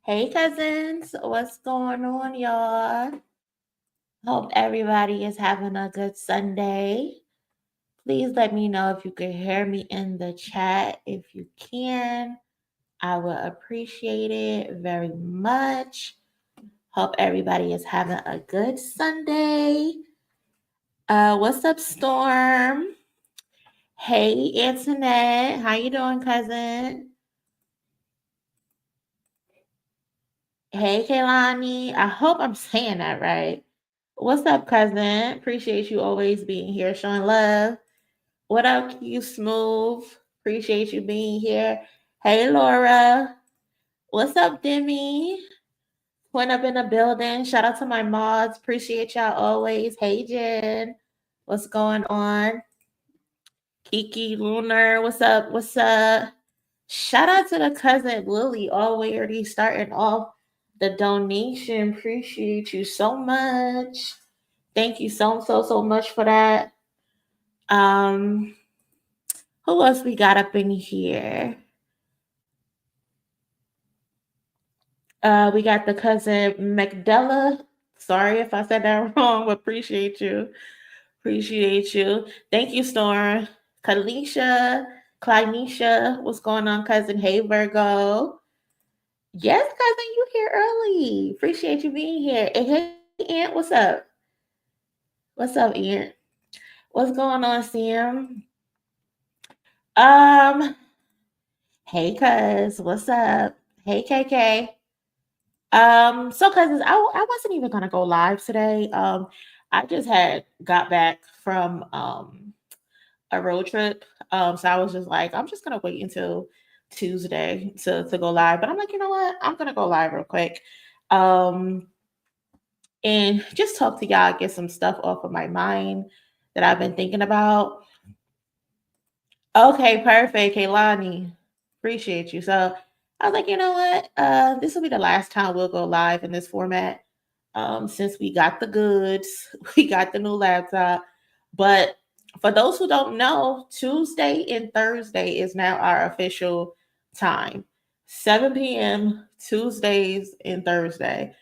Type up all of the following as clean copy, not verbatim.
Hey cousins, what's going on, y'all? Hope everybody is having a good Sunday. Please let me know if you can hear me in the chat. If you can, I would appreciate it very much. Hope everybody is having a good Sunday. What's up, Storm? Hey, Antoinette. How you doing, cousin? Hey, Kaylani. I hope I'm saying that right. What's up, cousin? Appreciate you always being here, showing love. What up, you smooth? Appreciate you being here. Hey, Laura. What's up, Demi? Went up in the building. Shout out to my mods. Appreciate y'all always. Hey, Jen. What's going on? Kiki Lunar. What's up? What's up? Shout out to the cousin Lily. Already starting off the donation. Appreciate you so much. Thank you so much for that. Um, who else we got up in here? We got the cousin Macdella. Sorry if I said that wrong, but appreciate you. Appreciate you. Thank you, Storm. Kalisha, Clinisha, what's going on, cousin? Hey, Virgo. Yes, cousin, you here early. Appreciate you being here. And hey, Aunt, what's up? What's up, Aunt? What's going on, Sam? Um, hey, cuz, what's up? Hey, KK. So cousins, I wasn't even gonna go live today. I just had got back from a road trip. So I was just like, I'm just gonna wait until Tuesday to go live. But I'm like, you know what? I'm gonna go live real quick. Um, and just talk to y'all, get some stuff off of my mind that I've been thinking about. Okay, perfect, Kaylani. Appreciate you. So I was like, you know what? This will be the last time we'll go live in this format. Since we got the goods, we got the new laptop. But for those who don't know, Tuesday and Thursday is now our official time. 7 p.m. Tuesdays and Thursday.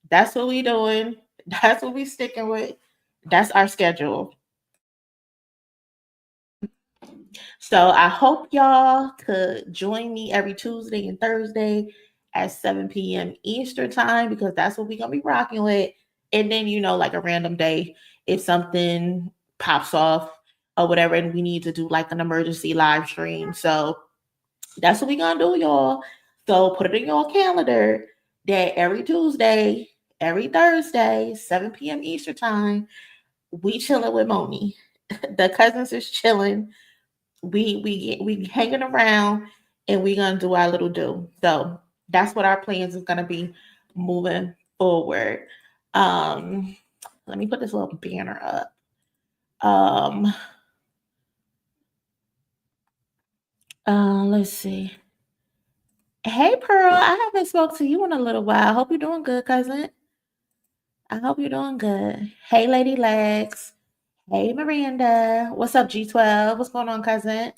That's what we doing. That's what we sticking with. That's our schedule. So I hope y'all could join me every Tuesday and Thursday at 7 p.m. Eastern time because that's what we're gonna be rocking with. And then like a random day, if something pops off or whatever, and we need to do like an emergency live stream. So that's what we're gonna do, y'all. So put it in your calendar that every Tuesday, every Thursday, 7 p.m. Eastern time, we chilling with Monie. The cousins is chilling, we hanging around, and we gonna do our little do. So that's what our plans is gonna be moving forward. Um, Let me put this little banner up. Um, let's see. Hey Pearl, I haven't spoke to you in a little while. Hope you're doing good, cousin. I hope you're doing good. Hey Lady Legs. Hey Miranda. What's up, G12? What's going on, cousin?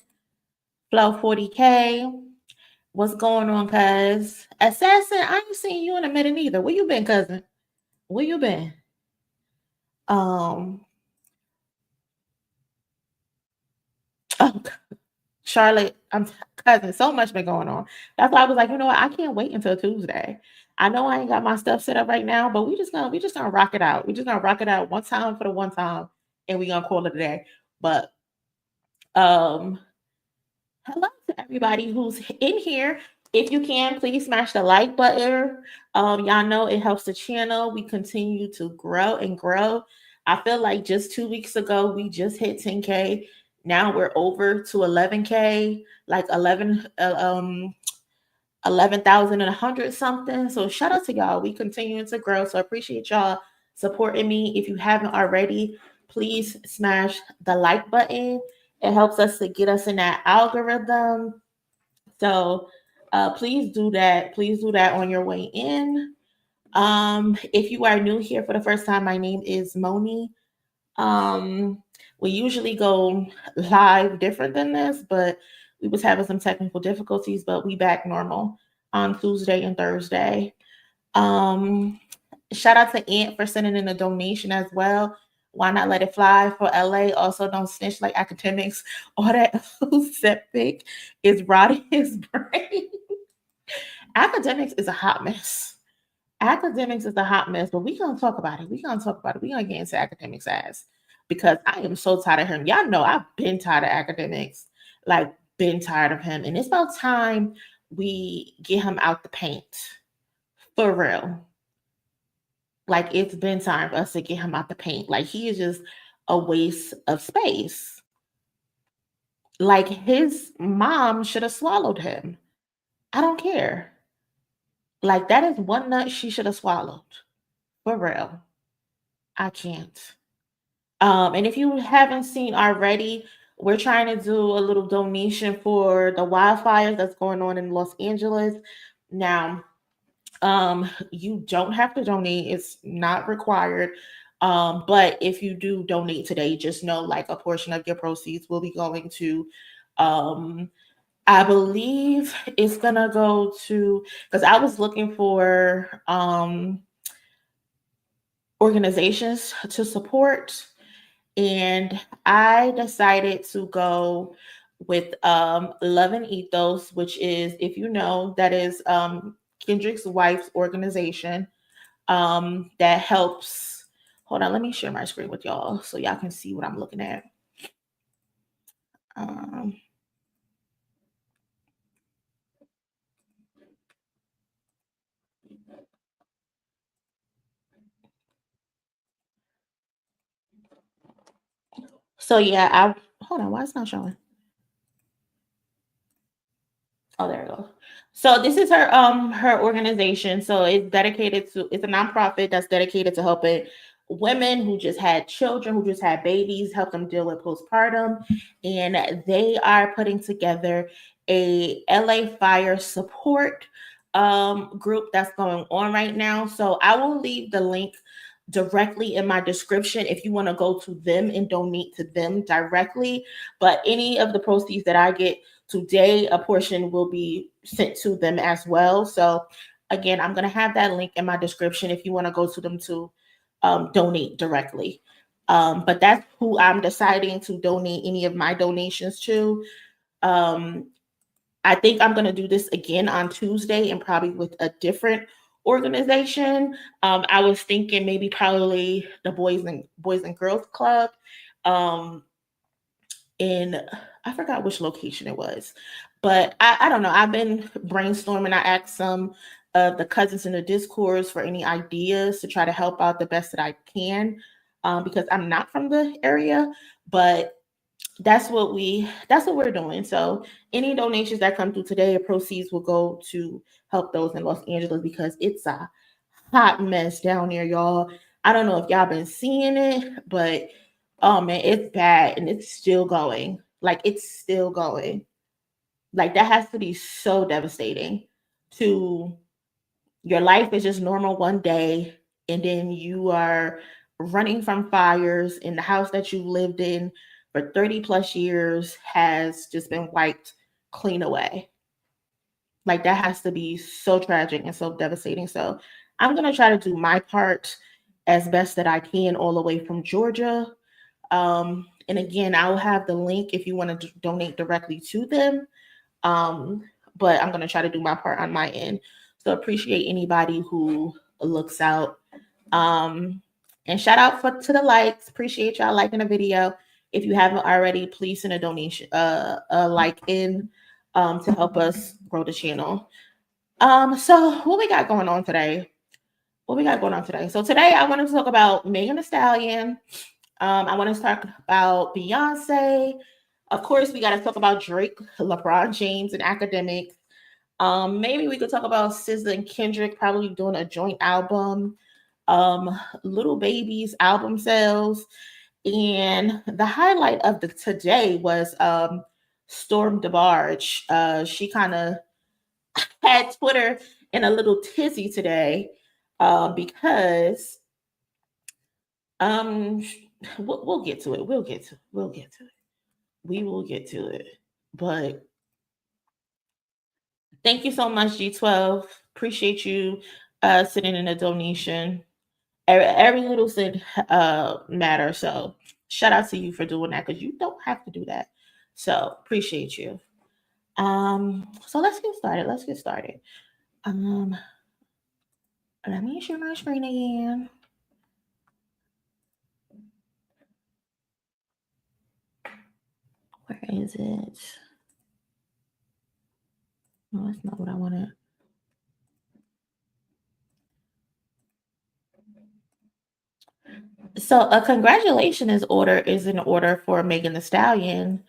Flow 40K. What's going on, cuz? Assassin, I ain't seen you in a minute either. Where you been, cousin? Where you been? Um, oh, Charlotte, I'm cousin. So much been going on. That's why I was like, you know what? I can't wait until Tuesday. I know I ain't got my stuff set up right now, but we just gonna rock it out. We just gonna rock it out one time for the one time, and we gonna call it a day. But um, hello to everybody who's in here. If you can, please smash the like button. Y'all know it helps the channel. We continue to grow and grow. I feel like just 2 weeks ago, we just hit 10K. Now we're over to 11K, like 11,100 something. So shout out to y'all. We continue to grow. So I appreciate y'all supporting me. If you haven't already, please smash the like button. It helps us to get us in that algorithm. So please do that. Please do that on your way in. If you are new here for the first time, my name is Monie. We usually go live different than this, but we was having some technical difficulties, but we back normal on Tuesday and Thursday. Shout out to Ant for sending in a donation as well. Why not let it fly for LA? Also, don't snitch like Akademiks. All that septic is rotting his brain. Akademiks is a hot mess. Akademiks is a hot mess, but we gonna talk about it. We gonna talk about it. We gonna get into Akademiks' ass because I am so tired of him. Y'all know I've been tired of Akademiks, like been tired of him, and it's about time we get him out the paint for real. Like it's been time for us to get him out the paint. Like he is just a waste of space. Like his mom should have swallowed him. I don't care. Like that is one nut she should have swallowed. For real. I can't. And if you haven't seen already, we're trying to do a little donation for the wildfires that's going on in Los Angeles. Now, you don't have to donate, it's not required. But if you do donate today, just know like a portion of your proceeds will be going to I believe it's gonna go to because I was looking for organizations to support, and I decided to go with Love and Ethos, which is, if you know, that is Kendrick's wife's organization that helps. Hold on, let me share my screen with y'all so y'all can see what I'm looking at. Um, so yeah, I hold on. Why it's not showing? Oh, there we go. So this is her organization. So it's a nonprofit that's dedicated to helping women who just had children, who just had babies, help them deal with postpartum. And they are putting together a LA fire support group that's going on right now. So I will leave the link directly in my description if you want to go to them and donate to them directly. But any of the proceeds that I get today, a portion will be sent to them as well. So again, I'm going to have that link in my description if you want to go to them to donate directly. But that's who I'm deciding to donate any of my donations to. Um, I think I'm going to do this again on Tuesday and probably with a different organization. I was thinking maybe probably the Boys and Girls Club. Um, in I forgot which location it was, but I don't know. I've been brainstorming. I asked some of the cousins in the discourse for any ideas to try to help out the best that I can, because I'm not from the area, but that's what we're doing. So any donations that come through today, proceeds will go to help those in Los Angeles because it's a hot mess down there, y'all. I don't know if y'all been seeing it, but oh man, it's bad and it's still going. Like it's still going. Like that has to be so devastating to your life is just normal one day and then you are running from fires in the house that you lived in for 30 plus years has just been wiped clean away. Like that has to be so tragic and so devastating. So I'm going to try to do my part as best that I can all the way from Georgia. And again, I'll have the link if you want to donate directly to them. But I'm going to try to do my part on my end. So appreciate anybody who looks out. And shout out to the likes. Appreciate y'all liking the video. If you haven't already, please send a donation, a like in to help us grow the channel. So what we got going on today? So today I want to talk about Megan Thee Stallion. I want to talk about Beyonce. Of course, we got to talk about Drake, LeBron James, and Akademiks. Maybe we could talk about SZA and Kendrick probably doing a joint album. Lil Baby's album sales. And the highlight of the today was Storm Debarge. She kind of had Twitter in a little tizzy today because um we'll get to it. We will get to it. But thank you so much, G12. Appreciate you sending in a donation. Every little cent matters. So shout out to you for doing that, because you don't have to do that. So appreciate you. So let's get started. Let me share my screen again. Where is it? No, that's not what I wanted. So a congratulation is in order for Megan Thee Stallion,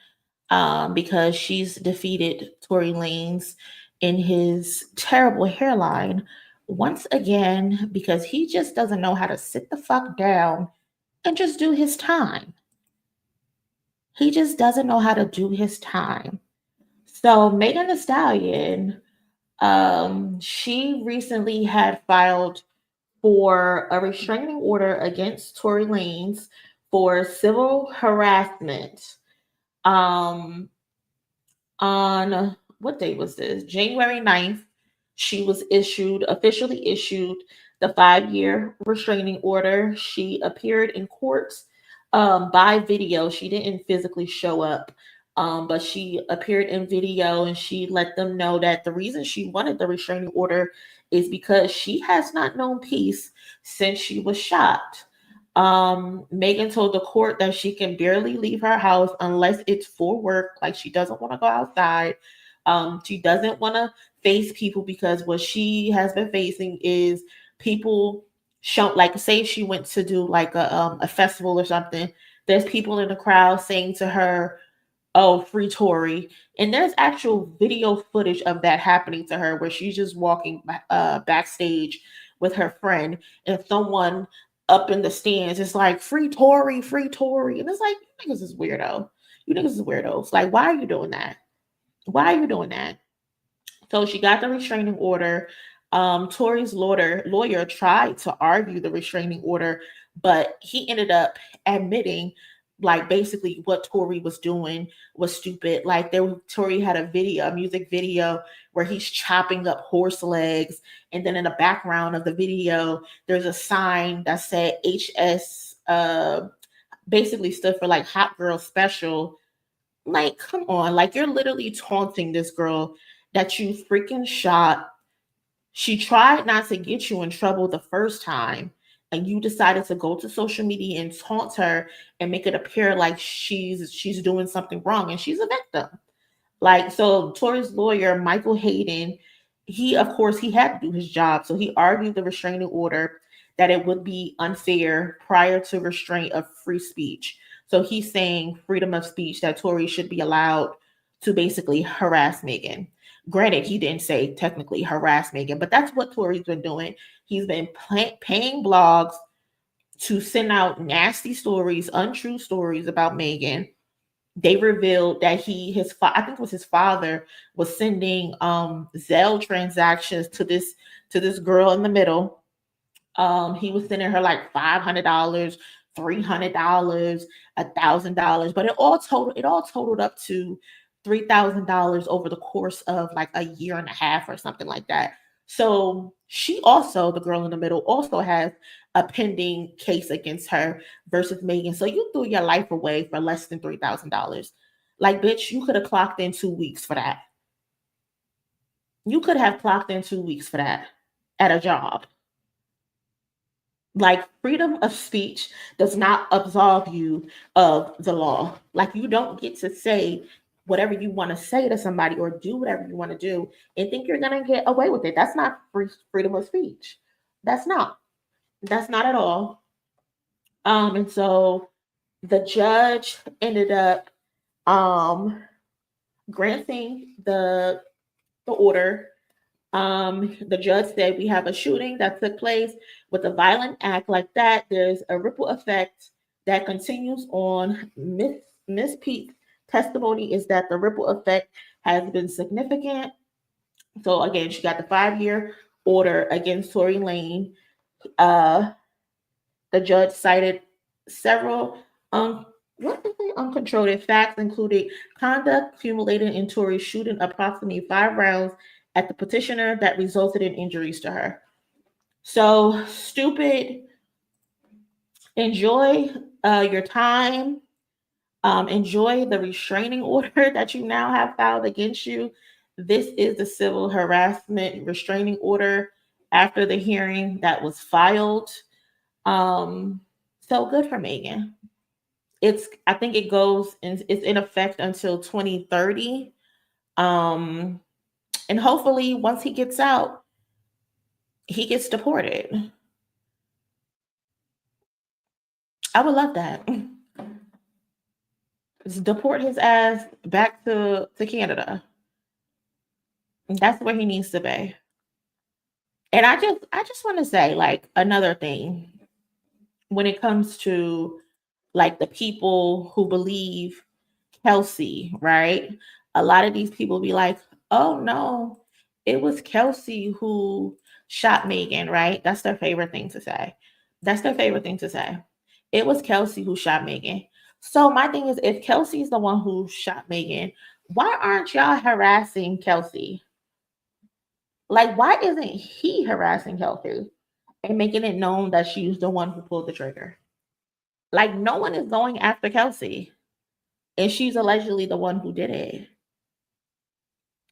because she's defeated Tory Lanez in his terrible hairline once again, because he just doesn't know how to sit the fuck down and just do his time. He just doesn't know how to do his time. So Megan Thee Stallion, she recently had filed for a restraining order against Tory Lanez for civil harassment. On what date was this? January 9th, she was officially issued the 5-year restraining order. She appeared in court by video. She didn't physically show up, but she appeared in video, and she let them know that the reason she wanted the restraining order is because she has not known peace since she was shot. Megan told the court that she can barely leave her house unless it's for work. Like, she doesn't want to go outside. She doesn't want to face people, because what she has been facing is people like, say she went to do like a festival or something. There's people in the crowd saying to her, "Oh, free Tory." And there's actual video footage of that happening to her, where she's just walking backstage with her friend, and someone up in the stands is like, "Free Tory, free Tory." And it's like, you niggas is weirdo. You niggas is weirdos. Like, why are you doing that? Why are you doing that? So she got the restraining order. Tory's lawyer tried to argue the restraining order, but he ended up admitting, like, basically what Tory was doing was stupid. Like, Tory had a music video where he's chopping up horse legs, and then in the background of the video, there's a sign that said HS, basically stood for like Hot Girl Special. Like, come on, like, you're literally taunting this girl that you freaking shot. She tried not to get you in trouble the first time, and you decided to go to social media and taunt her and make it appear like she's doing something wrong, and she's a victim. Like, so Tory's lawyer, Michael Hayden, he, of course, he had to do his job. So he argued the restraining order, that it would be unfair prior to restraint of free speech. So he's saying freedom of speech, that Tory should be allowed to basically harass Megan. Granted, he didn't say technically harass Megan, but that's what Tory's been doing. He's been paying blogs to send out nasty stories, untrue stories about Megan. They revealed that I think it was his father, was sending Zelle transactions to this girl in the middle. He was sending her like $500, $300, $1,000, but it all totaled up to $3,000 over the course of like a year and a half or something like that. So she also, the girl in the middle, also has a pending case against her versus Megan. So you threw your life away for less than $3,000. Like, bitch, you could have clocked in 2 weeks for that. You could have clocked in 2 weeks for that at a job. Like, freedom of speech does not absolve you of the law. Like, you don't get to say whatever you want to say to somebody or do whatever you want to do and think you're going to get away with it. That's not freedom of speech. That's not at all. And so the judge ended up granting the order. The judge said, we have a shooting that took place with a violent act like that. There's a ripple effect that continues on. Miss Pete's testimony is that the ripple effect has been significant. So again, she got the 5-year order against Tory Lanez. The judge cited several uncontrolled facts, including conduct accumulated in Tory shooting approximately 5 rounds at the petitioner that resulted in injuries to her. So, stupid, enjoy your time. Enjoy the restraining order that you now have filed against you. This is the civil harassment restraining order after the hearing that was filed. Um, so good for Megan. I think it goes and it's in effect until 2030. And hopefully once he gets out, he gets deported. I would love that. Just deport his ass back to Canada. That's where he needs to be. And I just want to say like another thing when it comes to like the people who believe Kelsey, right? A lot of these people be like, oh no, it was Kelsey who shot Megan, right? That's their favorite thing to say. That's their favorite thing to say. It was Kelsey who shot Megan. So my thing is, if Kelsey's the one who shot Megan, why aren't y'all harassing Kelsey? Like, why isn't he harassing Kelsey and making it known that she's the one who pulled the trigger? Like, no one is going after Kelsey, and she's allegedly the one who did it.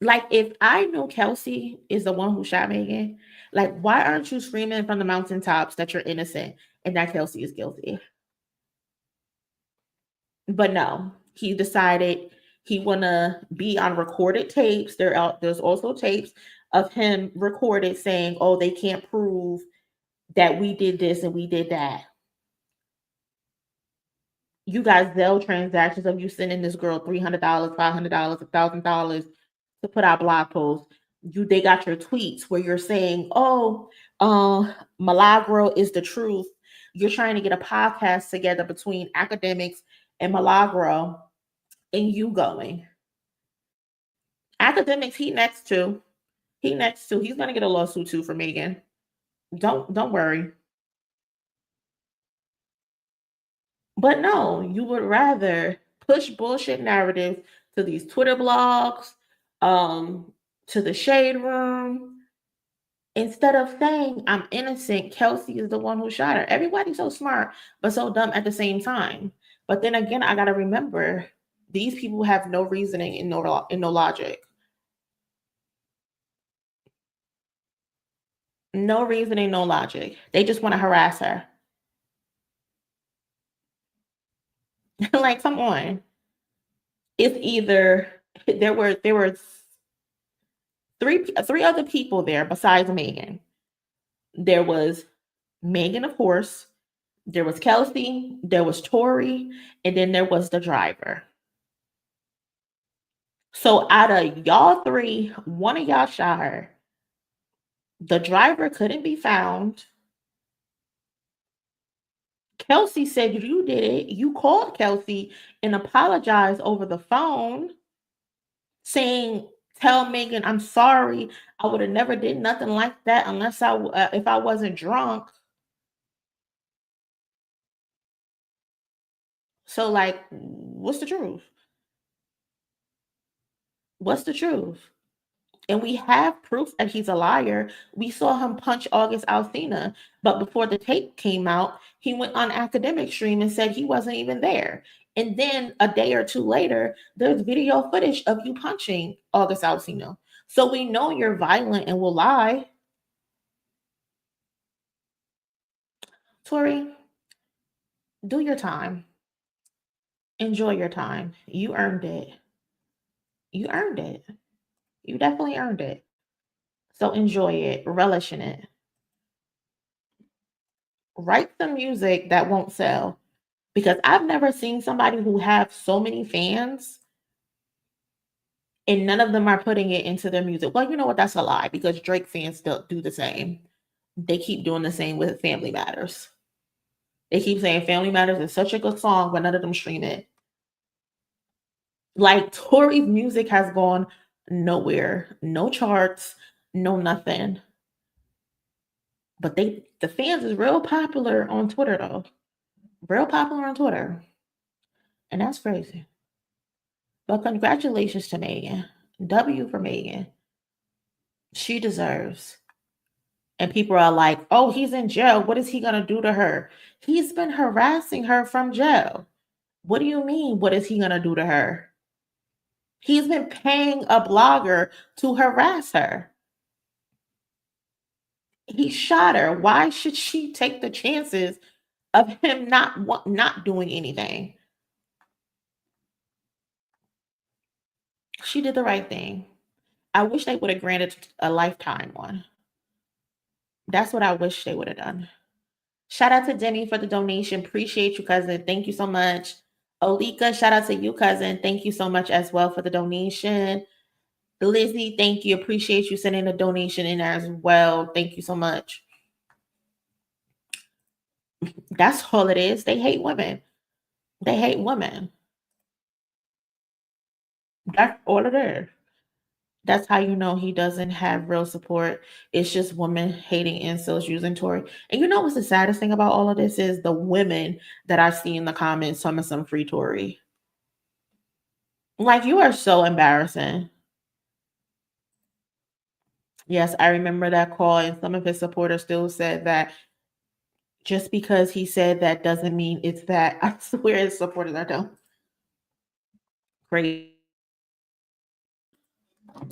Like, if I know Kelsey is the one who shot Megan, like, why aren't you screaming from the mountaintops that you're innocent and that Kelsey is guilty? But no, he decided he wanna be on recorded tapes. There's also tapes of him recorded saying, "Oh, they can't prove that we did this and we did that." You guys Zelle transactions of you sending this girl $300, $500, $1,000 to put out blog posts. They got your tweets where you're saying, "Oh, Milagro is the truth." You're trying to get a podcast together between Akademiks and Milagro, and you going. Akademiks, he next to. He's gonna get a lawsuit too for Megan. Don't worry. But no, you would rather push bullshit narratives to these Twitter blogs, to the shade room, instead of saying I'm innocent. Kelsey is the one who shot her. Everybody's so smart, but so dumb at the same time. But then again, I gotta remember these people have no reasoning and no logic. No reasoning, no logic. They just want to harass her. Like, come on. It's either there were three other people there besides Megan. There was Megan, of course. There was Kelsey. There was Tory, and then there was the driver. So out of y'all three, one of y'all shot her. The driver couldn't be found. Kelsey said you did it. You called Kelsey and apologized over the phone, saying, "Tell Megan I'm sorry. I would have never did nothing like that unless if I wasn't drunk." So, like, what's the truth? What's the truth? And we have proof that he's a liar. We saw him punch August Alsina, but before the tape came out, he went on Academic stream and said he wasn't even there. And then a day or two later, there's video footage of you punching August Alsina. So we know you're violent and will lie. Tori, do your time. Enjoy your time. You earned it. You earned it. You definitely earned it. So enjoy it, relish in it. Write some music that won't sell. Because I've never seen somebody who have so many fans and none of them are putting it into their music. Well, you know what? That's a lie because Drake fans still do the same. They keep doing the same with Family Matters. They keep saying Family Matters is such a good song, but none of them stream it. Like Tory's music has gone nowhere, no charts, no nothing. But the fans is real popular on Twitter though. Real popular on Twitter. And that's crazy. But congratulations to Megan. W for Megan. She deserves And people are like, oh, he's in jail. What is he going to do to her? He's been harassing her from jail. What do you mean? What is he going to do to her? He's been paying a blogger to harass her. He shot her. Why should she take the chances of him not doing anything? She did the right thing. I wish they would have granted a lifetime one. That's what I wish they would have done. Shout out to Demi for the donation. Appreciate you, cousin. Thank you so much. Olika, shout out to you, cousin. Thank you so much as well for the donation. Lizzie, thank you. Appreciate you sending a donation in as well. Thank you so much. That's all it is. They hate women. They hate women. That's all it is. That's how you know he doesn't have real support. It's just women hating incels using Tory. And you know what's the saddest thing about all of this is the women that I see in the comments, some free Tory. Like, you are so embarrassing. Yes, I remember that call, and some of his supporters still said that just because he said that doesn't mean it's that. I swear his supporters are dumb. Great.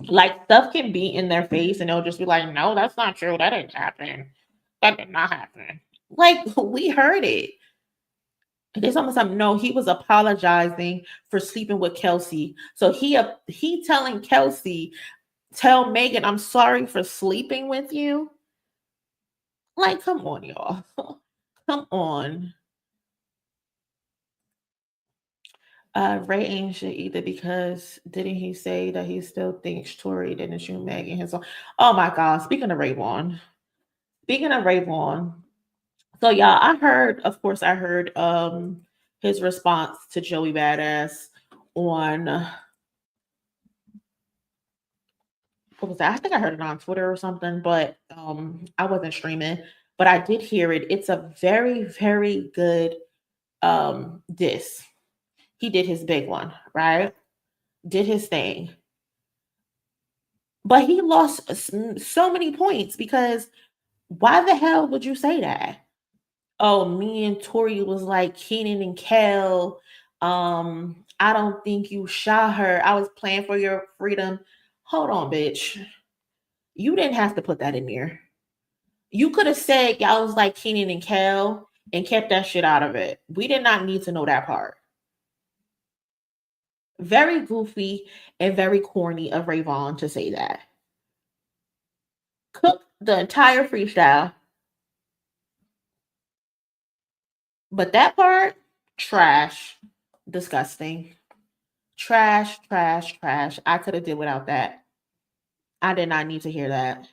Like, stuff can be in their face and they'll just be like, no, that's not true. That didn't happen. That did not happen. Like, we heard it. There's almost something. No, he was apologizing for sleeping with Kelsey. So he telling Kelsey, tell Megan, I'm sorry for sleeping with you. Like, come on, y'all. Come on. Ray ain't shit either because didn't he say that he still thinks Tory didn't shoot Megan his own? Oh my God. Speaking of Ray Vaughn. So y'all, of course, I heard his response to Joey Badass on what was that? I think I heard it on Twitter or something, but I wasn't streaming, but I did hear it. It's a very, very good diss. He did his big one, right? Did his thing. But he lost so many points because why the hell would you say that? Oh, me and Tori was like Keenan and Kel. I don't think you shot her. I was playing for your freedom. Hold on, bitch. You didn't have to put that in there. You could have said y'all was like Keenan and Kel and kept that shit out of it. We did not need to know that part. Very goofy and very corny of Ray Vaughn to say that. Cooked the entire freestyle. But that part, trash. Disgusting. Trash, trash, trash. I could have did without that. I did not need to hear that.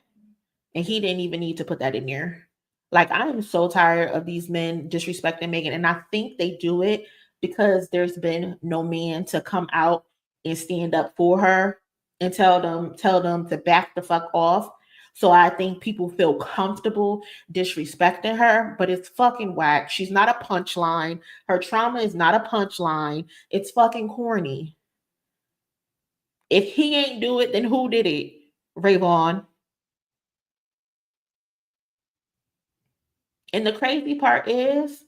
And he didn't even need to put that in there. Like, I am so tired of these men disrespecting Megan. And I think they do it because there's been no man to come out and stand up for her and tell them to back the fuck off. So I think people feel comfortable disrespecting her, but it's fucking whack. She's not a punchline. Her trauma is not a punchline. It's fucking corny. If he ain't do it, then who did it? Ray Vaughn. And the crazy part is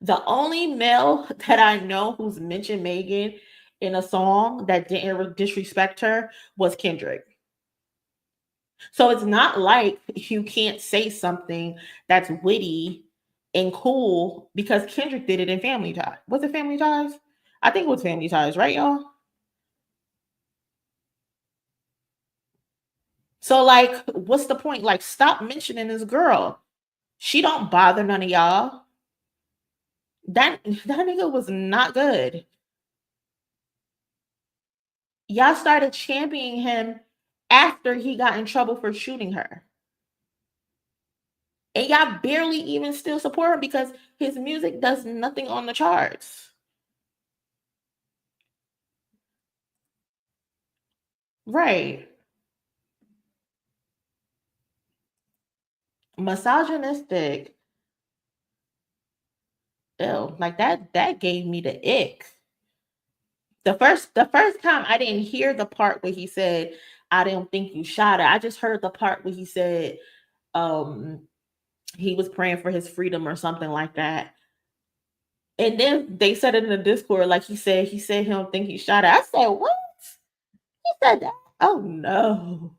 the only male that I know who's mentioned Megan in a song that didn't disrespect her was Kendrick. So it's not like you can't say something that's witty and cool because Kendrick did it in Family Ties. Was it Family Ties? I think it was Family Ties, right, y'all? So, like, what's the point? Like, stop mentioning this girl. She don't bother none of y'all. That nigga was not good. Y'all started championing him after he got in trouble for shooting her. And y'all barely even still support him because his music does nothing on the charts. Right. Misogynistic. Ew. Like that gave me the ick. The first time I didn't hear the part where he said, I don't think you shot her. I just heard the part where he said, he was praying for his freedom or something like that. And then they said it in the Discord, like he said he don't think he shot it. I said, what? He said that? Oh no.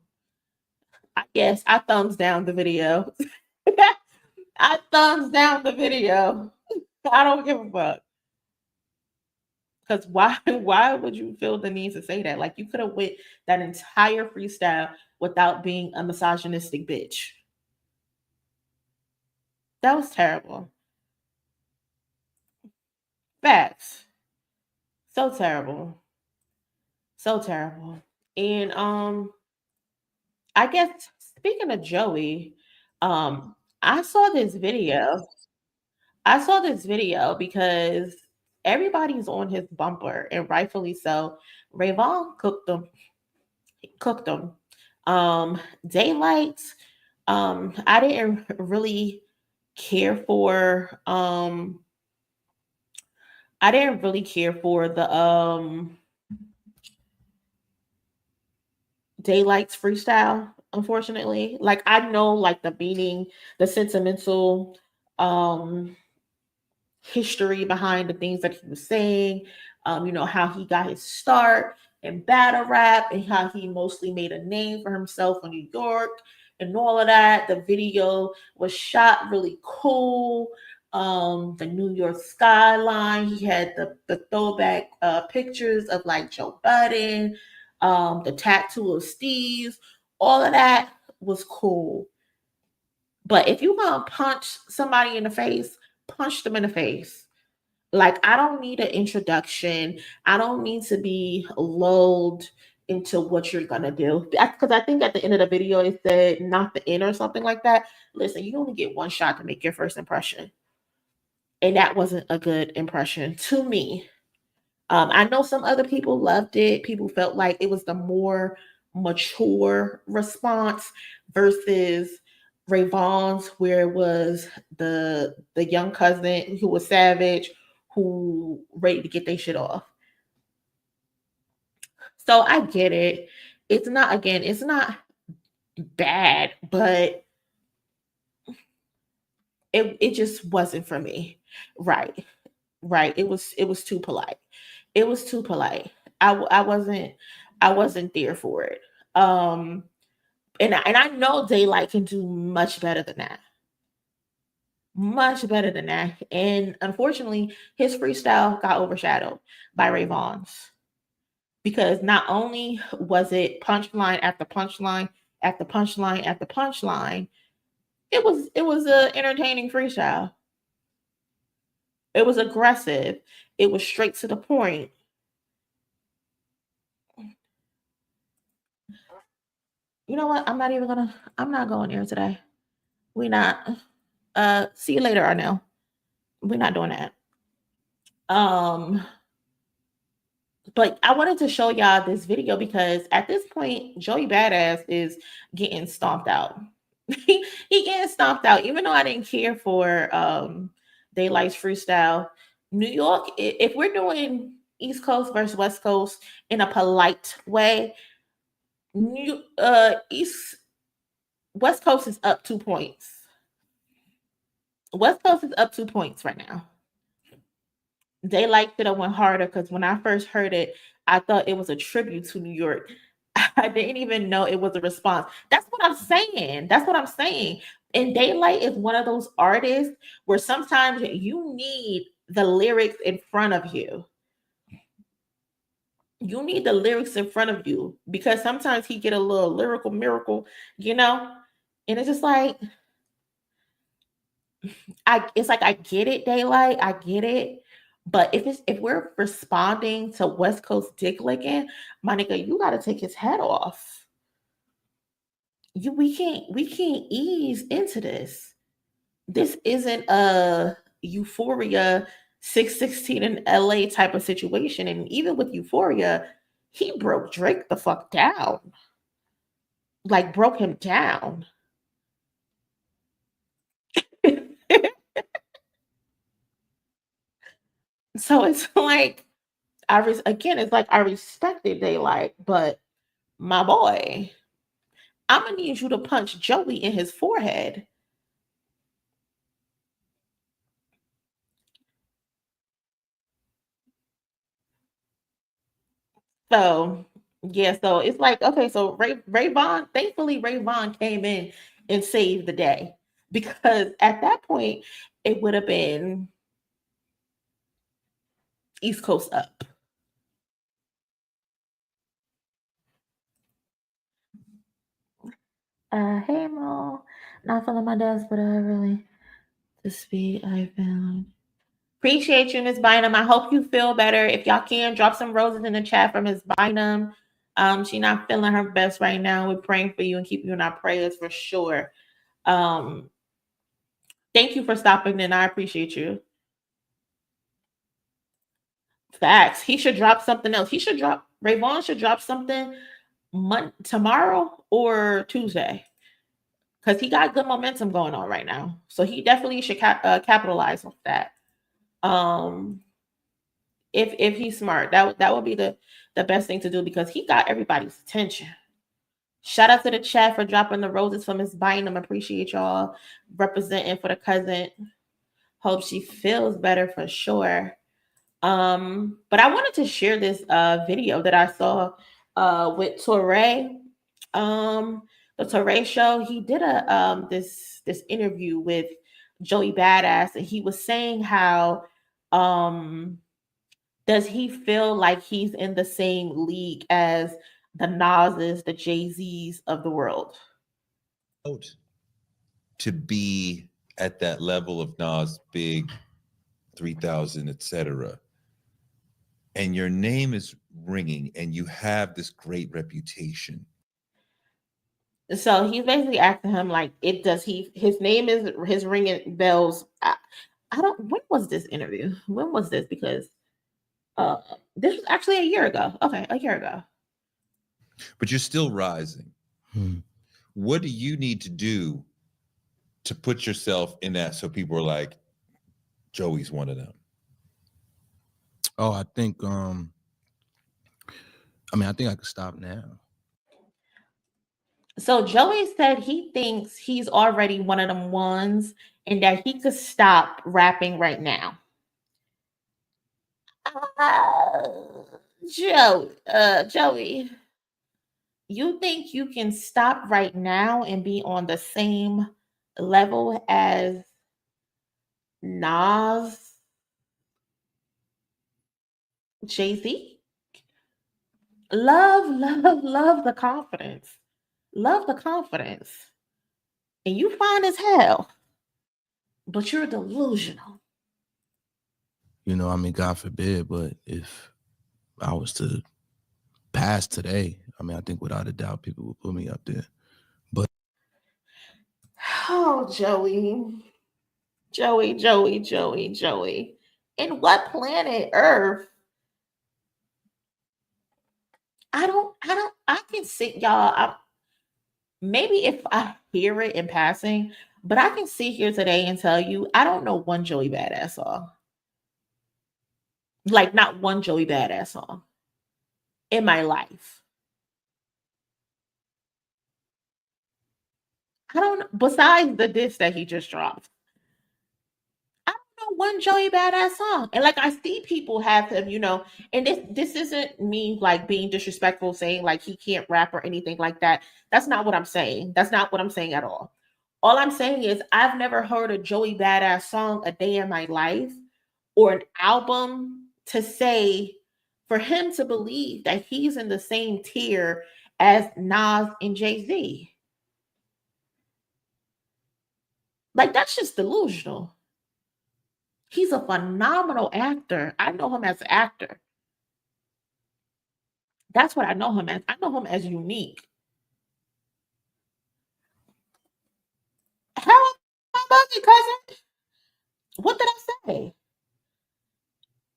I guess I thumbs down the video. I thumbs down the video. I don't give a fuck. Because why would you feel the need to say that? Like, you could have went that entire freestyle without being a misogynistic bitch. That was terrible. Facts. So terrible. So terrible. And I guess speaking of Joey, I saw this video. I saw this video because everybody's on his bumper, and rightfully so. Vaughn cooked them. Cooked them. Daylyht. I didn't really care for. I didn't really care for the Daylight's freestyle, unfortunately. Like, I know, like, the meaning, the sentimental history behind the things that he was saying, how he got his start in battle rap and how he mostly made a name for himself in New York and all of that. The video was shot really cool. The New York skyline. He had the throwback pictures of like Joe Budden, the tattoo of Steve's. All of that was cool. But if you want to punch somebody in the face, punch them in the face. Like, I don't need an introduction. I don't need to be lulled into what you're gonna do. Because I think at the end of the video it said not the end or something like that. Listen, you only get one shot to make your first impression. And that wasn't a good impression to me. I know some other people loved it. People felt like it was the more mature response versus Vaughn's, where it was the young cousin who was savage, who ready to get their shit off. So I get it. It's not bad, but it just wasn't for me. Right. Right. It was too polite. It was too polite. I wasn't there for it. And I know Daylyht can do much better than that. Much better than that. And unfortunately, his freestyle got overshadowed by Vaughn's. Because not only was it punchline after punchline after punchline after punchline, it was an entertaining freestyle. It was aggressive. It was straight to the point. You know what? I'm not going there today. We not. See you later, Arnell. We're not doing that. But I wanted to show y'all this video because at this point, Joey Badass is getting stomped out. he getting stomped out, even though I didn't care for Daylight's freestyle. New York, if we're doing East Coast versus West Coast in a polite way, West Coast is up 2 points. West Coast is up 2 points right now. Daylyht should have went harder because when I first heard it, I thought it was a tribute to New York. I didn't even know it was a response. That's what I'm saying. That's what I'm saying. And Daylyht is one of those artists where sometimes you need the lyrics in front of you. You need the lyrics in front of you because sometimes he get a little lyrical miracle, and it's just like it's like I get it, Daylyht, I get it. But if we're responding to West Coast dick licking, my nigga, you gotta take his head off. We can't ease into this. This isn't a Euphoria 616 in LA type of situation. And even with Euphoria, he broke Drake the fuck down. Like, broke him down. So it's like it's like I respected Daylyht, but my boy, I'm gonna need you to punch Joey in his forehead. So yeah, so it's like, okay, so Ray Vaughn, thankfully Ray Vaughn came in and saved the day, because at that point it would have been East Coast up. Hey Mo, not feeling my desk, but I really the speed I found. Appreciate you, Miss Bynum. I hope you feel better. If y'all can, drop some roses in the chat for Miss Bynum. She not feeling her best right now. We're praying for you and keep you in our prayers for sure. Um, thank you for stopping in. I appreciate you. Facts. He should drop something else. He should drop, Ray Vaughn should drop something tomorrow or Tuesday, because he got good momentum going on right now. So he definitely should capitalize on that. If he's smart, that would be the best thing to do, because he got everybody's attention. Shout out to the chat for dropping the roses for Miss Bynum. Appreciate y'all representing for the cousin. Hope she feels better for sure. But I wanted to share this video that I saw with Tory. The Tory show, he did a this interview with Joey Badass, and he was saying how does he feel like he's in the same league as the Nas's, the Jay-Z's of the world? To be at that level of Nas, Big, 3000, etc., and your name is ringing and you have this great reputation. So he's basically asking him, like, it does he, his name is his ringing bells. I don't, when was this interview? When was this? Because this was actually a year ago. Okay, a year ago. But you're still rising. What do you need to do to put yourself in that, so people are like, Joey's one of them? Oh, I think I think I could stop now. So Joey said he thinks he's already one of them ones and that he could stop rapping right now. Joey, you think you can stop right now and be on the same level as Nas, Jay-Z? Love the confidence. Love the confidence. And you fine as hell, but you're delusional. You know, I mean, God forbid, but if I was to pass today, I mean, I think without a doubt people would put me up there. But oh, Joey. In what planet Earth? I can sit y'all. Maybe if I hear it in passing, but I can sit here today and tell you I don't know one Joey Badass song. Like, not one Joey Badass song in my life. I don't, besides the diss that he just dropped. I don't know one Joey Badass song. And like, I see people have him, you know, and this isn't me like being disrespectful, saying like he can't rap or anything like that. That's not what I'm saying. That's not what I'm saying at all. All I'm saying is I've never heard a Joey Badass song a day in my life, or an album, to say for him to believe that he's in the same tier as Nas and Jay-Z. Like, that's just delusional. He's a phenomenal actor. I know him as an actor. That's what I know him as. I know him as unique. How about you, cousin? What did I say?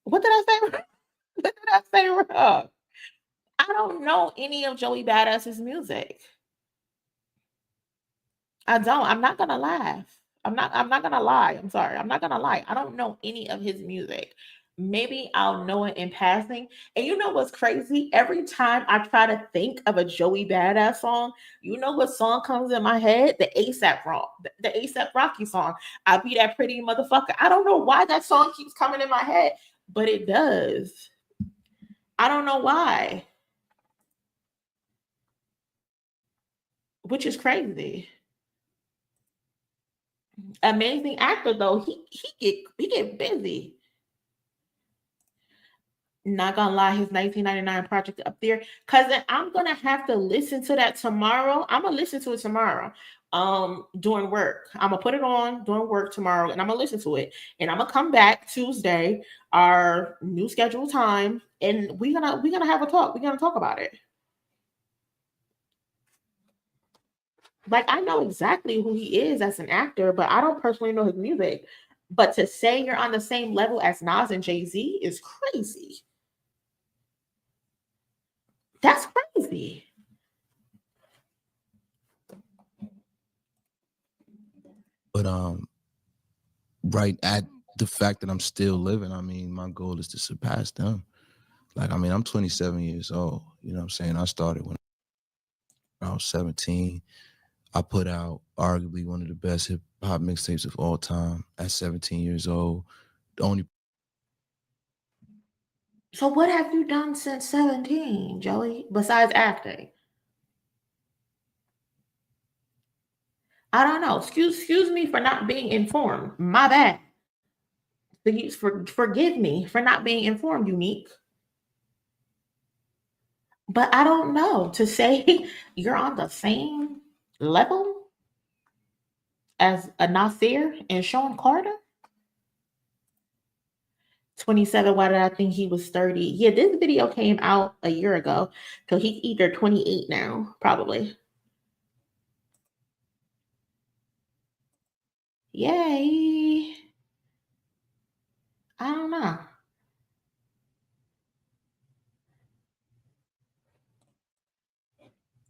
What did I say? What did I say wrong? I don't know any of Joey Badass's music. I don't. I'm not gonna laugh. I'm not gonna lie. I'm sorry. I'm not gonna lie. I don't know any of his music. maybe I'll know it in passing. And you know what's crazy? Every time I try to think of a Joey Badass song, you know what song comes in my head? The ASAP Rocky song. I be that pretty motherfucker. I don't know why that song keeps coming in my head, but it does. I don't know why. Which is crazy. Amazing actor though. He get busy. Not gonna lie, his 1999 project up there. Cousin, I'm gonna have to listen to that tomorrow. I'm gonna listen to it tomorrow. During work. I'm gonna put it on during work tomorrow and I'm gonna listen to it. And I'm gonna come back Tuesday, our new scheduled time, and we're gonna have a talk. We're gonna talk about it. Like, I know exactly who he is as an actor, but I don't personally know his music. But to say you're on the same level as Nas and Jay-Z is crazy. That's crazy. But right at the fact that I'm still living, I mean, my goal is to surpass them. Like, I mean, I'm 27 years old. You know what I'm saying? I started when I was 17. I put out arguably one of the best hip hop mixtapes of all time at 17 years old. The only So what have you done since 17, Joey, besides acting? I don't know. Excuse me for not being informed. My bad. Forgive me for not being informed, Unique. But I don't know. To say you're on the same level as a Nasir and Sean Carter? 27. Why did I think he was 30? Yeah, this video came out a year ago. So he's either 28 now, probably. Yay. I don't know.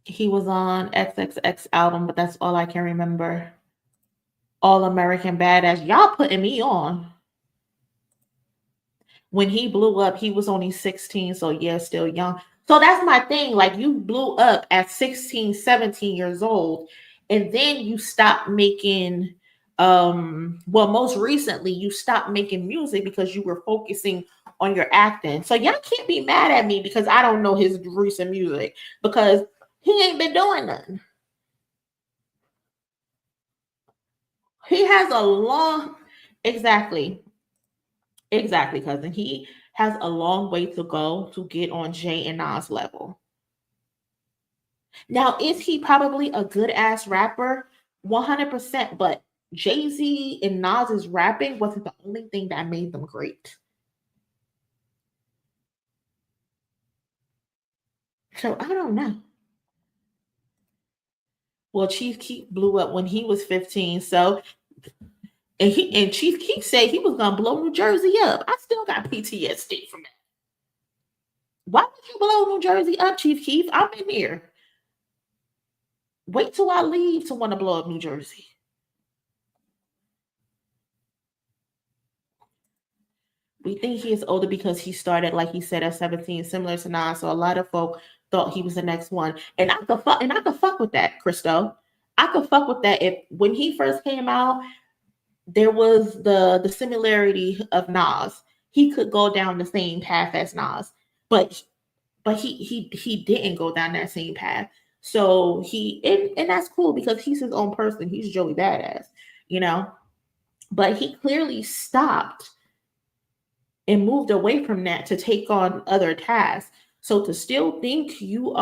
He was on XXX album, but that's all I can remember. All American Badass. Y'all putting me on. When he blew up, he was only 16, so yeah, still young. So that's my thing. Like, you blew up at 16, 17 years old, and then you stopped making most recently you stopped making music because you were focusing on your acting. So y'all can't be mad at me because I don't know his recent music, because he ain't been doing nothing. He has a long Exactly, cousin. He has a long way to go to get on Jay and Nas level. Now, is he probably a good ass rapper? 100%. But Jay-Z and Nas's rapping wasn't the only thing that made them great. So I don't know. Well, Chief Keef blew up when he was 15. So and Chief Keef said he was gonna blow New Jersey up. I still got PTSD from that. Why would you blow New Jersey up, Chief Keef? I'm in here. Wait till I leave to want to blow up New Jersey. We think he is older because he started, like he said, at 17, similar to Nas. So a lot of folk thought he was the next one. And I could fuck with that, Christo. I could fuck with that. If when he first came out, there was the similarity of Nas. He could go down the same path as Nas, but he didn't go down that same path. So and that's cool because he's his own person. He's Joey Badass, you know. But he clearly stopped and moved away from that to take on other tasks. So to still think you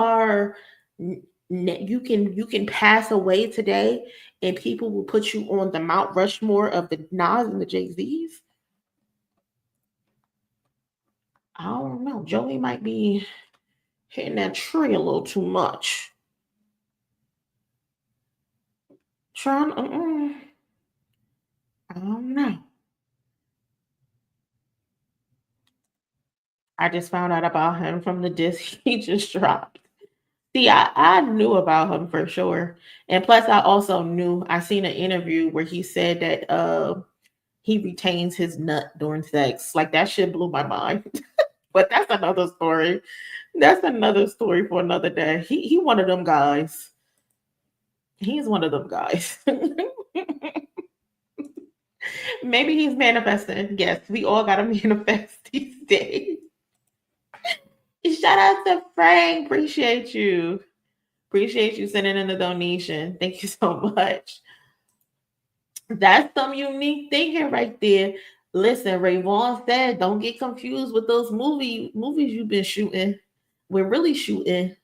can pass away today and people will put you on the Mount Rushmore of the Nas and the Jay-Z's, I don't know. Joey might be hitting that tree a little too much. Trying, I don't know. I just found out about him from the disc he just dropped. See, I knew about him for sure. And plus I also knew, I seen an interview where he said that he retains his nut during sex. Like that shit blew my mind. But that's another story. That's another story for another day. He one of them guys. He's one of them guys. Maybe he's manifesting. Yes, we all gotta manifest these days. Shout out to Frank. Appreciate you. Appreciate you sending in the donation. Thank you so much. That's some unique thinking right there. Listen, Ray Vaughn said, don't get confused with those movies you've been shooting. We're really shooting.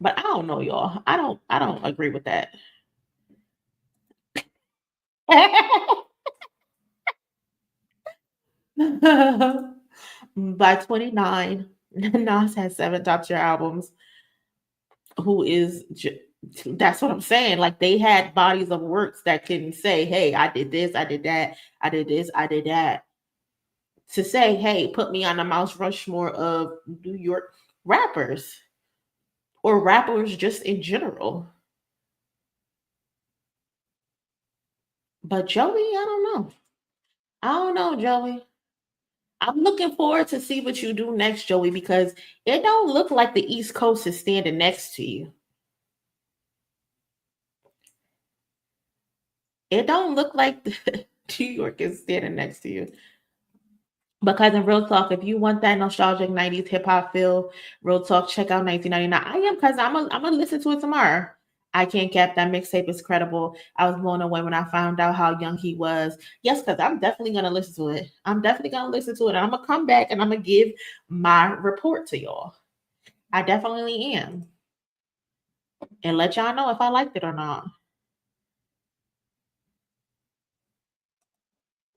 But I don't know, y'all. I don't agree with that. By 29, Nas has 7 top tier albums. That's what I'm saying. Like they had bodies of works that can say, hey, I did this, I did that, I did this, I did that. To say, hey, put me on the Mount Rushmore of New York rappers or rappers just in general. But Joey, I don't know. I don't know, Joey. I'm looking forward to see what you do next, Joey, because it don't look like the East Coast is standing next to you. It don't look like New York is standing next to you. Because in real talk, if you want that nostalgic 90s hip hop feel, real talk, check out 1999. I am, because I'm gonna listen to it tomorrow. I Can't Cap, that mixtape is credible. I was blown away when I found out how young he was. Yes, because I'm definitely gonna listen to it. I'm definitely gonna listen to it. And I'm gonna come back and I'm gonna give my report to y'all. I definitely am. And let y'all know if I liked it or not.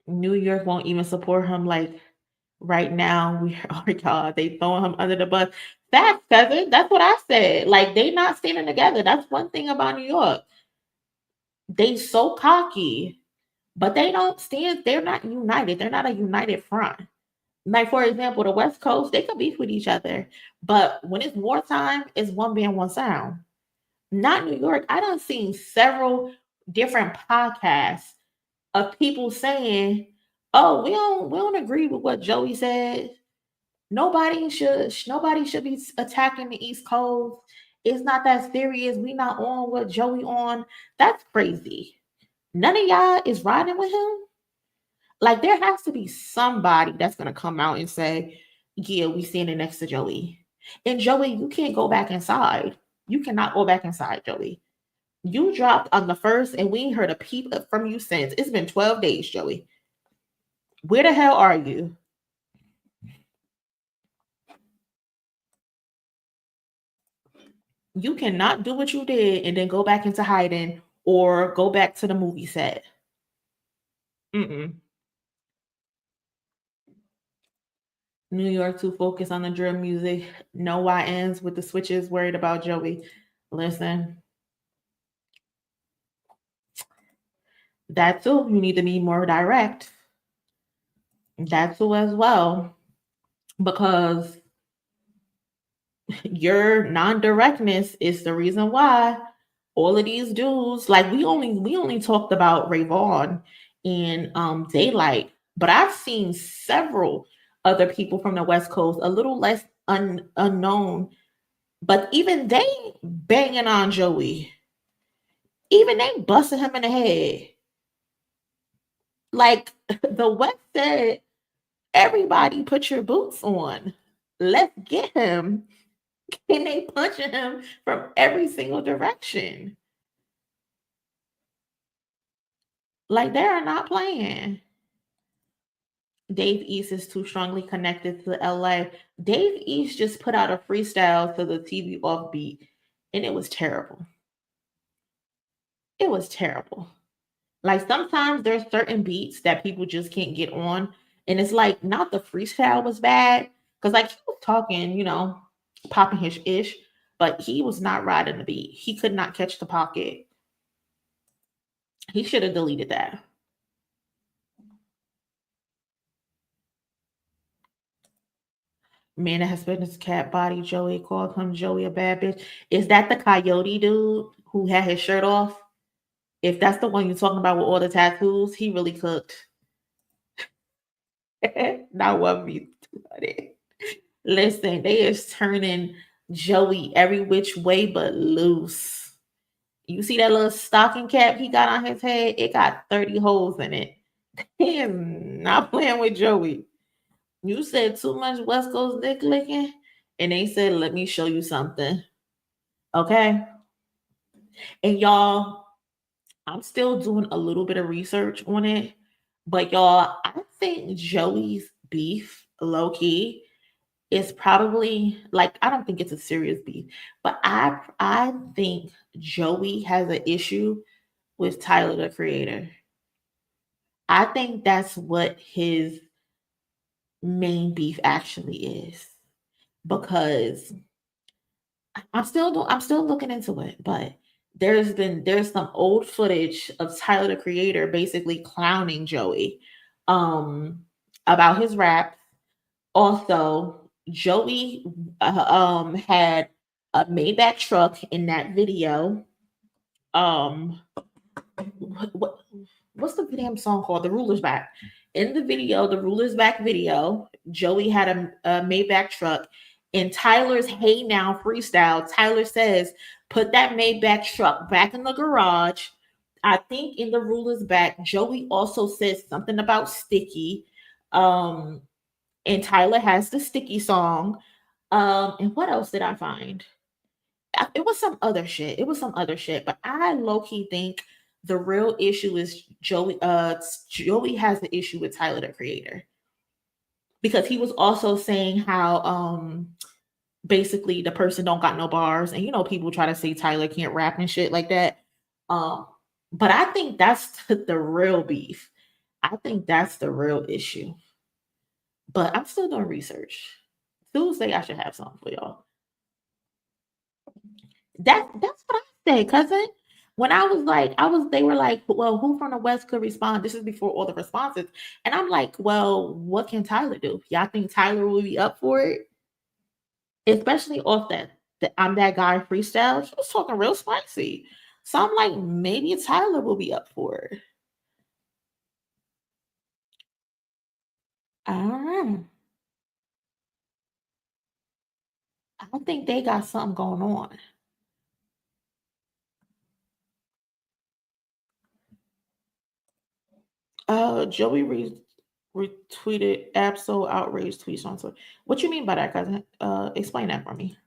New York won't even support him like right now. Oh my God, they throwing him under the bus. That's cousin. That's what I said. Like they not standing together. That's one thing about New York. They so cocky, but they don't stand. They're not united. They're not a united front. Like for example, the West Coast, they could beef with each other, but when it's wartime, it's one band, one sound. Not New York. I done seen several different podcasts of people saying, "Oh, we don't agree with what Joey said. Nobody should be attacking the East Coast. It's not that serious. We not on what Joey on. That's crazy. None of y'all is riding with him. Like there has to be somebody that's gonna come out and say, yeah, we standing next to Joey. And Joey, you can't go back inside. You cannot go back inside, Joey. You dropped on the first, and we ain't heard a peep from you since. It's been 12 days, Joey. Where the hell are you? You cannot do what you did and then go back into hiding or go back to the movie set. Mm-mm. New York too focused on the drill music. No YNs with the switches, worried about Joey. Listen, that too, you need to be more direct. That too as well. Because your non-directness is the reason why all of these dudes, like we only talked about Ray Vaughn and Daylyht, but I've seen several other people from the West Coast, a little less unknown, but even they banging on Joey. Even they busting him in the head. Like the West said, everybody put your boots on. Let's get him. And they punching him from every single direction. Like they are not playing. Dave East is too strongly connected to LA. Dave East just put out a freestyle to the TV offbeat, and it was terrible. It was terrible. Like sometimes there's certain beats that people just can't get on, and it's like not the freestyle was bad because like he was talking, popping his ish, but he was not riding the beat. He could not catch the pocket. He should have deleted that. Man that has spent his cat body, Joey called him Joey a bad bitch. Is that the coyote dude who had his shirt off? If that's the one you're talking about with all the tattoos, he really cooked. Not 1v200. Listen, they is turning Joey every which way but loose. You see that little stocking cap he got on his head? It got 30 holes in it. He is not playing with Joey. You said too much West Coast dick licking, and they said, let me show you something. Okay? And y'all, I'm still doing a little bit of research on it, but y'all, I think Joey's beef, low key, is probably like, I don't think it's a serious beef, but I think Joey has an issue with Tyler the Creator. I think that's what his main beef actually is, because I'm still looking into it, but there's some old footage of Tyler the Creator basically clowning Joey about his rap. Also, Joey had a Maybach truck in that video. What's the damn song called? The Ruler's Back. In the video, the Ruler's Back video, Joey had a Maybach truck. In Tyler's Hey Now freestyle, Tyler says, put that Maybach truck back in the garage. I think in the Ruler's Back, Joey also says something about Sticky. And Tyler has the Sticky song. And what else did I find? It was some other shit. But I low-key think the real issue is Joey. Joey has the issue with Tyler the Creator, because he was also saying how basically the person don't got no bars, and people try to say Tyler can't rap and shit like that. But I think that's the real beef. I think that's the real issue. But I'm still doing research. Tuesday I should have something for y'all. That's what I say, cousin. When they were like, well, who from the West could respond? This is before all the responses. And I'm like, well, what can Tyler do? Y'all think Tyler will be up for it? Especially off that I'm that guy freestyle. He was talking real spicy. So I'm like, maybe Tyler will be up for it. I don't know. I think they got something going on. Joey retweeted Absol outrage tweets on Twitter. What you mean by that, cousin? Explain that for me.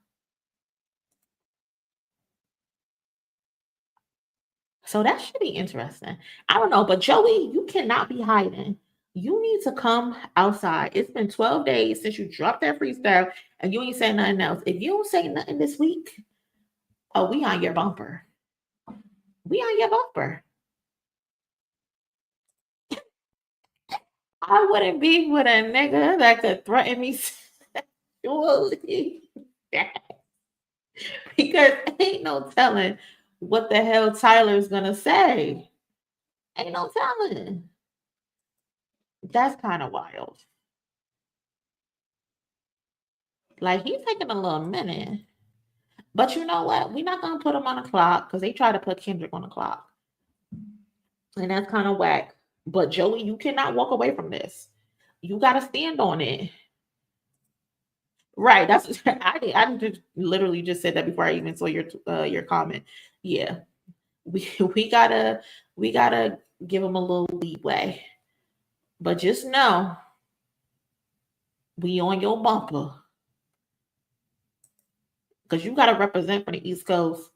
So that should be interesting. I don't know, but Joey, you cannot be hiding. You need to come outside. It's been 12 days since you dropped that freestyle, and you ain't saying nothing else. If you don't say nothing this week, we on your bumper. We on your bumper. I wouldn't be with a nigga that could threaten me sexually. Because ain't no telling what the hell Tyler's gonna say. Ain't no telling. That's kind of wild. Like, he's taking a little minute. But you know what? We're not gonna put him on the clock, because they try to put Kendrick on the clock. And that's kind of whack. But Joey, you cannot walk away from this. You gotta stand on it. Right. That's I just literally just said that before I even saw your comment. Yeah. We gotta give him a little leeway. But just know, we on your bumper. Because you gotta represent for the East Coast.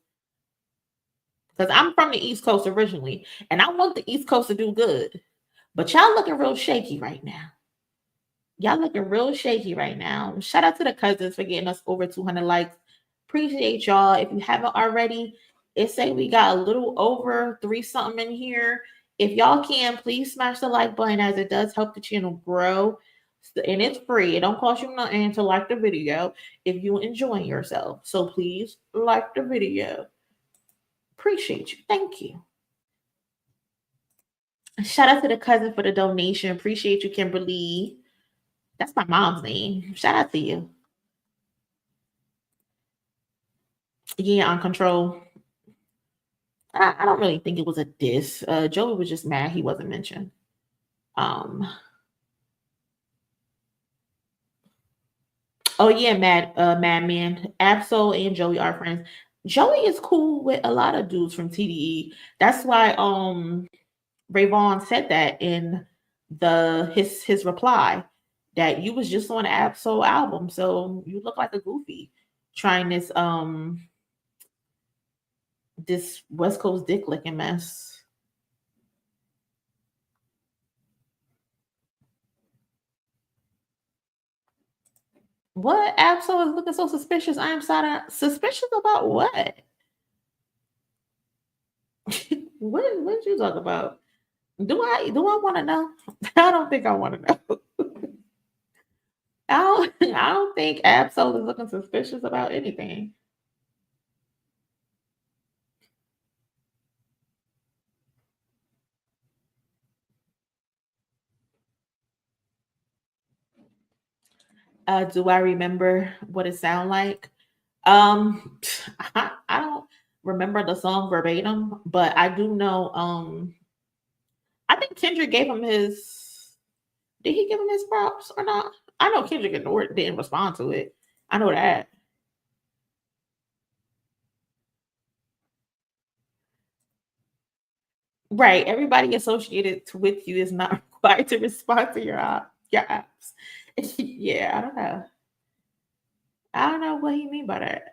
Because I'm from the East Coast originally, and I want the East Coast to do good. But y'all looking real shaky right now. Shout out to the cousins for getting us over 200 likes. Appreciate y'all. If you haven't already, it say we got a little over 3 something in here. If y'all can, please smash the like button, as it does help the channel grow. And it's free. It don't cost you nothing to like the video if you enjoying yourself. So please like the video. Appreciate you. Thank you. Shout out to the cousin for the donation. Appreciate you, Kimberly. That's my mom's name. Shout out to you. Yeah, on Control. I don't really think it was a diss. Joey was just mad he wasn't mentioned. Um, oh yeah, Madman. Absol and Joey are friends. Joey is cool with a lot of dudes from TDE. That's why Vaughn said that in his reply, that you was just on an Absol album, so you look like a goofy trying this West Coast dick licking mess. What? Absol is looking so suspicious. I am suspicious about what? What did you talk about? Do I want to know? I don't think I want to know. I don't think Absol is looking suspicious about anything. Do I remember what it sound like? Um, I don't remember the song verbatim, but I do know. I think Kendrick gave him his. Did he give him his props or not? I know Kendrick didn't respond to it. I know that. Right. Everybody associated with you is not required to respond to your apps. Yeah, I don't know. I don't know what he mean by that.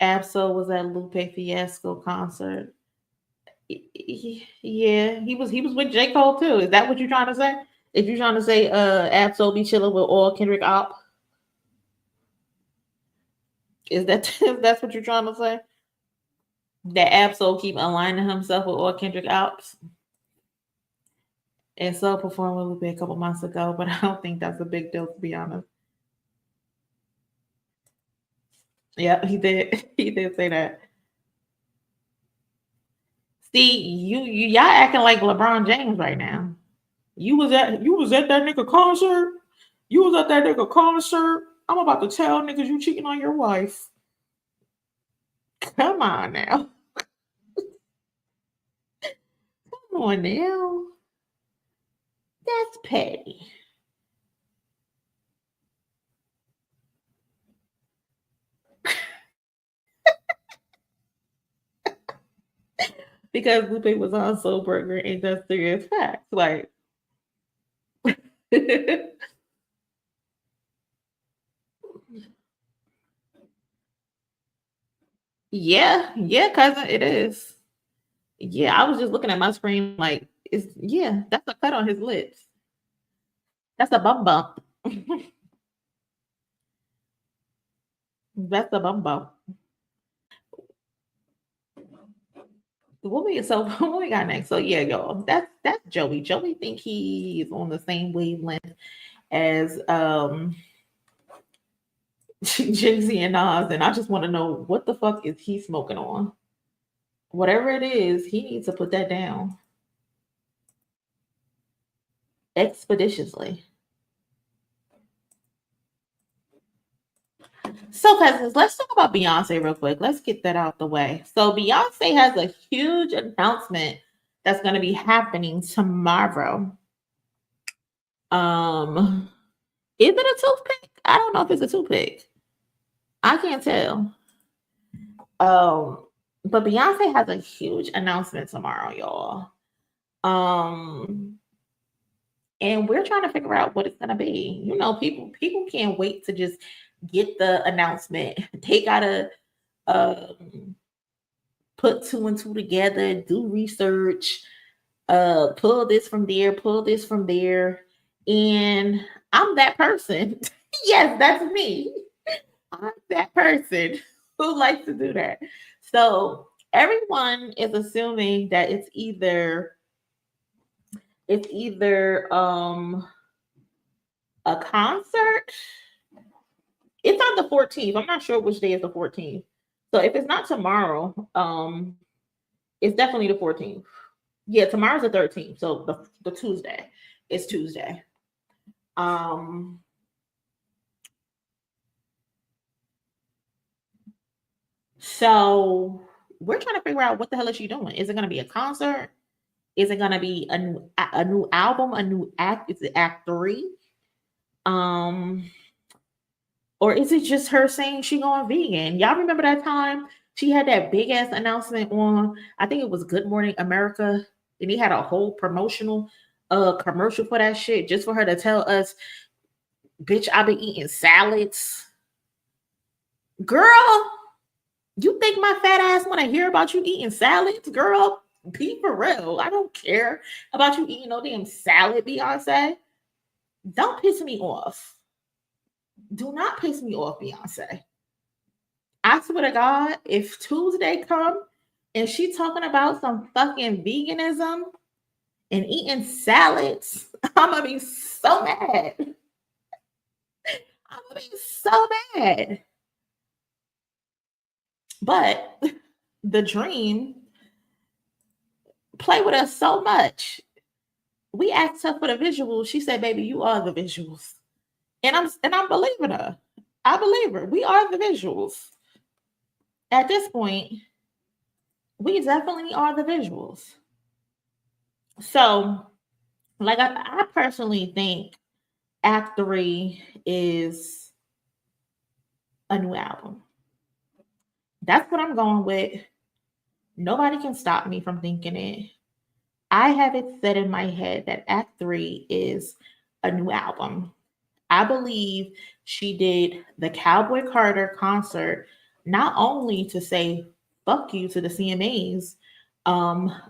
Absol was at Lupe Fiasco concert. Yeah, he was with J. Cole too. Is that what you're trying to say? If you're trying to say Absol be chilling with all Kendrick op, is that if that's what you're trying to say? That Absol keep aligning himself with all Kendrick ops? And so performed with Lupe a couple months ago, but I don't think that's a big deal to be honest. Yeah, he did. He did say that. See, y'all acting like LeBron James right now. You was at that nigga concert. You was at that nigga concert. I'm about to tell niggas you cheating on your wife. Come on now. Come on now. That's petty. Because Lupe was on Soul Burger and that's serious facts. Like yeah, cousin, it is. Yeah, I was just looking at my screen like it's yeah, that's a cut on his lips. That's a bum bump. That's a bum bump. What we got next? So yeah, y'all. That's Joey. Joey think he's on the same wavelength as Jay-Z and Nas, and I just want to know what the fuck is he smoking on? Whatever it is, he needs to put that down expeditiously. So, cousins, let's talk about Beyonce real quick. Let's get that out the way. So, Beyonce has a huge announcement that's going to be happening tomorrow. Is it a toothpick? I don't know if it's a toothpick. I can't tell. But Beyonce has a huge announcement tomorrow, y'all. And we're trying to figure out what it's gonna be. You know, people can't wait to just get the announcement. They gotta put two and two together, do research, pull this from there, pull this from there. And I'm that person. Yes, that's me. I'm that person who likes to do that. So everyone is assuming that it's either a concert. It's on the 14th. I'm not sure which day is the 14th. So if it's not tomorrow, it's definitely the 14th. Yeah, tomorrow's the 13th. So the Tuesday. It's Tuesday. Um So we're trying to figure out what the hell is she doing. Is it going to be a concert? Is it going to be a new album, a new act? Is it act 3? Or is it just her saying she going vegan? Y'all remember that time she had that big ass announcement on, I think it was Good Morning America, and he had a whole promotional commercial for that shit just for her to tell us, bitch, I've been eating salads. Girl, you think my fat ass want to hear about you eating salads? Girl, be for real. I don't care about you eating no damn salad, Beyonce. Don't piss me off. Do not piss me off, Beyonce. I swear to God, if Tuesday come and she talking about some fucking veganism and eating salads, I'm gonna be so mad. I'm gonna be so mad. But the dream play with us so much. We asked her for the visuals. She said, "Baby, you are the visuals," and I'm believing her. I believe her. We are the visuals. At this point, we definitely are the visuals. So, like, I personally think Act 3 is a new album. That's what I'm going with. Nobody can stop me from thinking it. I have it set in my head that Act 3 is a new album. I believe she did the Cowboy Carter concert not only to say fuck you to the CMAs,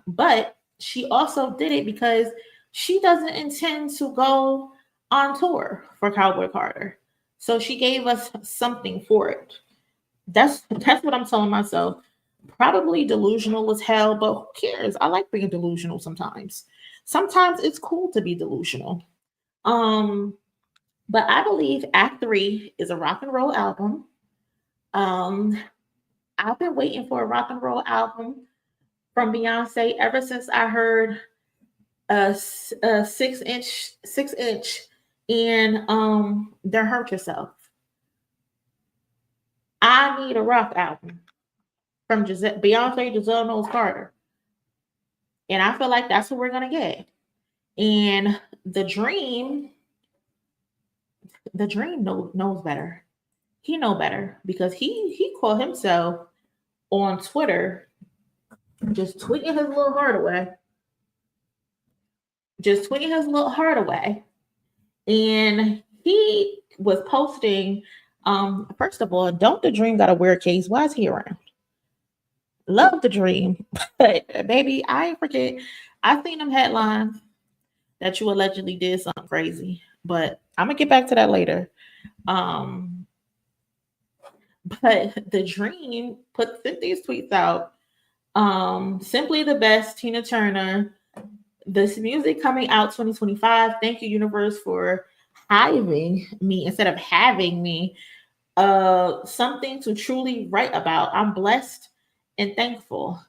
but she also did it because she doesn't intend to go on tour for Cowboy Carter. So she gave us something for it. That's what I'm telling myself. Probably delusional as hell, but who cares? I like being delusional sometimes. Sometimes it's cool to be delusional. But I believe Act 3 is a rock and roll album. I've been waiting for a rock and roll album from Beyonce ever since I heard a 6-inch and Don't Hurt Yourself. I need a rock album from Beyonce, Giselle Knowles Carter. And I feel like that's what we're gonna get. And the dream knows better. He know better because he called himself on Twitter just tweeting his little heart away. And he was posting, first of all, don't the dream gotta wear a case? Why is he around? Love the dream. But baby, I ain't forget. I seen them headlines that you allegedly did something crazy. But I'm gonna get back to that later. But the dream sent these tweets out. Simply the best, Tina Turner. This music coming out 2025. Thank you, universe, for hiving me instead of having me. Something to truly write about. I'm blessed and thankful.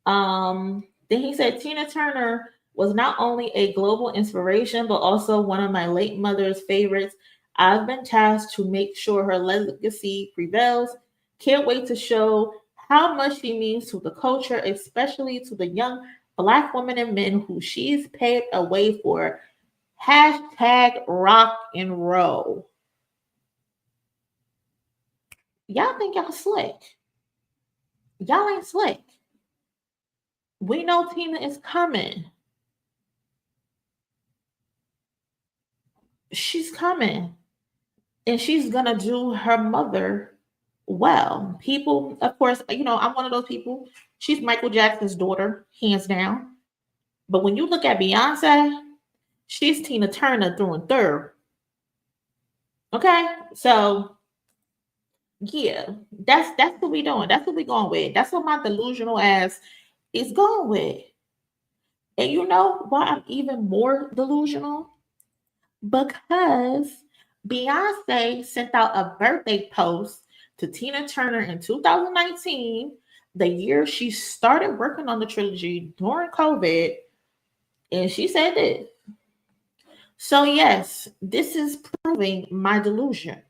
Then he said Tina Turner was not only a global inspiration, but also one of my late mother's favorites. I've been tasked to make sure her legacy prevails. Can't wait to show how much she means to the culture, especially to the young Black women and men who she's paved a way for. Hashtag rock and roll. Y'all think y'all slick. Y'all ain't slick. We know Tina is coming. She's coming. And she's going to do her mother well. People, of course, I'm one of those people. She's Michael Jackson's daughter, hands down. But when you look at Beyonce, she's Tina Turner through and through. Okay? So, yeah, that's what we doing. That's what we going with. That's what my delusional ass is going with. And you know why I'm even more delusional? Because Beyonce sent out a birthday post to Tina Turner in 2019, the year she started working on the trilogy during COVID, and she said this. So yes, this is proving my delusion.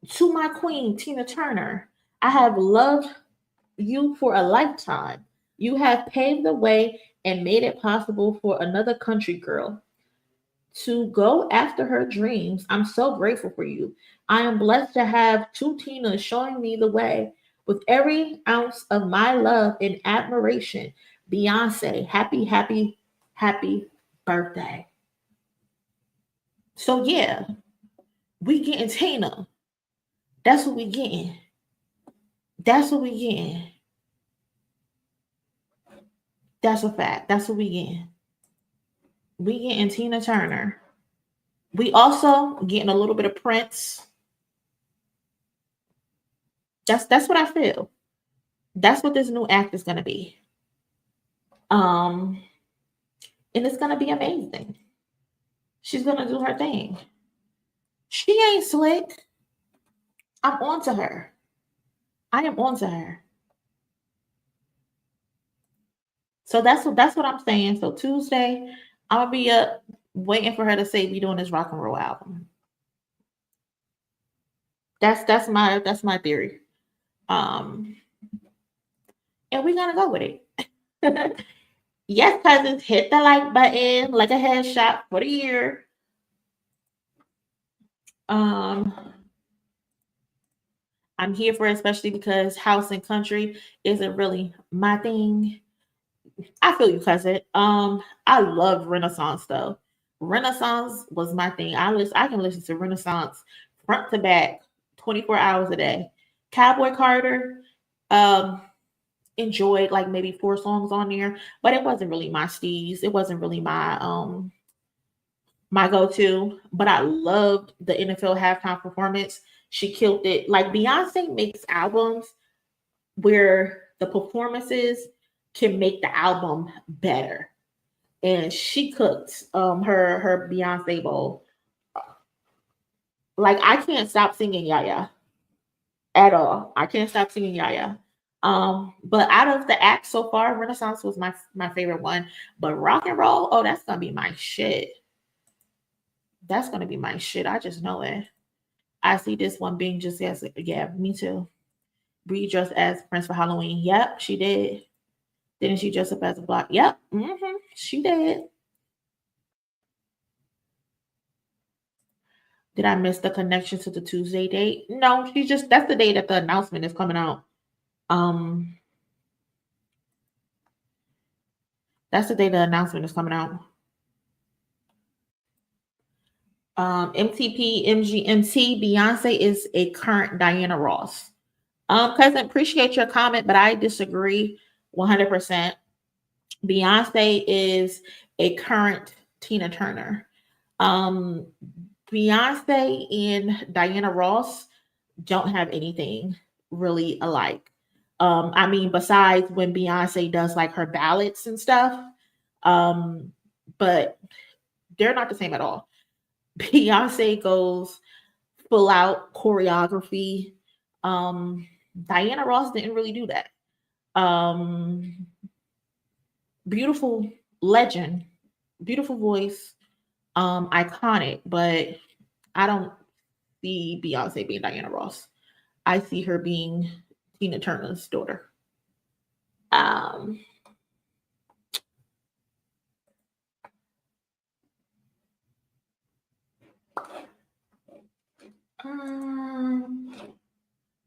To my queen, Tina Turner, I have loved you for a lifetime. You have paved the way and made it possible for another country girl to go after her dreams. I'm so grateful for you. I am blessed to have two Tinas showing me the way. With every ounce of my love and admiration, Beyonce, happy, happy, happy birthday. So yeah, we getting Tina. That's what we getting. That's what we getting. That's a fact. That's what we getting. We getting Tina Turner. We also getting a little bit of Prince. That's what I feel. That's what this new act is gonna be. And it's gonna be amazing. She's gonna do her thing. She ain't slick. I'm on to her. I am on to her. So that's what I'm saying. So Tuesday, I'm gonna be up waiting for her to say we doing this rock and roll album. That's my theory. And we're gonna go with it. Yes, cousins, hit the like button like a headshot for the year. I'm here for it, especially because house and country isn't really my thing. I feel you, cousin. I love Renaissance though. Renaissance was my thing. I can listen to Renaissance front to back, 24 hours a day. Cowboy Carter, enjoyed like maybe 4 songs on there, but it wasn't really my steez. It wasn't really my go-to. But I loved the NFL halftime performance. She killed it. Like Beyonce makes albums where the performances can make the album better. And she cooked her Beyonce bowl. Like I can't stop singing Yaya at all. I can't stop singing Yaya. But out of the acts so far, Renaissance was my favorite one. But rock and roll, oh, that's gonna be my shit. That's gonna be my shit. I just know it. I see this one being just as yeah, me too. Bree dressed as Prince for Halloween. Yep, she did. Didn't she dress up as a block? Yep, she did. Did I miss the connection to the Tuesday date? No, that's the day that the announcement is coming out. That's the day the announcement is coming out. MTP, MGMT, Beyonce is a current Diana Ross. Cousin, appreciate your comment, but I disagree 100%. Beyonce is a current Tina Turner. Beyonce and Diana Ross don't have anything really alike. I mean, besides when Beyonce does like her ballads and stuff, but they're not the same at all. Beyonce goes full out choreography. Diana Ross didn't really do that. Beautiful legend, beautiful voice, iconic, but I don't see Beyonce being Diana Ross. I see her being Tina Turner's daughter.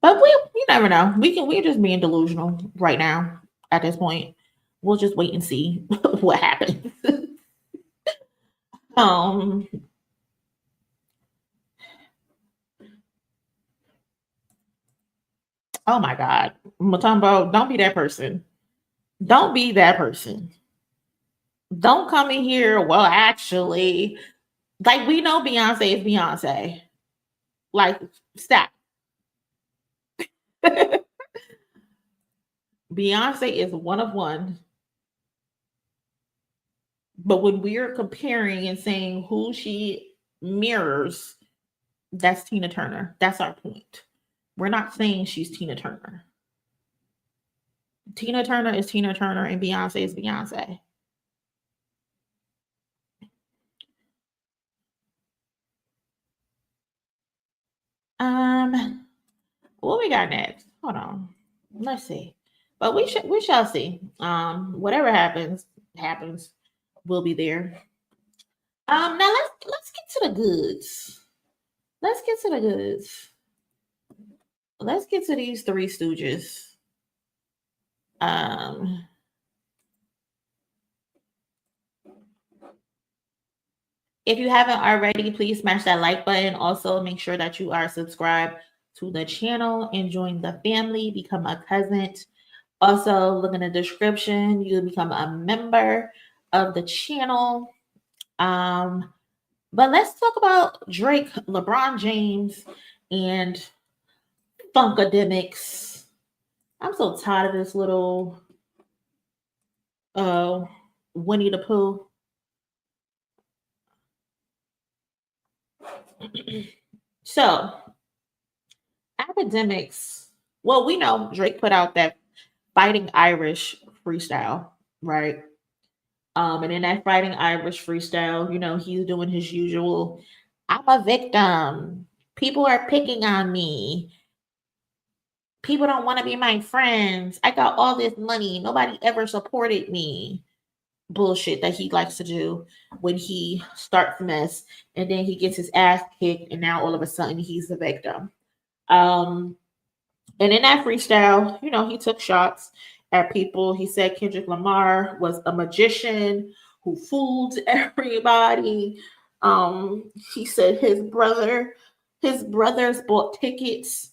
But you never know. We're just being delusional right now at this point. We'll just wait and see what happens. Oh my God. Matumbo, don't be that person. Don't be that person. Don't come in here. Well, actually, like we know Beyonce is Beyonce. Like, stop. Beyonce is one of one. But when we're comparing and saying who she mirrors, that's Tina Turner. That's our point. We're not saying she's Tina Turner. Tina Turner is Tina Turner and Beyonce is Beyonce. What we got next? Hold on. Let's see. But we shall see. Whatever happens. We'll be there. Now let's get to the goods. Let's get to the goods. Let's get to these three stooges. If you haven't already, please smash that like button. Also, make sure that you are subscribed to the channel and join the family, become a cousin. Also, look in the description. You'll become a member of the channel. But let's talk about Drake, LeBron James, and Funkademiks. I'm so tired of this little Winnie the Pooh. So, Akademiks. Well, we know Drake put out that Fighting Irish freestyle, right? And in that Fighting Irish freestyle, you know, he's doing his usual, I'm a victim. People are picking on me. People don't want to be my friends. I got all this money. Nobody ever supported me. Bullshit that he likes to do when he starts mess and then he gets his ass kicked and now all of a sudden he's the victim. And in that freestyle, you know, he took shots at people. He said Kendrick Lamar was a magician who fooled everybody. He said his brothers bought tickets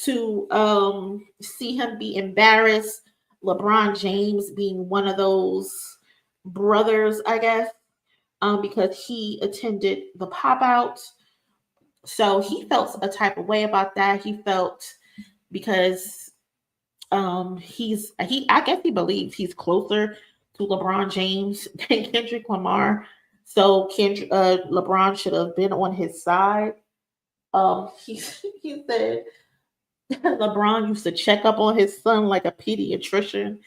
to see him be embarrassed. LeBron James being one of those brothers, I guess, because he attended the pop out. So he felt a type of way about that. He felt because I guess he believes he's closer to LeBron James than Kendrick Lamar. So LeBron should have been on his side. He said LeBron used to check up on his son like a pediatrician.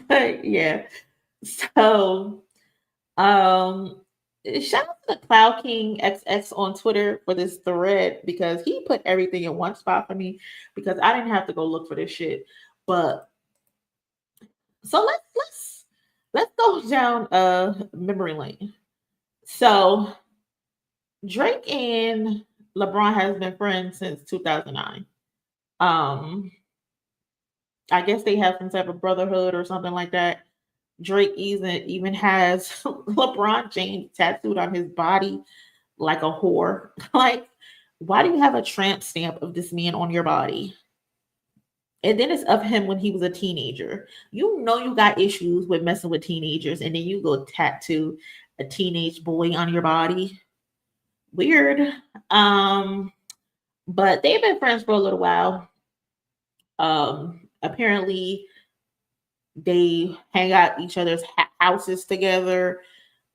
But yeah. So shout out to the Cloud King XX on Twitter for this thread because he put everything in one spot for me because I didn't have to go look for this shit. But so let's go down memory lane. So Drake and LeBron has been friends since 2009. I guess they have some type of brotherhood or something like that. Drake even has LeBron James tattooed on his body like a whore. Like, why do you have a tramp stamp of this man on your body? And then it's of him when he was a teenager. You know you got issues with messing with teenagers, and then you go tattoo a teenage boy on your body. Weird. But they've been friends for a little while. Apparently they hang out at each other's houses together,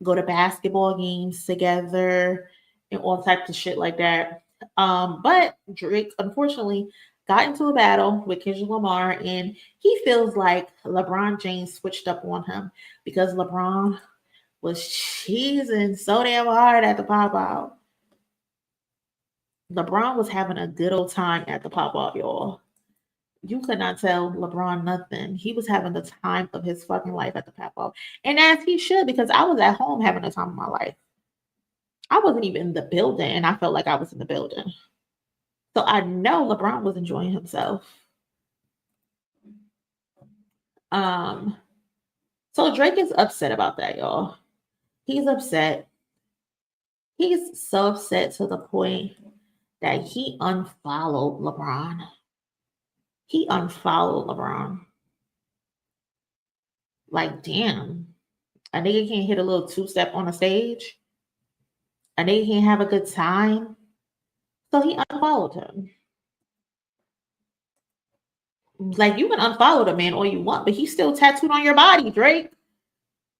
go to basketball games together, and all types of shit like that. But Drake, unfortunately, got into a battle with Kendrick Lamar, and he feels like LeBron James switched up on him because LeBron was cheesing so damn hard at the pop out. LeBron was having a good old time at the pop out, y'all. You could not tell LeBron nothing. He was having the time of his fucking life at the pop out. And as he should, because I was at home having the time of my life. I wasn't even in the building, and I felt like I was in the building. So I know LeBron was enjoying himself. So Drake is upset about that, y'all. He's upset. He's so upset to the point that he unfollowed LeBron. He unfollowed LeBron. Like, damn. A nigga can't hit a little two-step on a stage. A nigga can't have a good time. So he unfollowed him. Like, you can unfollow the man all you want, but he's still tattooed on your body, Drake.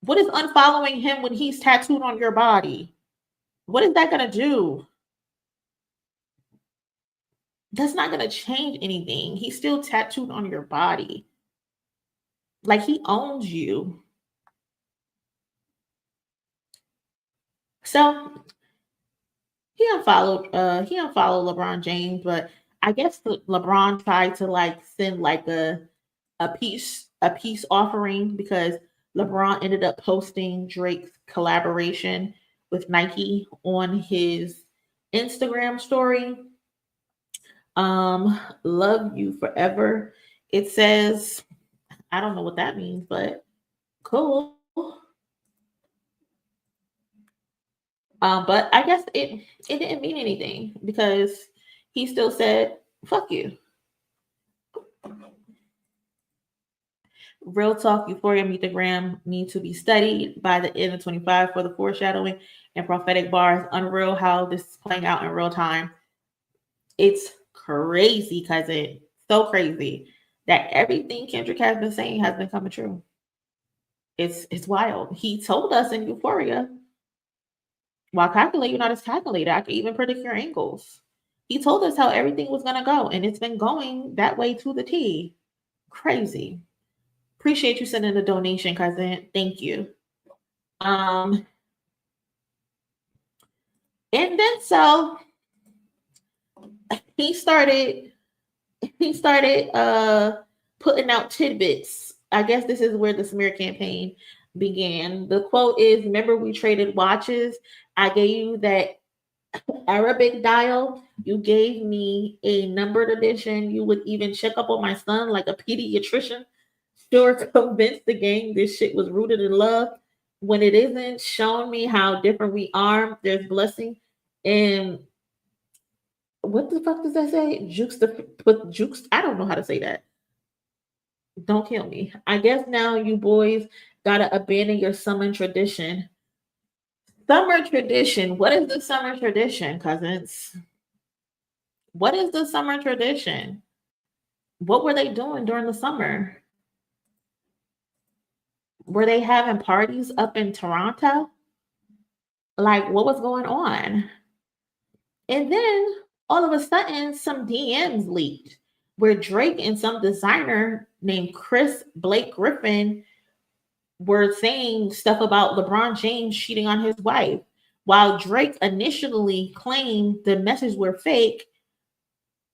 What is unfollowing him when he's tattooed on your body? What is that going to do? That's not going to change anything. He's still tattooed on your body. Like, he owns you. So he unfollowed LeBron James, but I guess LeBron tried to like send like a peace offering because LeBron ended up posting Drake's collaboration with Nike on his Instagram story. Love you forever. It says, I don't know what that means, but cool. But I guess it didn't mean anything because he still said, fuck you. Real talk, Euphoria Meet the Gram need to be studied by the end of 25 for the foreshadowing and prophetic bars. Unreal how this is playing out in real time. It's crazy, cousin. So crazy that everything Kendrick has been saying has been coming true. It's wild. He told us in Euphoria, while calculating not as calculator, I can even predict your angles. He told us how everything was gonna go, and it's been going that way to the T. Crazy. Appreciate you sending the donation, cousin. Thank you. And then so he started putting out tidbits. I guess this is where the smear campaign began. The quote is, remember we traded watches? I gave you that Arabic dial. You gave me a numbered edition. You would even check up on my son like a pediatrician. Sure convinced the gang this shit was rooted in love. When it isn't, shown me how different we are. There's blessing. And what the fuck does that say? Jukes. I don't know how to say that. Don't kill me. I guess now you boys gotta abandon your summer tradition. Summer tradition. What is the summer tradition, cousins? What is the summer tradition? What were they doing during the summer? Were they having parties up in Toronto? Like, what was going on? And then all of a sudden, some DMs leaked where Drake and some designer named Chris Blake Griffin were saying stuff about LeBron James cheating on his wife. While Drake initially claimed the messages were fake,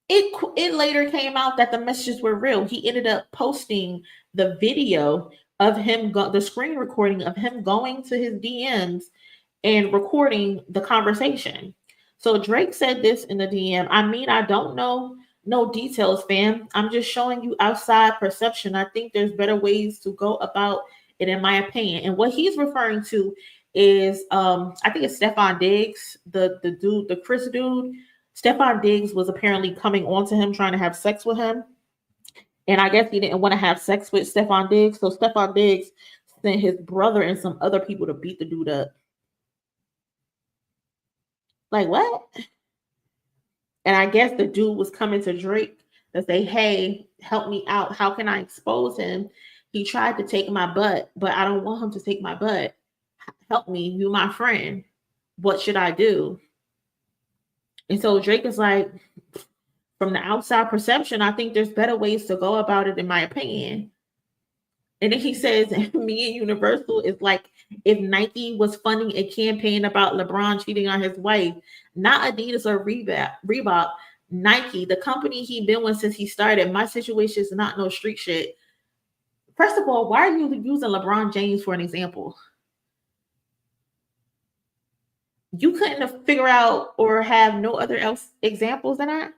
it later came out that the messages were real. He ended up posting the video of him, the screen recording of him going to his DMs and recording the conversation. So Drake said this in the DM. I mean, I don't know no details, fam. I'm just showing you outside perception. I think there's better ways to go about it, in my opinion. And what he's referring to is, I think it's Stefan Diggs, the dude, the Chris dude. Stefan Diggs was apparently coming on to him, trying to have sex with him. And I guess he didn't want to have sex with Stefan Diggs. So Stefan Diggs sent his brother and some other people to beat the dude up. Like, what? And I guess the dude was coming to Drake to say, hey, help me out. How can I expose him? He tried to take my butt, but I don't want him to take my butt. Help me. You my friend. What should I do? And so Drake is like, from the outside perception, I think there's better ways to go about it, in my opinion. And then he says, me and Universal is like if Nike was funding a campaign about LeBron cheating on his wife, not Adidas or Reebok, Nike, the company he been with since he started. My situation is not no street shit. First of all, why are you using LeBron James for an example? You couldn't figure out or have no other else examples than that?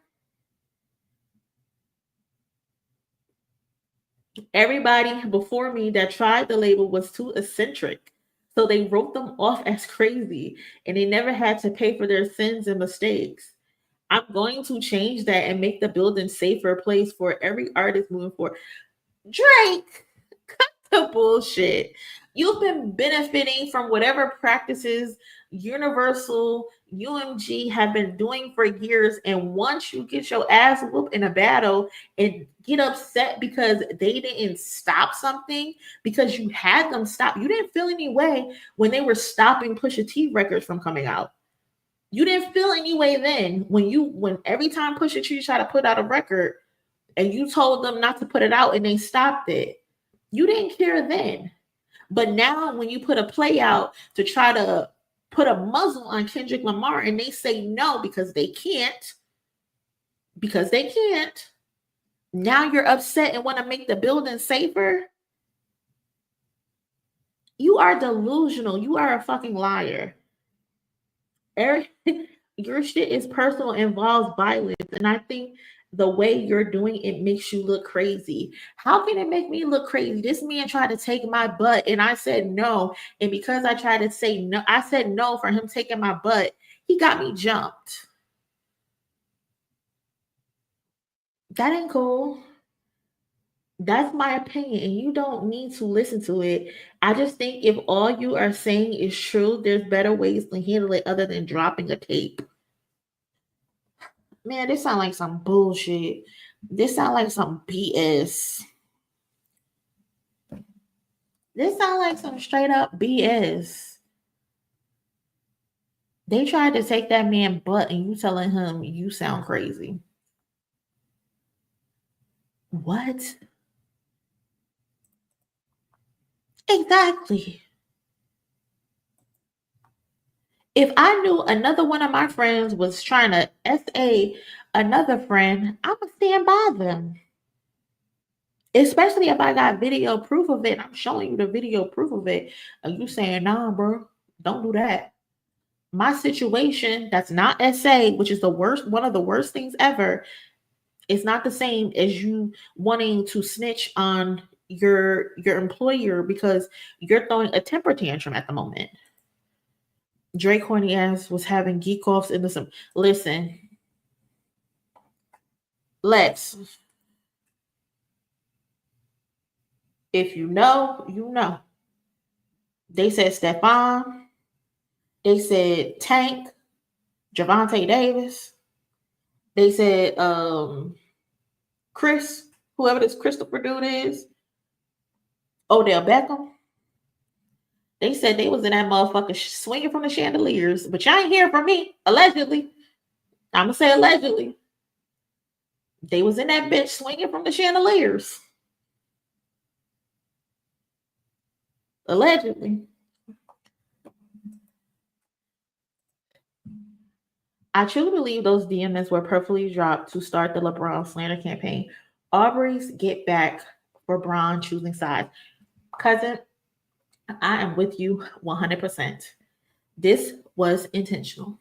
Everybody before me that tried the label was too eccentric. So they wrote them off as crazy and they never had to pay for their sins and mistakes. I'm going to change that and make the building safer place for every artist moving forward. Drake, cut the bullshit. You've been benefiting from whatever practices Universal, UMG have been doing for years. And once you get your ass whooped in a battle and get upset because they didn't stop something, because you had them stop, you didn't feel any way when they were stopping Pusha T records from coming out. You didn't feel any way then when every time Pusha T tried to put out a record and you told them not to put it out and they stopped it. You didn't care then. But now when you put a play out to try to put a muzzle on Kendrick Lamar and they say no because they can't. Because they can't. Now you're upset and want to make the building safer. You are delusional. You are a fucking liar. Your shit is personal, involves violence. And I think the way you're doing it makes you look crazy. How can it make me look crazy? This man tried to take my butt and I said no. And because I tried to say no, I said no for him taking my butt. He got me jumped. That ain't cool. That's my opinion, and you don't need to listen to it. I just think if all you are saying is true, there's better ways to handle it other than dropping a tape. Man, this sounds like some bullshit. This sounds like some BS. This sounds like some straight up BS. They tried to take that man butt and you telling him you sound crazy. What? Exactly. If I knew another one of my friends was trying to SA another friend, I would stand by them. Especially if I got video proof of it. I'm showing you the video proof of it. And you saying, nah, bro, don't do that. My situation, that's not SA, which is the worst, one of the worst things ever. It's not the same as you wanting to snitch on your employer because you're throwing a temper tantrum at the moment. Drake corny ass was having geek offs in the listen. Let's. If you know, you know. They said Stephon. They said Tank, Javante Davis. They said Chris, whoever this Christopher dude is. Odell Beckham. They said they was in that motherfucker swinging from the chandeliers, but y'all ain't hear from me. Allegedly. I'm going to say allegedly. They was in that bitch swinging from the chandeliers. Allegedly. I truly believe those DMs were purposely dropped to start the LeBron slander campaign. Aubrey's get back for Bron choosing sides. Cousin, I am with you 100%. This was intentional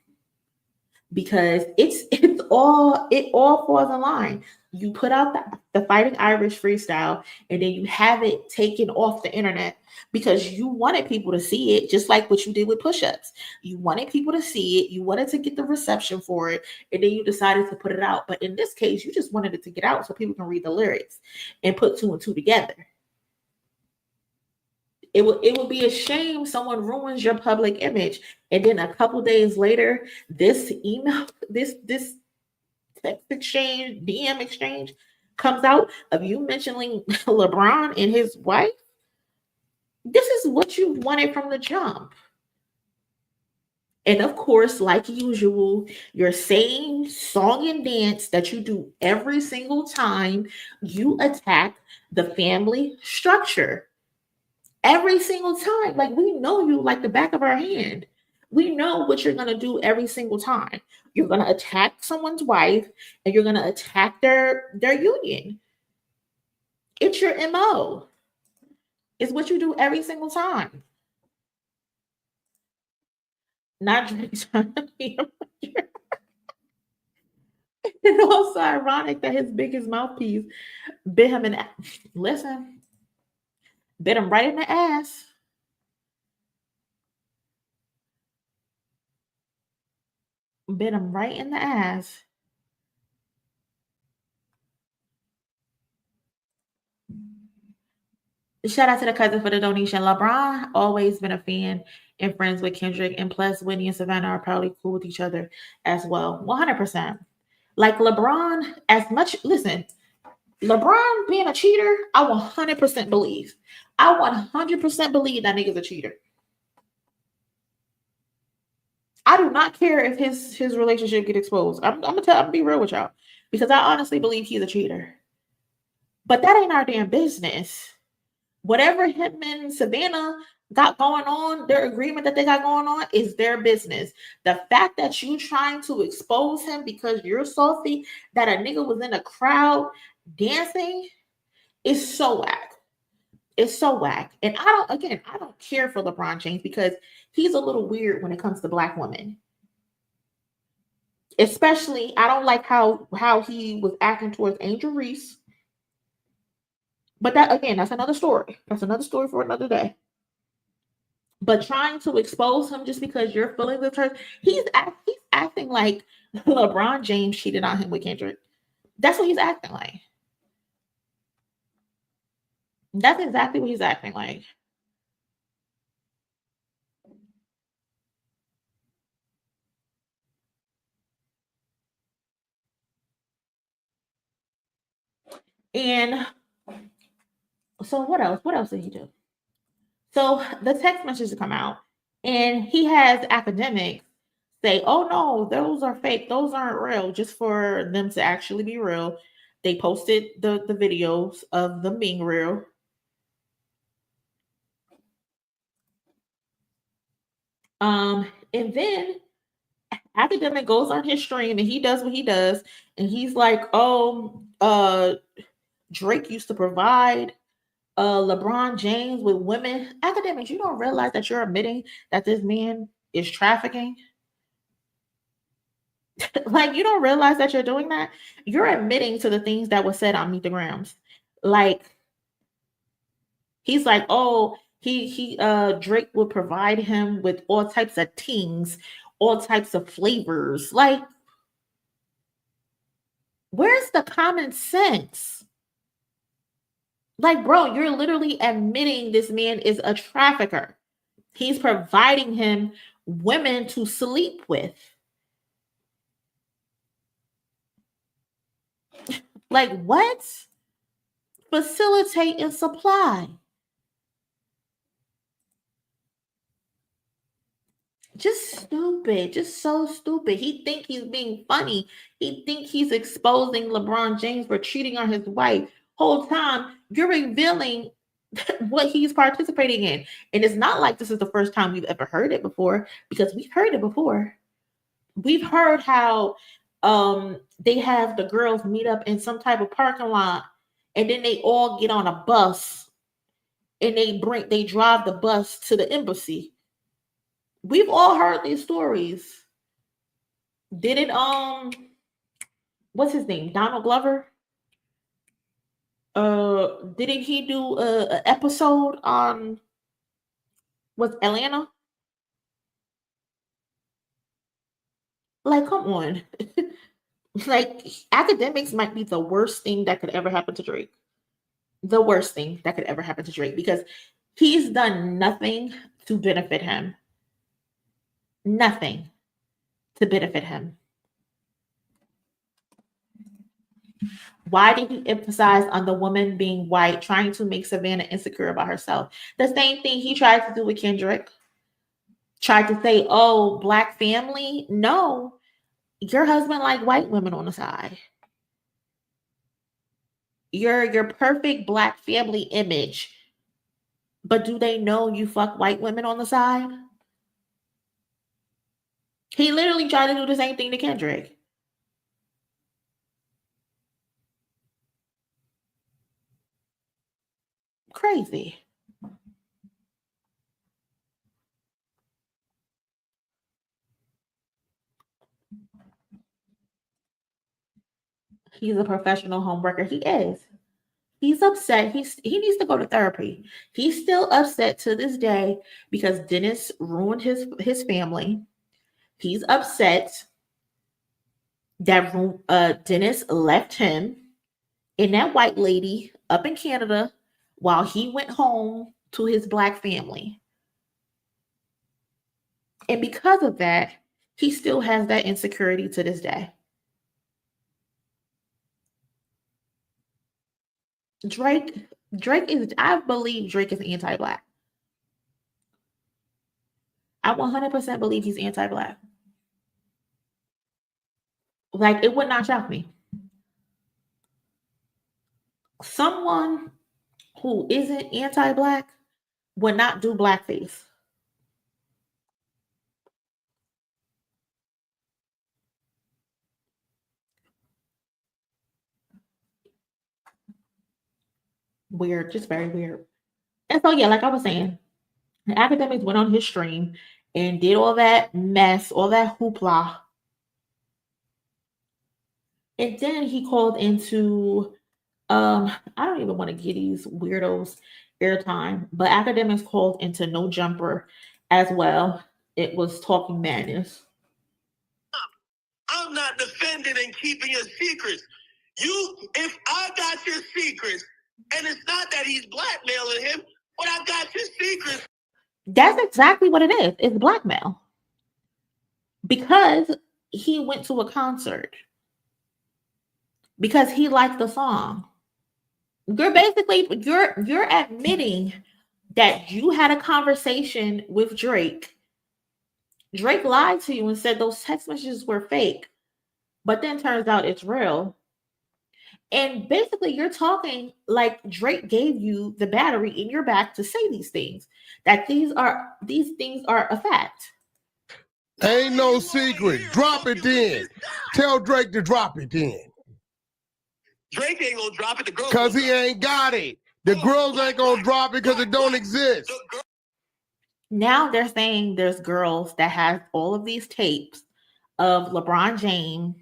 because it all falls in line. You put out the Fighting Irish freestyle and then you have it taken off the internet because you wanted people to see it, just like what you did with push-ups. You wanted people to see it. You wanted to get the reception for it, and then you decided to put it out. But in this case, you just wanted it to get out so people can read the lyrics and put two and two together. It would be a shame someone ruins your public image, and then a couple days later, this email, this text exchange, DM exchange comes out of you mentioning LeBron and his wife. This is what you wanted from the jump. And of course, like usual, your same song and dance that you do every single time you attack the family structure. Every single time. Like, we know you like the back of our hand. We know what you're going to do every single time. You're going to attack someone's wife and you're going to attack their union. It's your MO. It's what you do every single time. Not Drake's trying to be a preacher. It's also ironic that his biggest mouthpiece bit him in the listen. Bit him right in the ass. Bit him right in the ass. Shout out to the cousin for the donation. LeBron always been a fan and friends with Kendrick, and plus Whitney and Savannah are probably cool with each other as well. 100%. Like LeBron, as much, listen, LeBron being a cheater, I 100% believe. I 100% believe that nigga's a cheater. I do not care if his relationship get exposed. I'm gonna be real with y'all, because I honestly believe he's a cheater. But that ain't our damn business. Whatever him and Savannah got going on, their agreement that they got going on is their business. The fact that you trying to expose him because you're salty that a nigga was in a crowd dancing is so whack. It's so whack. And I don't care for LeBron James because he's a little weird when it comes to black women. Especially, I don't like how he was acting towards Angel Reese. But that, again, that's another story. That's another story for another day. But trying to expose him just because you're feeling the hurt, he's acting like LeBron James cheated on him with Kendrick. That's what he's acting like. That's exactly what he's acting like. And so what else? What else did he do? So the text messages come out, and he has Akademiks say, "Oh no, those are fake. Those aren't real." Just for them to actually be real, they posted the videos of them being real. And then Akademiks goes on his stream and he does what he does, and he's like, "Oh, Drake used to provide LeBron James with women." Akademiks, you don't realize that you're admitting that this man is trafficking? Like, you don't realize that you're doing that? You're admitting to the things that were said on Meet the Grams. Like, he's like, oh, he Drake would provide him with all types of things, all types of flavors. Like, where's the common sense? Like, bro, you're literally admitting this man is a trafficker. He's providing him women to sleep with. Like, what? Facilitate and supply. Just stupid. Just so stupid. He think he's being funny. He think he's exposing LeBron James for cheating on his wife. Whole time, you're revealing what he's participating in. And it's not like this is the first time we've ever heard it before, because we've heard it before. We've heard how they have the girls meet up in some type of parking lot, and then they all get on a bus and they drive the bus to the embassy. We've all heard these stories. Didn't what's his name? Donald Glover? Didn't he do a episode on what's Atlanta? Like, come on. Like, Akademiks might be the worst thing that could ever happen to Drake. The worst thing that could ever happen to Drake, because he's done nothing to benefit him. Nothing to benefit him. Why did he emphasize on the woman being white, trying to make Savannah insecure about herself? The same thing he tried to do with Kendrick. Tried to say, oh, black family. No, your husband like white women on the side. Your perfect black family image. But do they know you fuck white women on the side? He literally tried to do the same thing to Kendrick. Crazy. He's a professional homewrecker. He is. He's upset. He needs to go to therapy. He's still upset to this day because Dennis ruined his family. He's upset that Dennis left him and that white lady up in Canada while he went home to his black family. And because of that, he still has that insecurity to this day. Drake is, I believe Drake is anti-black. I 100% believe he's anti-black. Like, it would not shock me. Someone who isn't anti-black would not do blackface. Weird, just very weird. And so, yeah, like I was saying, the Akademiks went on his stream and did all that mess, all that hoopla. And then he called into, I don't even want to give these weirdos airtime, but Akademiks called into No Jumper as well. It was talking madness. I'm not defending and keeping your secrets. If I got your secrets, and it's not that he's blackmailing him, but I got your secrets. That's exactly what it is. It's blackmail. Because he went to a concert. Because he liked the song. You're basically, you're admitting that you had a conversation with Drake. Drake lied to you and said those text messages were fake. But then turns out it's real. And basically, you're talking like Drake gave you the battery in your back to say these things. That these things are a fact. Ain't no secret. Drop it then. Tell Drake to drop it then. Drake ain't gonna drop it. The girls, because he ain't got it. The girls ain't gonna drop it because it don't exist. Now they're saying there's girls that have all of these tapes of LeBron James,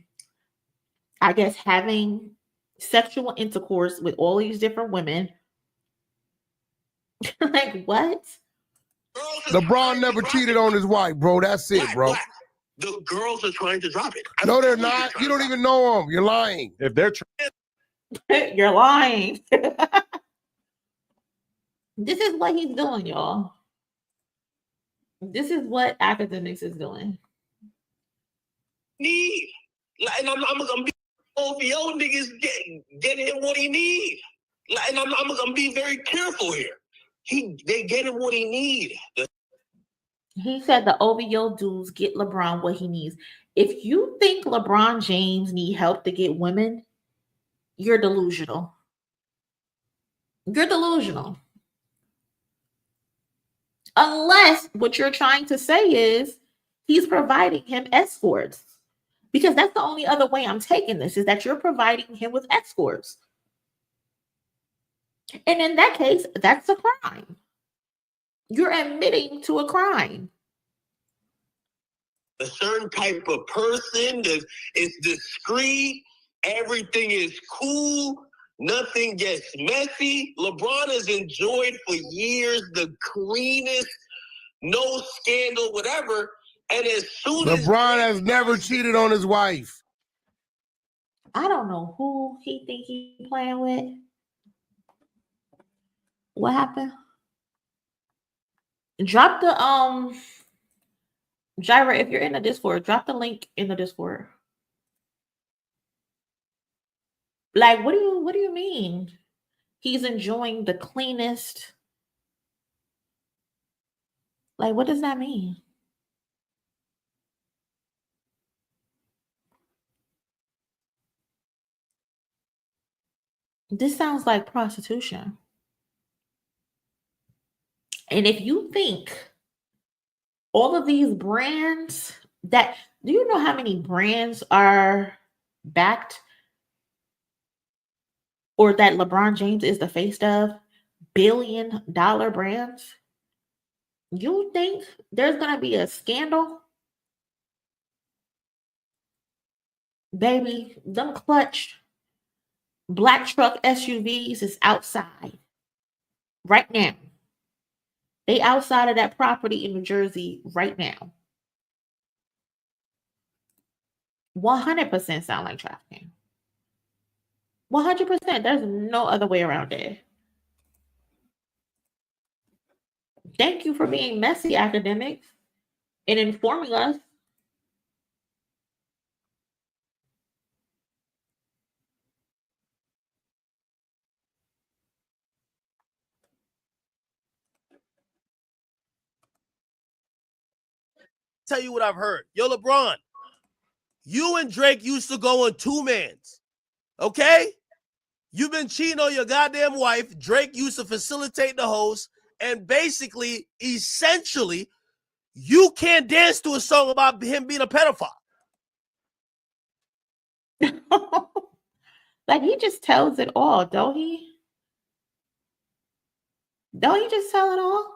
I guess, having sexual intercourse with all these different women. Like, what? LeBron never cheated on his wife, bro. That's it, bro. The girls are trying to drop it. No, they're not. You don't even know them. You're lying. If they're You're lying. This is what he's doing, y'all. This is what Akademiks is doing. Need. And I'm gonna be OVO niggas get him what he need. And I'm gonna be very careful here. They get him what he need. He said the OVO dudes get LeBron what he needs. If you think LeBron James need help to get women, you're delusional. You're delusional. Unless what you're trying to say is he's providing him escorts. Because that's the only other way I'm taking this, is that you're providing him with escorts. And in that case, that's a crime. You're admitting to a crime. A certain type of person that is discreet, everything is cool, nothing gets messy. LeBron has enjoyed for years the cleanest, no scandal, whatever. And as soon as LeBron has never cheated on his wife. I don't know who he think he playing with. What happened? Drop the Gyra, if you're in the Discord, drop the link in the Discord. Like, what do you mean? He's enjoying the cleanest. Like, what does that mean? This sounds like prostitution. And if you think all of these brands do you know how many brands are backed or that LeBron James is the face of? $billion brands? You think there's going to be a scandal? Baby, them clutch black truck SUVs is outside right now. They outside of that property in New Jersey right now. 100% sound like trafficking. 100%. There's no other way around it. Thank you for being messy, Akademiks, and informing us. Tell you what I've heard. Yo, LeBron, you and Drake used to go on two-mans, okay? You've been cheating on your goddamn wife. Drake used to facilitate the host, And basically, essentially, you can't dance to a song about him being a pedophile. Like, he just tells it all, don't he? Don't he just tell it all?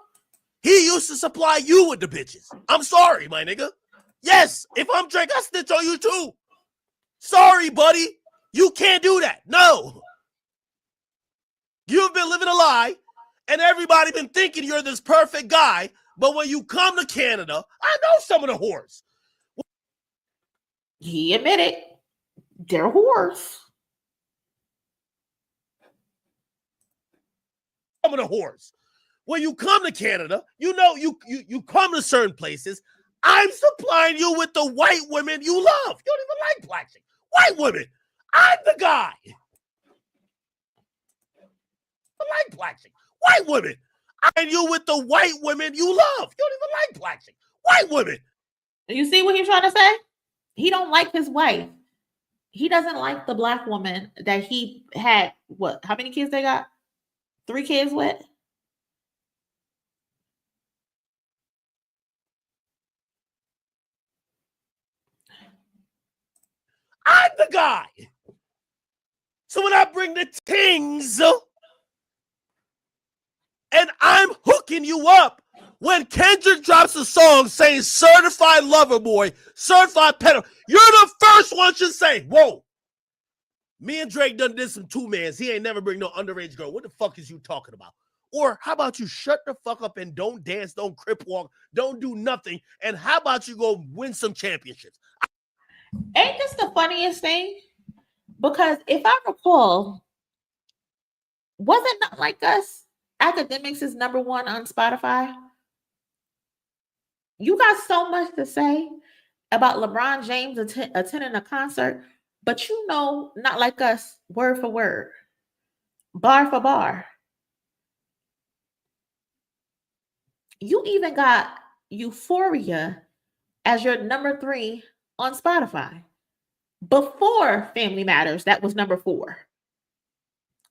He used to supply you with the bitches. I'm sorry, my nigga. Yes, if I'm Drake, I snitch on you too. Sorry, buddy. You can't do that. No. You've been living a lie, and everybody been thinking you're this perfect guy, but when you come to Canada, I know some of the whores. He admitted they're whores. Some of the whores. When you come to Canada, you know you come to certain places. I'm supplying you with the white women you love. You don't even like black chicks. White women. I'm the guy. I like black chicks. White women. I'm you with the white women you love. You don't even like black chicks. White women. You see what he's trying to say? He don't like his wife. He doesn't like the black woman that he had. What? How many kids they got? 3 kids with? I'm the guy. So when I bring the tings and I'm hooking you up, when Kendrick drops a song saying certified lover boy, certified pedo, you're the first one to say, whoa, me and Drake done did some 2-mans. He ain't never bring no underage girl. What the fuck is you talking about? Or how about you shut the fuck up and don't dance, don't crip walk, don't do nothing, and how about you go win some championships? Ain't this the funniest thing? Because if I recall, wasn't Not Like Us Akademiks is #1 on Spotify? You got so much to say about LeBron James attending a concert, but you know Not Like Us word for word, bar for bar. You even got Euphoria as your #3 on Spotify. Before Family Matters, that was #4.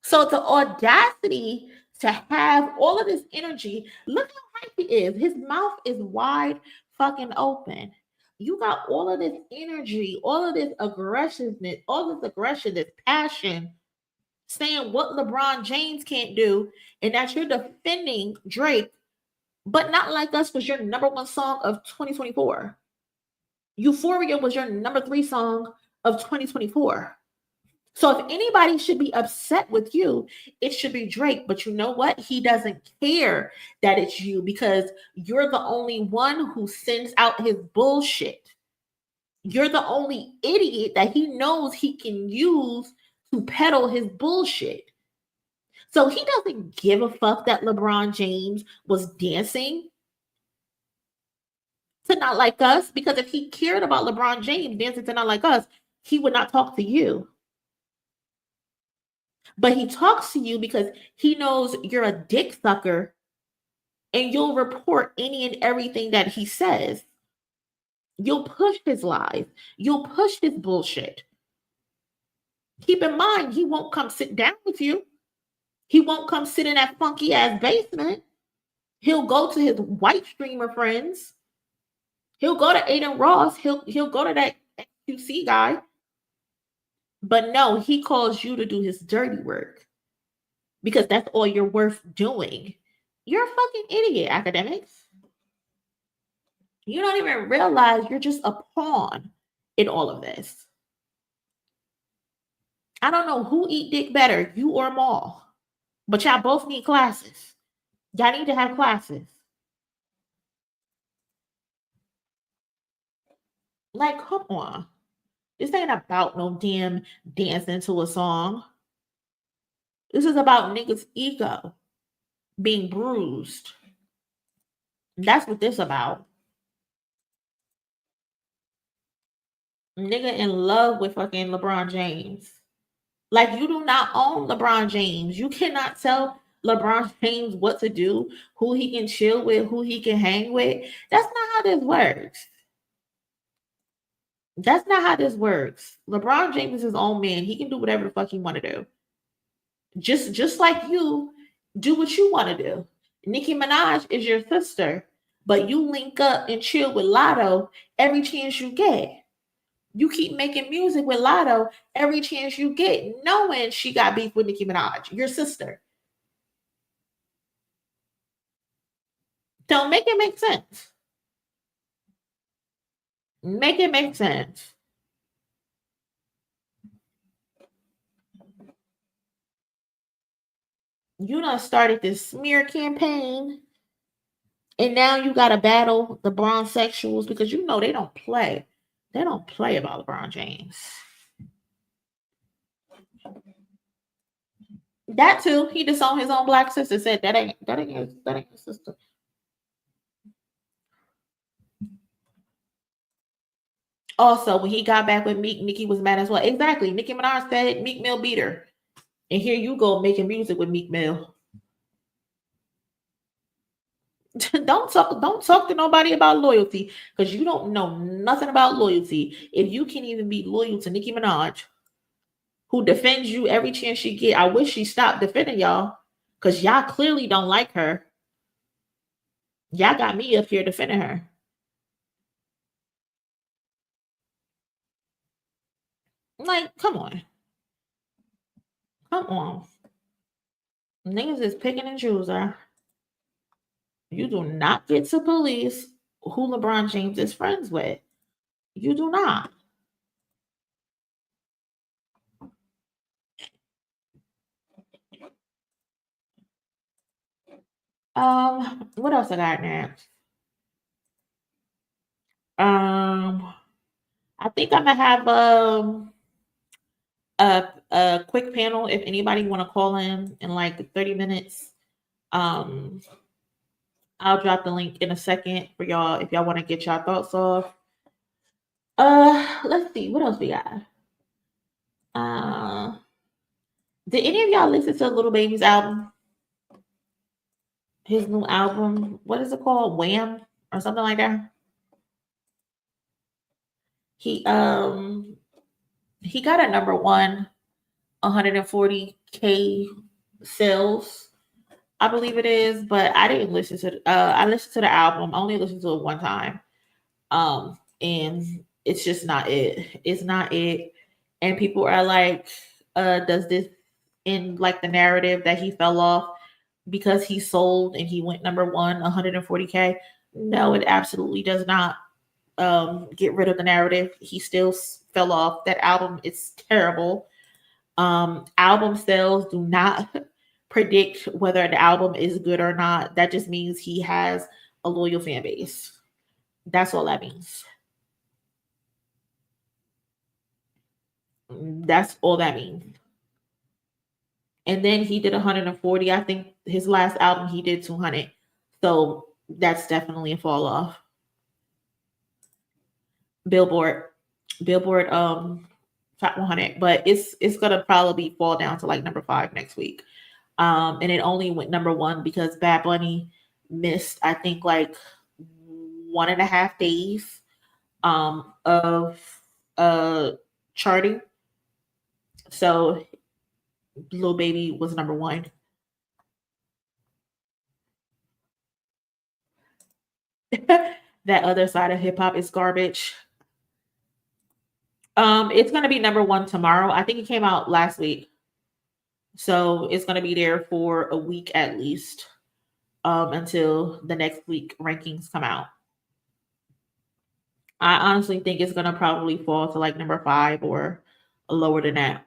So the audacity to have all of this energy, look how hype he is. His mouth is wide fucking open. You got all of this energy, all of this aggressiveness, all this aggression, this passion, saying what LeBron James can't do, and that you're defending Drake, but Not Like Us was your #1 song of 2024. Euphoria was your #3 song of 2024. So if anybody should be upset with you, it should be Drake. But you know what? He doesn't care that it's you because you're the only one who sends out his bullshit. You're the only idiot that he knows he can use to peddle his bullshit. So he doesn't give a fuck that LeBron James was dancing to Not Like Us, because if he cared about LeBron James dancing to Not Like Us, he would not talk to you. But he talks to you because he knows you're a dick sucker and you'll report any and everything that he says. You'll push his lies. You'll push his bullshit. Keep in mind, he won't come sit down with you. He won't come sit in that funky ass basement. He'll go to his white streamer friends. He'll go to Aiden Ross. He'll go to that QC guy. But no, he calls you to do his dirty work because that's all you're worth doing. You're a fucking idiot, Akademiks. You don't even realize you're just a pawn in all of this. I don't know who eat dick better, you or Maul, but y'all both need classes. Y'all need to have classes. Like, come on. This ain't about no damn dancing to a song. This is about niggas' ego being bruised. That's what this about. Nigga in love with fucking LeBron James. Like, you do not own LeBron James. You cannot tell LeBron James what to do, who he can chill with, who he can hang with. That's not how this works. That's not how this works. LeBron James is his own man. He can do whatever the fuck he want to do. Just like you do what you want to do. Nicki Minaj is your sister, but you link up and chill with Lotto every chance you get. You keep making music with Lotto every chance you get, knowing she got beef with Nicki Minaj, your sister. Don't make it make sense. Make it make sense. You done started this smear campaign, and now you got to battle the bronzexuals because you know they don't play. They don't play about LeBron James. That too, he disowned his own black sister. Said that ain't his sister. Also, when he got back with Meek, Nicki was mad as well. Exactly. Nicki Minaj said Meek Mill beat her. And here you go making music with Meek Mill. Don't talk to nobody about loyalty because you don't know nothing about loyalty. If you can't even be loyal to Nicki Minaj, who defends you every chance she get, I wish she stopped defending y'all because y'all clearly don't like her. Y'all got me up here defending her. Like, come on. Come on. Niggas is picking and choosing. You do not get to police who LeBron James is friends with. You do not. What else I got next? I think I'm gonna have a quick panel if anybody want to call in like 30 minutes. I'll drop the link in a second for y'all if y'all want to get y'all thoughts off. Let's see what else we got. Did any of y'all listen to Lil Baby's album? His new album, what is it called? Wham or something like that. He got a number one, 140K sales, I believe it is, but I didn't listen to I listened to the album. I only listened to it one time. And it's just not it. It's not it. And people are like, does this in like the narrative that he fell off because he sold and he went number one, 140K? No, it absolutely does not get rid of the narrative. He still fell off. That album is terrible. Album sales do not predict whether the album is good or not. That just means he has a loyal fan base. That's all that means. That's all that means. And then he did 140. I think his last album he did 200. So that's definitely a fall off. Billboard top 100, but it's gonna probably fall down to like number 5 next week. And it only went number 1 because Bad Bunny missed, I think, like 1.5 days of charting. So Lil Baby was number 1. That other side of hip hop is garbage. It's gonna be number 1 tomorrow. I think it came out last week. So it's gonna be there for a week at least. Until the next week rankings come out. I honestly think it's gonna probably fall to like number 5 or lower than that.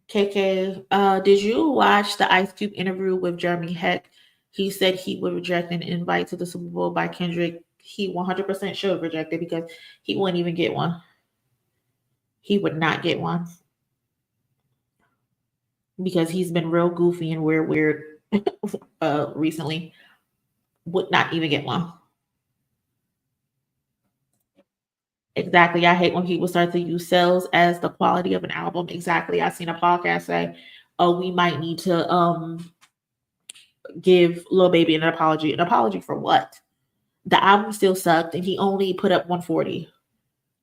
KK, did you watch the Ice Cube interview with Jeremy Heck? He said he would reject an invite to the Super Bowl by Kendrick. He 100% should reject it because he wouldn't even get one. He would not get one. Because he's been real goofy and weird recently. Would not even get one. Exactly. I hate when people start to use sales as the quality of an album. Exactly. I seen a podcast say, oh, we might need to give Lil Baby an apology. An apology for what? The album still sucked and he only put up 140.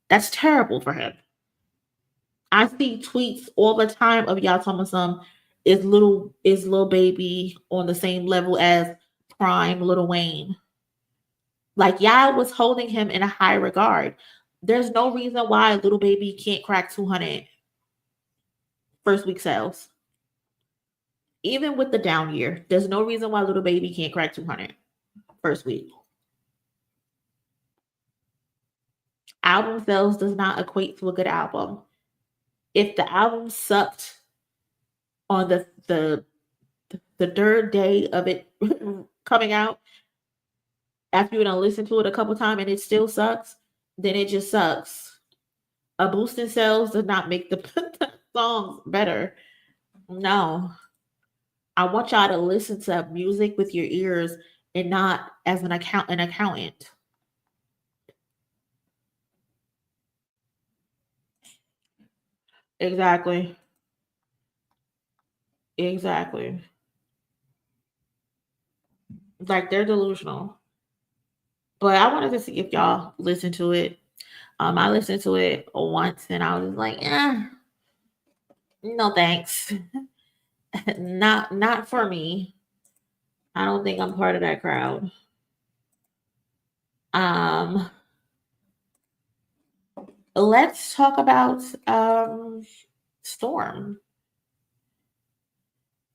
That's terrible for him. I see tweets all the time of y'all talking some is Lil Baby on the same level as Prime Lil Wayne. Like y'all was holding him in a high regard. There's no reason why Lil Baby can't crack 200 first week sales. Even with the down year, there's no reason why Lil Baby can't crack 200 first week. Album sales does not equate to a good album. If the album sucked on the third day of it coming out, after you done listen to it a couple times and it still sucks, then it just sucks. A boost in sales does not make the songs better. No. I want y'all to listen to music with your ears and not as an accountant. Exactly. Like they're delusional. But I wanted to see if y'all listen to it. I listened to it once and I was like, no thanks. not for me. I don't think I'm part of that crowd. Let's talk about Storm.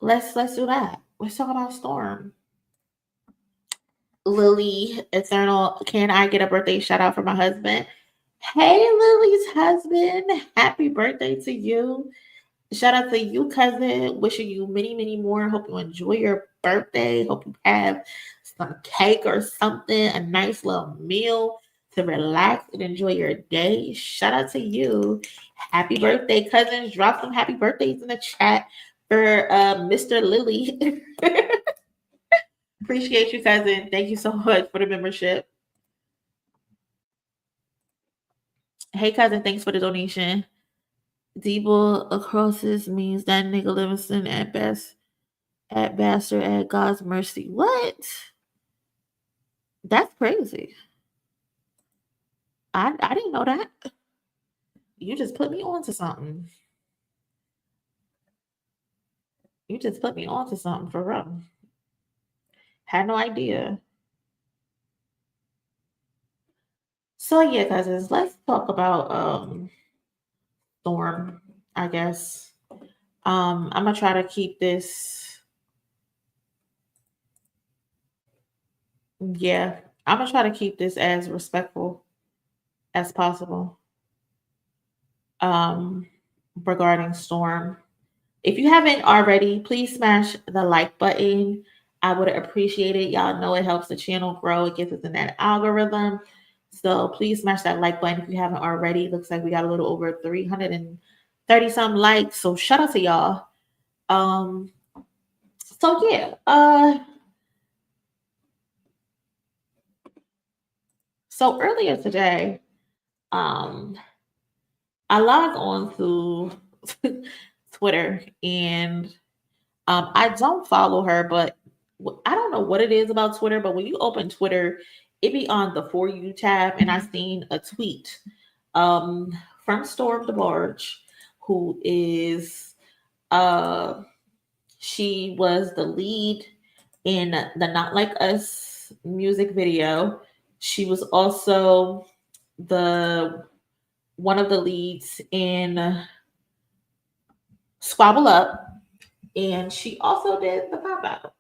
Let's do that. Let's talk about Storm. Lily Eternal, can I get a birthday shout out for my husband? Hey, Lily's husband, happy birthday to you. Shout out to you, cousin. Wishing you many, many more. Hope you enjoy your birthday. Hope you have some cake or something, a nice little meal to relax and enjoy your day. Shout out to you. Happy birthday, cousins. Drop some happy birthdays in the chat for Mr. Lily. Appreciate you, cousin. Thank you so much for the membership. Hey, cousin. Thanks for the donation. Debo acrosses means that nigga Livingston at best, at bastard, at God's mercy. What? That's crazy. I didn't know that. You just put me on to something. You just put me on to something for real. Had no idea. So yeah, cousins, let's talk about Storm, I guess. I'm gonna try to keep this. Yeah, I'm gonna try to keep this as respectful as possible. Regarding Storm. If you haven't already, please smash the like button. I would appreciate it. Y'all know it helps the channel grow. It gets us in that algorithm. So please smash that like button if you haven't already. Looks like we got a little over 330 some likes. So shout out to y'all. So yeah. So earlier today, I logged on to Twitter and I don't follow her, but I don't know what it is about Twitter, but when you open Twitter, it be on the For You tab, and I seen a tweet from Storm Debarge, who is she was the lead in the Not Like Us music video. She was also one of the leads in Squabble Up, and she also did the pop out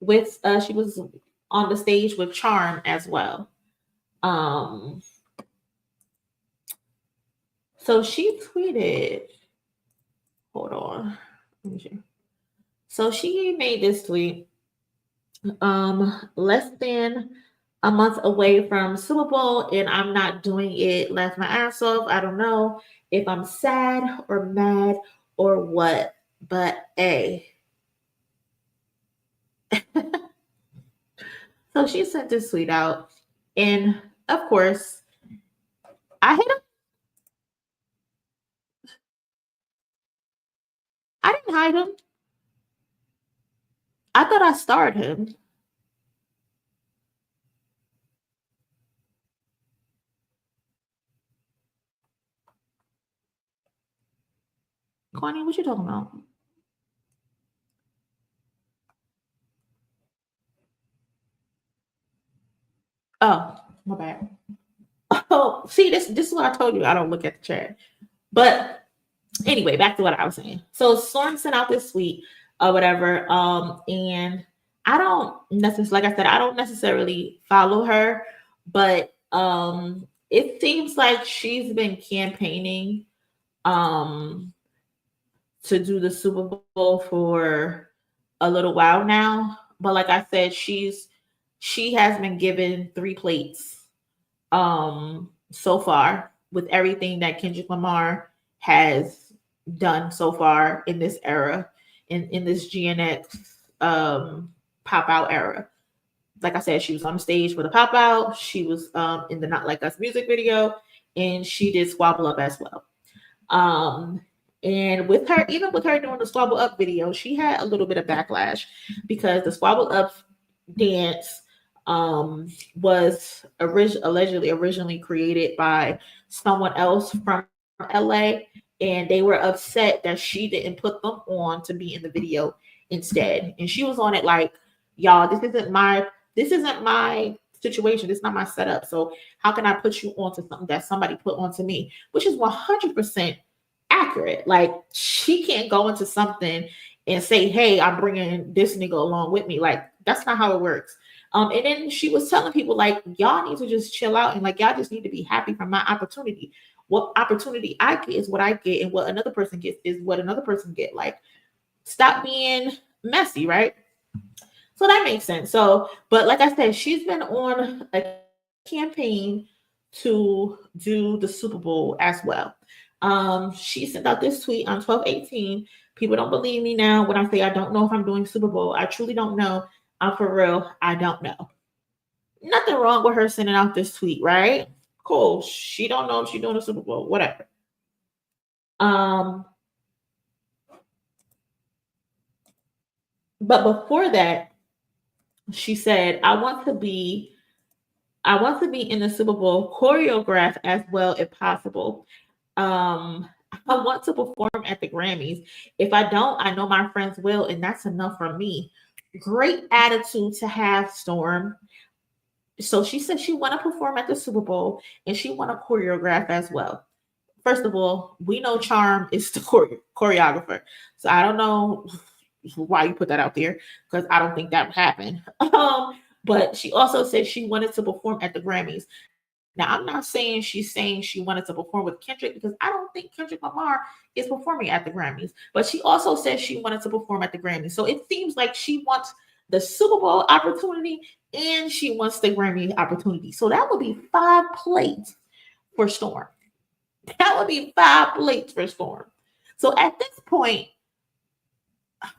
with she was on the stage with Charm as well. So she tweeted, hold on. Let me see. So she made this tweet less than a month away from Super Bowl, and I'm not doing it. Laugh my ass off. I don't know if I'm sad or mad or what, but a. So she sent this tweet out, and of course, I hit him. I didn't hide him. I thought I starred him. Kwani, what you talking about? Oh, my bad. Oh, see, this is what I told you. I don't look at the chat. But anyway, back to what I was saying. So Storm sent out this tweet or whatever. And I don't necessarily, like I said, I don't necessarily follow her, but it seems like she's been campaigning to do the Super Bowl for a little while now. But like I said, she has been given 3 plates so far with everything that Kendrick Lamar has done so far in this era, in this GNX pop out era. Like I said, she was on the stage for the pop out. She was in the Not Like Us music video, and she did Squabble Up as well. And with her, even with her doing the Squabble Up video, she had a little bit of backlash because the Squabble Up dance was allegedly originally created by someone else from LA, and they were upset that she didn't put them on to be in the video instead. And she was on it like, y'all, this isn't my situation. This is not my setup. So how can I put you onto something that somebody put onto me? Which is 100% accurate. Like, she can't go into something and say, hey, I'm bringing this nigga along with me. Like, that's not how it works. And then she was telling people, like, y'all need to just chill out, and like, y'all just need to be happy for my opportunity. What opportunity I get is what I get, and what another person gets is what another person get. Like, stop being messy, right? So that makes sense. So, but like I said, she's been on a campaign to do the Super Bowl as well. She sent out this tweet on 12/18. People don't believe me now when I say I don't know if I'm doing Super Bowl. I truly don't know. I'm for real. I don't know. Nothing wrong with her sending out this tweet, right? Cool. She don't know if she's doing a Super Bowl. Whatever. But before that, she said, I want to be in the Super Bowl choreographed as well if possible. I want to perform at the Grammys. If I don't, I know my friends will, and that's enough for me. Great attitude to have, Storm. So she said she want to perform at the Super Bowl and she want to choreograph as well. First of all, we know Charm is the choreographer. So I don't know why you put that out there, because I don't think that would happen. But she also said she wanted to perform at the Grammys. Now, I'm not saying she's saying she wanted to perform with Kendrick, because I don't think Kendrick Lamar is performing at the Grammys. But she also said she wanted to perform at the Grammys. So it seems like she wants the Super Bowl opportunity and she wants the Grammy opportunity. So that would be 5 plates for Storm. That would be 5 plates for Storm. So at this point,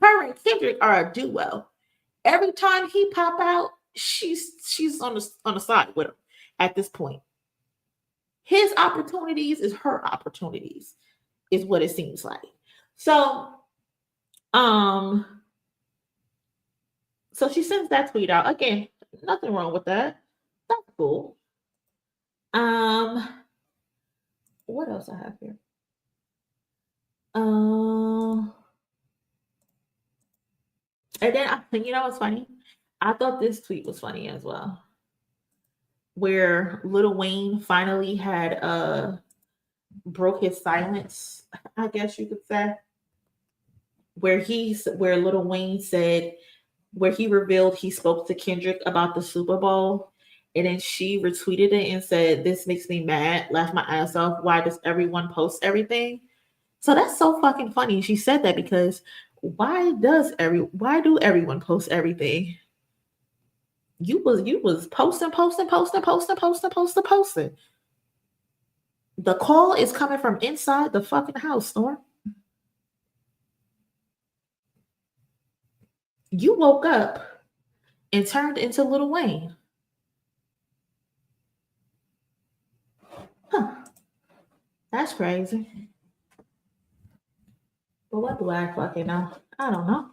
her and Kendrick are a duo. Every time he pop out, she's on the side with him at this point. His opportunities is her opportunities, is what it seems like. So she sends that tweet out. Again, nothing wrong with that. That's cool. What else I have here? And then, you know what's funny? I thought this tweet was funny as well, where Lil Wayne finally had broke his silence, I guess you could say, where Lil Wayne said, where he revealed he spoke to Kendrick about the Super Bowl, and then she retweeted it and said, "This makes me mad, laughed my ass off. Why does everyone post everything?" So that's so fucking funny. She said that because why do everyone post everything? You was posting. The call is coming from inside the fucking house, Storm. You woke up and turned into Lil Wayne. Huh. That's crazy. But what do I fucking know? I don't know.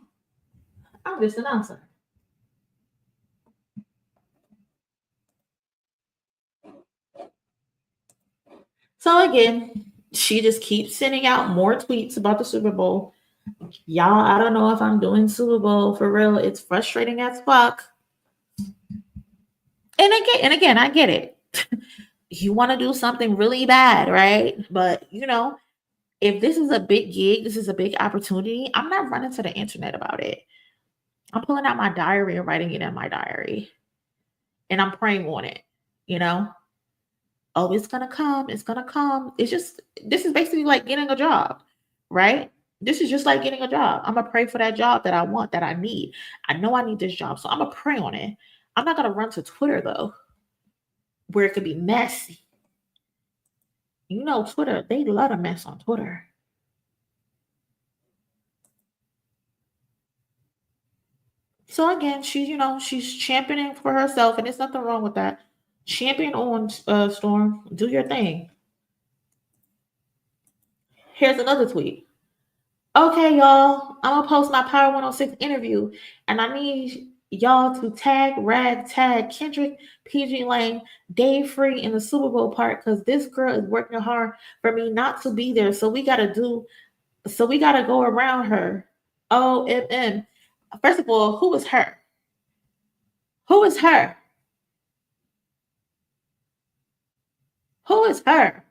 I'm just an answer. So again, She just keeps sending out more tweets about the Super Bowl. Y'all, I don't know if I'm doing Super Bowl for real. It's frustrating as fuck. And again, I get it. You want to do something really bad, right? But you know, if this is a big gig, this is a big opportunity, I'm not running to the internet about it. I'm pulling out my diary and writing it in my diary. And I'm praying on it, you know? Oh, it's gonna come, it's gonna come. It's just, this is basically like getting a job, right? This is just like getting a job. I'm gonna pray for that job that I want, that I need. I know I need this job, so I'm gonna pray on it. I'm not gonna run to Twitter though, where it could be messy. You know, Twitter, they love a mess on Twitter. So again, she's, you know, she's championing for herself, and there's nothing wrong with that. Champion on, Storm. Do your thing. Here's another tweet. Okay, y'all, I'm gonna post my Power 106 interview, and I need y'all to tag Kendrick, PG Lane, Dave Free in the Super Bowl part, because this girl is working hard for me not to be there. So we gotta go around her. OMM. First of all, who is her? Who is her? Who is her?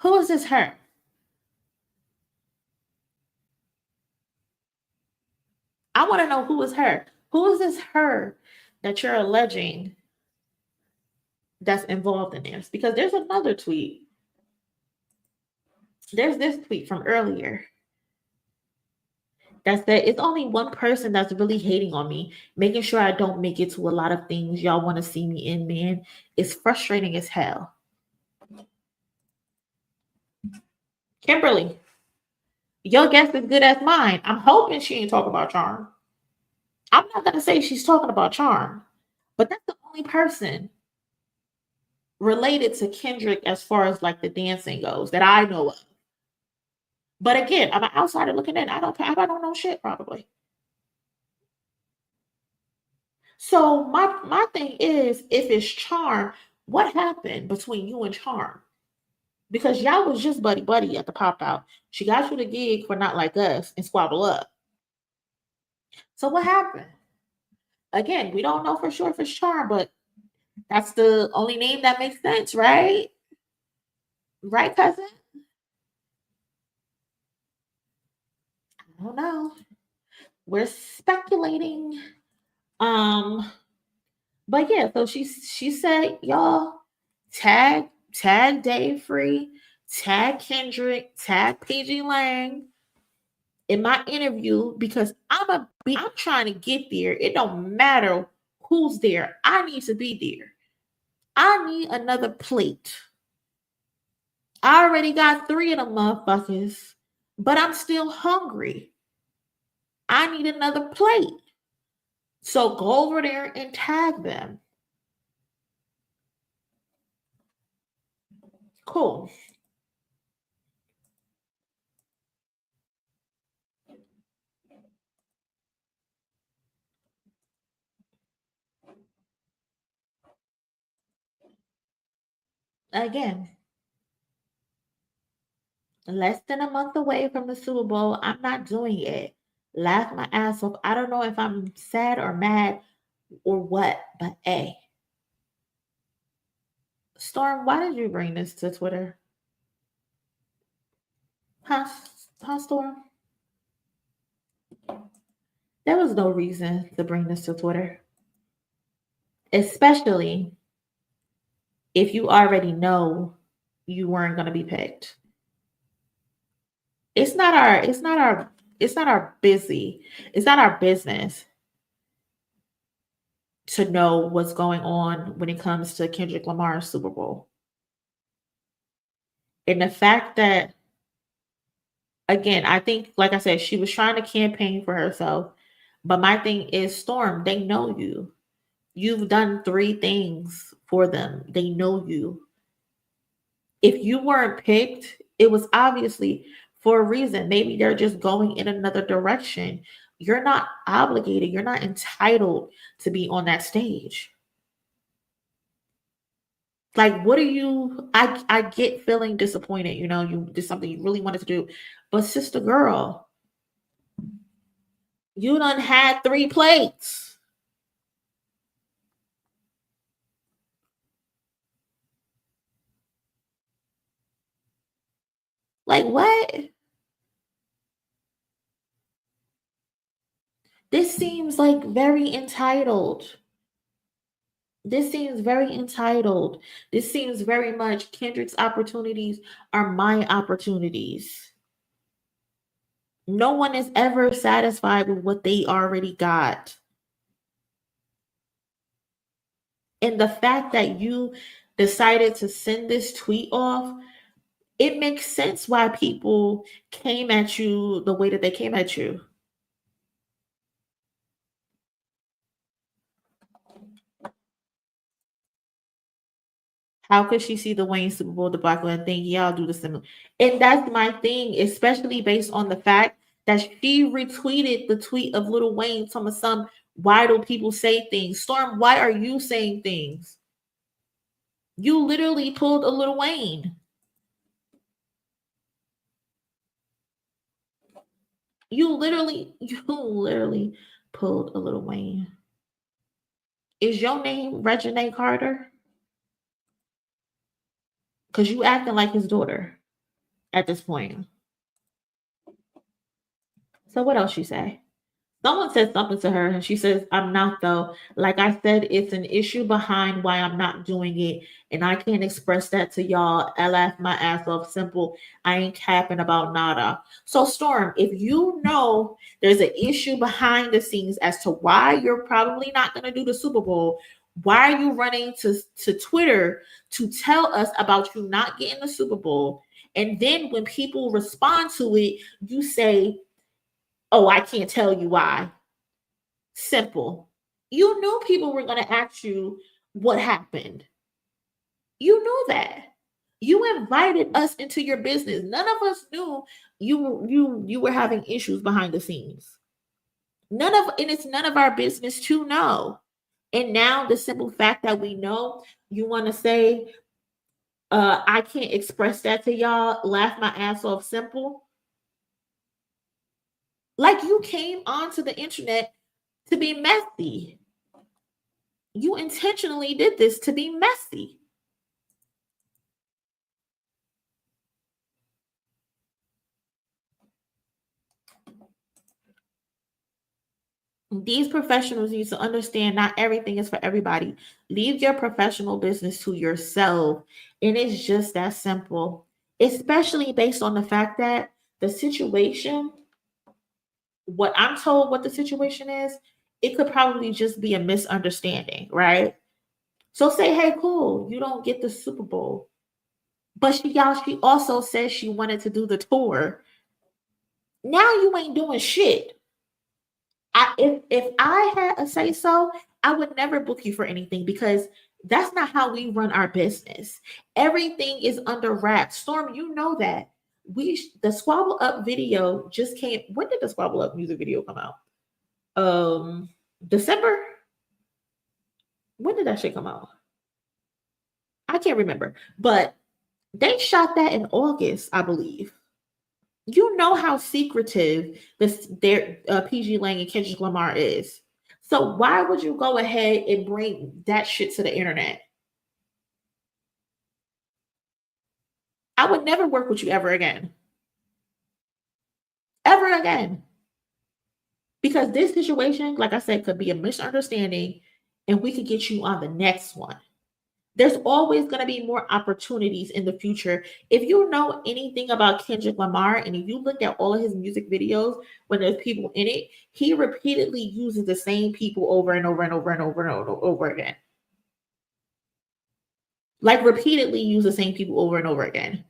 Who is this her? I want to know who is her. Who is this her that you're alleging that's involved in this? Because there's another tweet. There's this tweet from earlier that said, it's only one person that's really hating on me, making sure I don't make it to a lot of things y'all want to see me in, man. It's frustrating as hell. Kimberly, your guess is good as mine. I'm hoping she ain't talking about Charm. I'm not going to say she's talking about Charm, but that's the only person related to Kendrick as far as like the dancing goes that I know of. But again, I'm an outsider looking in. I don't know shit probably. So my thing is, if it's Charm, what happened between you and Charm? Because y'all was just buddy at the pop out. She got you the gig for Not Like Us and Squabble Up. So what happened? Again, we don't know for sure if it's Charm, but that's the only name that makes sense, right? Right, cousin? I don't know. We're speculating. But yeah, so she said, y'all tag Dave Free, tag Kendrick, tag PG Lang in my interview, because I'm trying to get there. It don't matter who's there. I need to be there. I need another plate. I already got 3 of them motherfuckers, but I'm still hungry. I need another plate. So go over there and tag them. Cool. Again, less than a month away from the Super Bowl. I'm not doing it. Laugh my ass off. I don't know if I'm sad or mad or what, but hey. Storm, why did you bring this to Twitter? Huh, Storm? There was no reason to bring this to Twitter. Especially if you already know you weren't going to be picked. It's not our business to know what's going on when it comes to Kendrick Lamar's Super Bowl. And the fact that, again, I think, like I said, she was trying to campaign for herself. But my thing is, Storm, they know you. You've done 3 things for them. They know you. If you weren't picked, it was obviously for a reason. Maybe they're just going in another direction. You're not obligated. You're not entitled to be on that stage. Like, what are you? I get feeling disappointed. You know, you did something you really wanted to do, but sister girl, you done had 3 plates. Like, what? This seems like very entitled. This seems very entitled. This seems very much Kendrick's opportunities are my opportunities. No one is ever satisfied with what they already got. And the fact that you decided to send this tweet off, it makes sense why people came at you the way that they came at you. How could she see the Wayne Super Bowl debacle and think y'all do the similar? And that's my thing, especially based on the fact that she retweeted the tweet of Lil Wayne telling some why do people say things? Storm, why are you saying things? You literally pulled a Lil Wayne. You literally pulled a Lil Wayne. Is your name Reginae Carter? Because you acting like his daughter at this point. So what else she say? Someone said something to her and she says, I'm not though. Like I said, it's an issue behind why I'm not doing it. And I can't express that to y'all. I laugh my ass off. Simple. I ain't capping about nada. So Storm, if you know there's an issue behind the scenes as to why you're probably not going to do the Super Bowl, why are you running to Twitter to tell us about you not getting the Super Bowl? And then when people respond to it, you say, oh, I can't tell you why. Simple. You knew people were going to ask you what happened. You knew that. You invited us into your business. None of us knew you were having issues behind the scenes. And it's none of our business to know. And now the simple fact that we know, you want to say, I can't express that to y'all, laugh my ass off. Simple. Like you came onto the internet to be messy. You intentionally did this to be messy. These professionals need to understand not everything is for everybody. Leave your professional business to yourself. And it's just that simple, especially based on the fact that the situation, what I'm told what the situation is, it could probably just be a misunderstanding, right? So say, hey, cool, you don't get the Super Bowl. But she also said she wanted to do the tour. Now you ain't doing shit. If I had a say so, I would never book you for anything because that's not how we run our business. Everything is under wraps. Storm, you know that. The Squabble Up video just came. When did the Squabble Up music video come out? December? When did that shit come out? I can't remember. But they shot that in August, I believe. You know how secretive their PG Lang and Kendrick Lamar is. So why would you go ahead and bring that shit to the internet? I would never work with you ever again. Ever again. Because this situation, like I said, could be a misunderstanding and we could get you on the next one. There's always going to be more opportunities in the future. If you know anything about Kendrick Lamar and if you look at all of his music videos when there's people in it, he repeatedly uses the same people over and over and over and over and over again. Like repeatedly use the same people over and over again.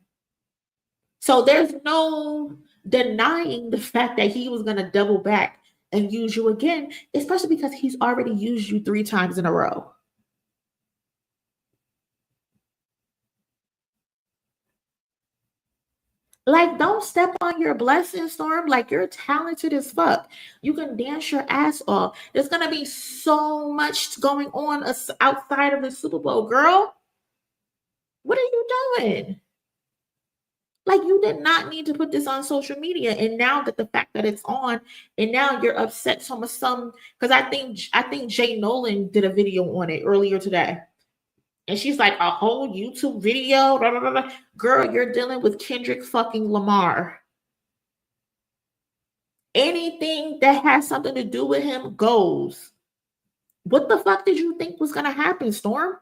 So there's no denying the fact that he was going to double back and use you again, especially because he's already used you 3 times in a row. Like, don't step on your blessing, Storm. Like, you're talented as fuck. You can dance your ass off. There's going to be so much going on outside of the Super Bowl, girl. What are you doing? Like, you did not need to put this on social media. And now that the fact that it's on, and now you're upset some, because I think Jay Nolan did a video on it earlier today. And she's like, a whole YouTube video? Blah, blah, blah, blah. Girl, you're dealing with Kendrick fucking Lamar. Anything that has something to do with him goes. What the fuck did you think was gonna happen, Storm?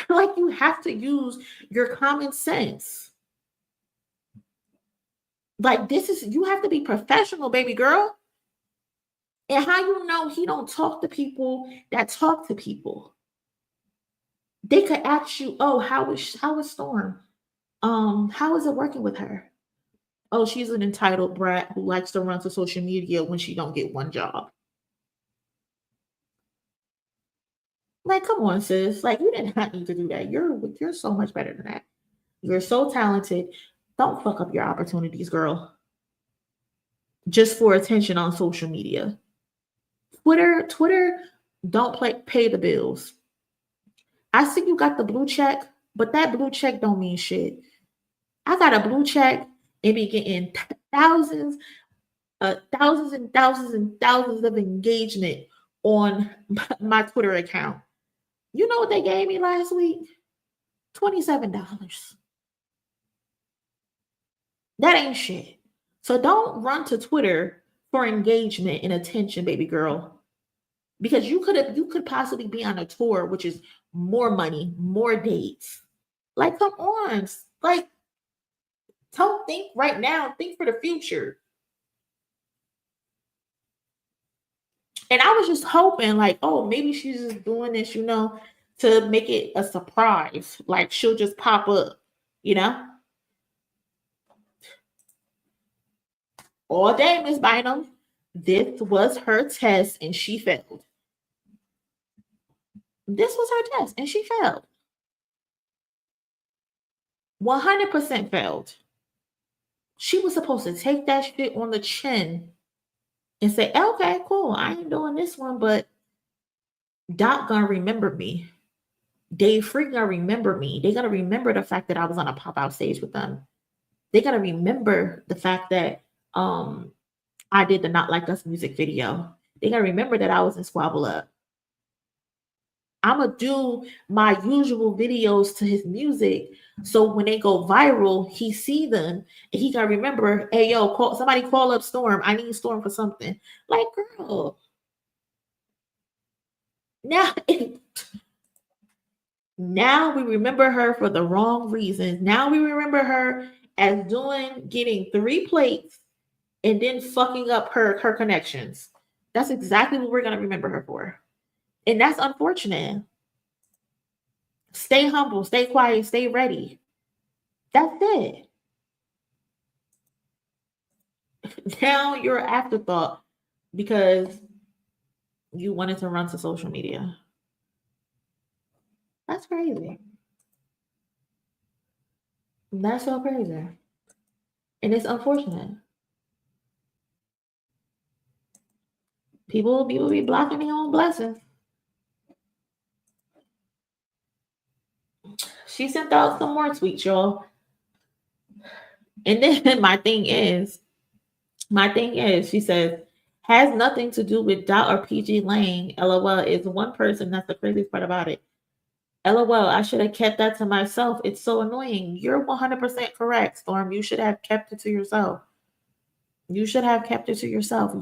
Like, you have to use your common sense. Like, you have to be professional, baby girl. And how you know he don't talk to people that talk to people? They could ask you, oh, how is Storm? How is it working with her? Oh, she's an entitled brat who likes to run to social media when she don't get one job. Like, come on, sis. Like, you did not need to do that. You're so much better than that. You're so talented. Don't fuck up your opportunities, girl. Just for attention on social media. Twitter don't pay the bills. I see you got the blue check, but that blue check don't mean shit. I got a blue check and be getting thousands and thousands and thousands of engagement on my Twitter account. You know what they gave me last week? $27. That ain't shit. So don't run to Twitter for engagement and attention, baby girl. Because you could possibly be on a tour, which is more money, more dates. Like, come on. Like, don't think right now, think for the future. And I was just hoping, like, oh, maybe she's just doing this, to make it a surprise. Like, she'll just pop up, All day, Miss Bynum. This was her test and she failed. This was her test and she failed. 100% failed. She was supposed to take that shit on the chin and say, okay, cool, I ain't doing this one, but Doc gonna remember me. Dave Free gonna remember me. They gonna remember the fact that I was on a pop-out stage with them. They gotta remember the fact that I did the Not Like Us music video. They gotta remember that I was in Squabble Up. I'm gonna do my usual videos to his music, so when they go viral, he see them and he gotta remember, hey, yo, somebody call up Storm. I need Storm for something. Like, girl. Now we remember her for the wrong reasons. Now we remember her as getting 3 plates and then fucking up her connections. That's exactly what we're gonna remember her for. And that's unfortunate. Stay humble, stay quiet, stay ready. That's it. Now you're an afterthought because you wanted to run to social media. That's crazy. That's so crazy. And it's unfortunate. People be blocking their own blessings. She sent out some more tweets, y'all. And then my thing is, she says, has nothing to do with Dot or PG Lane. LOL is one person. That's the craziest part about it. LOL, I should have kept that to myself. It's so annoying. You're 100% correct, Storm. You should have kept it to yourself. You should have kept it to yourself.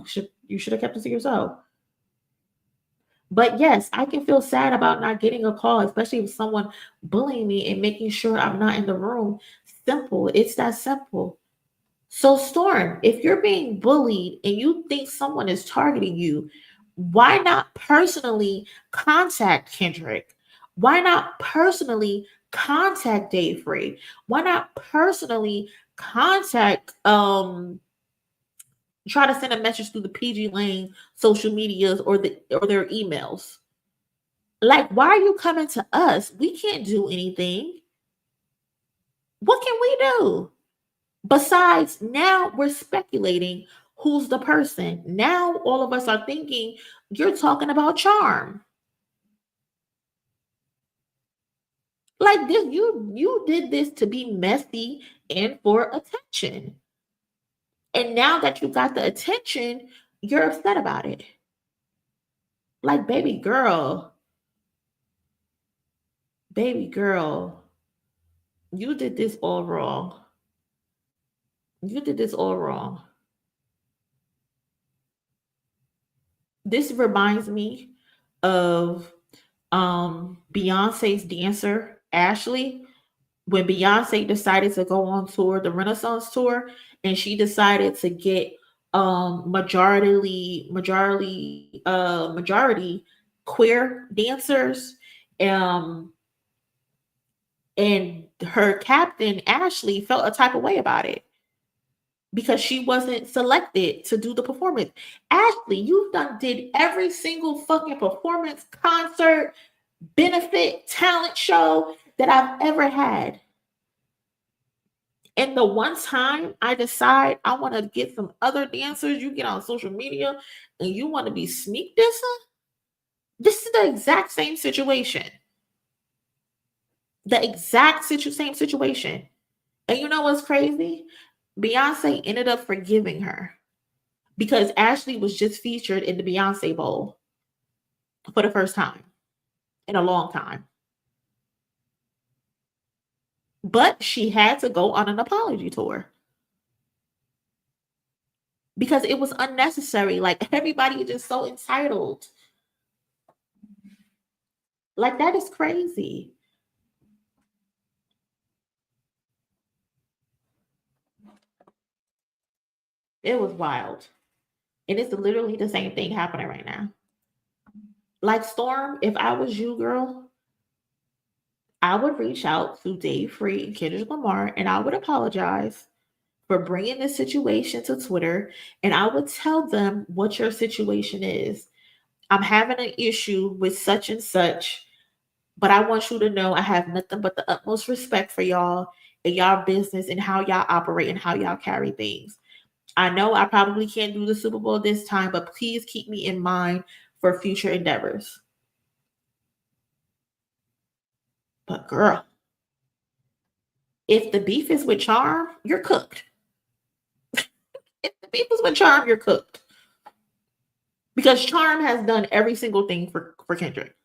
You should have kept it to yourself. But yes, I can feel sad about not getting a call, especially if someone bullying me and making sure I'm not in the room. Simple. It's that simple. So Storm, if you're being bullied and you think someone is targeting you, why not personally contact Kendrick? Why not personally contact Dave Free? Why not personally contact try to send a message through the PG Lane social medias or their emails? Like, why are you coming to us? We can't do anything. What can we do? Besides, now we're speculating who's the person. Now all of us are thinking you're talking about Charm. Like this, you did this to be messy and for attention. And now that you got the attention, you're upset about it. Like, baby girl, you did this all wrong. You did this all wrong. This reminds me of Beyonce's dancer, Ashley, when Beyonce decided to go on tour, the Renaissance tour, and she decided to get majority queer dancers. And her captain, Ashley, felt a type of way about it because she wasn't selected to do the performance. Ashley, you did every single fucking performance, concert, benefit, talent show that I've ever had. And the one time I decide I want to get some other dancers, you get on social media and you want to be sneak dissing, this is the exact same situation. The exact same situation. And you know what's crazy? Beyonce ended up forgiving her because Ashley was just featured in the Beyonce Bowl for the first time in a long time. But she had to go on an apology tour because it was unnecessary. Like, everybody is just so entitled. Like, that is crazy. It was wild. And it's literally the same thing happening right now. Like, Storm, if I was you, girl, I would reach out to Dave Free and Kendrick Lamar and I would apologize for bringing this situation to Twitter. And I would tell them what your situation is. I'm having an issue with such and such, but I want you to know I have nothing but the utmost respect for y'all and y'all business and how y'all operate and how y'all carry things. I know I probably can't do the Super Bowl this time, but please keep me in mind for future endeavors. But girl, if the beef is with Charm, you're cooked. If the beef is with Charm, you're cooked. Because Charm has done every single thing for Kendrick.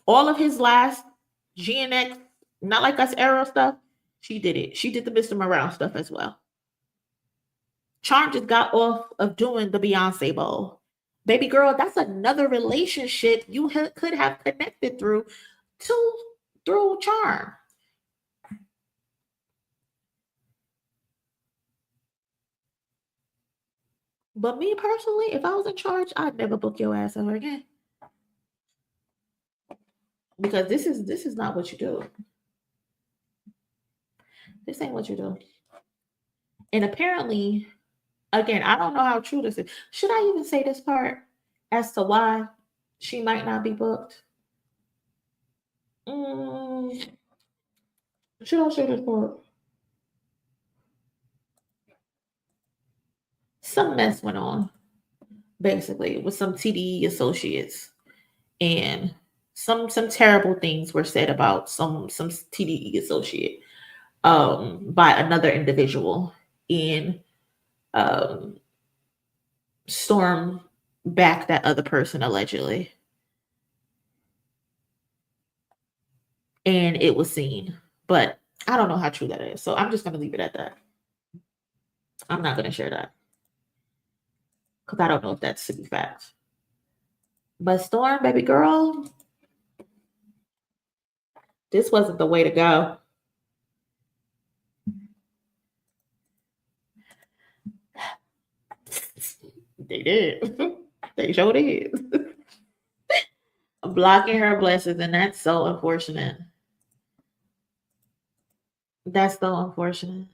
All of his last GNX, Not Like Us era stuff, she did it. She did the Mr. Morale stuff as well. Charm just got off of doing the Beyonce Bowl. Baby girl, that's another relationship you could have connected through Charm. But me personally, if I was in charge, I'd never book your ass ever again. Because this is not what you do. This ain't what you do. And apparently, again, I don't know how true this is. Should I even say this part as to why she might not be booked? Should I say this part? Some mess went on, basically, with some TDE associates. And some terrible things were said about some TDE associate by another individual. And Storm backed that other person allegedly. And it was seen. But I don't know how true that is. So I'm just going to leave it at that. I'm not going to share that. Because I don't know if that's to be fact. But Storm, baby girl, this wasn't the way to go. They did. They sure did. Blocking her blessings, and that's so unfortunate. That's so unfortunate.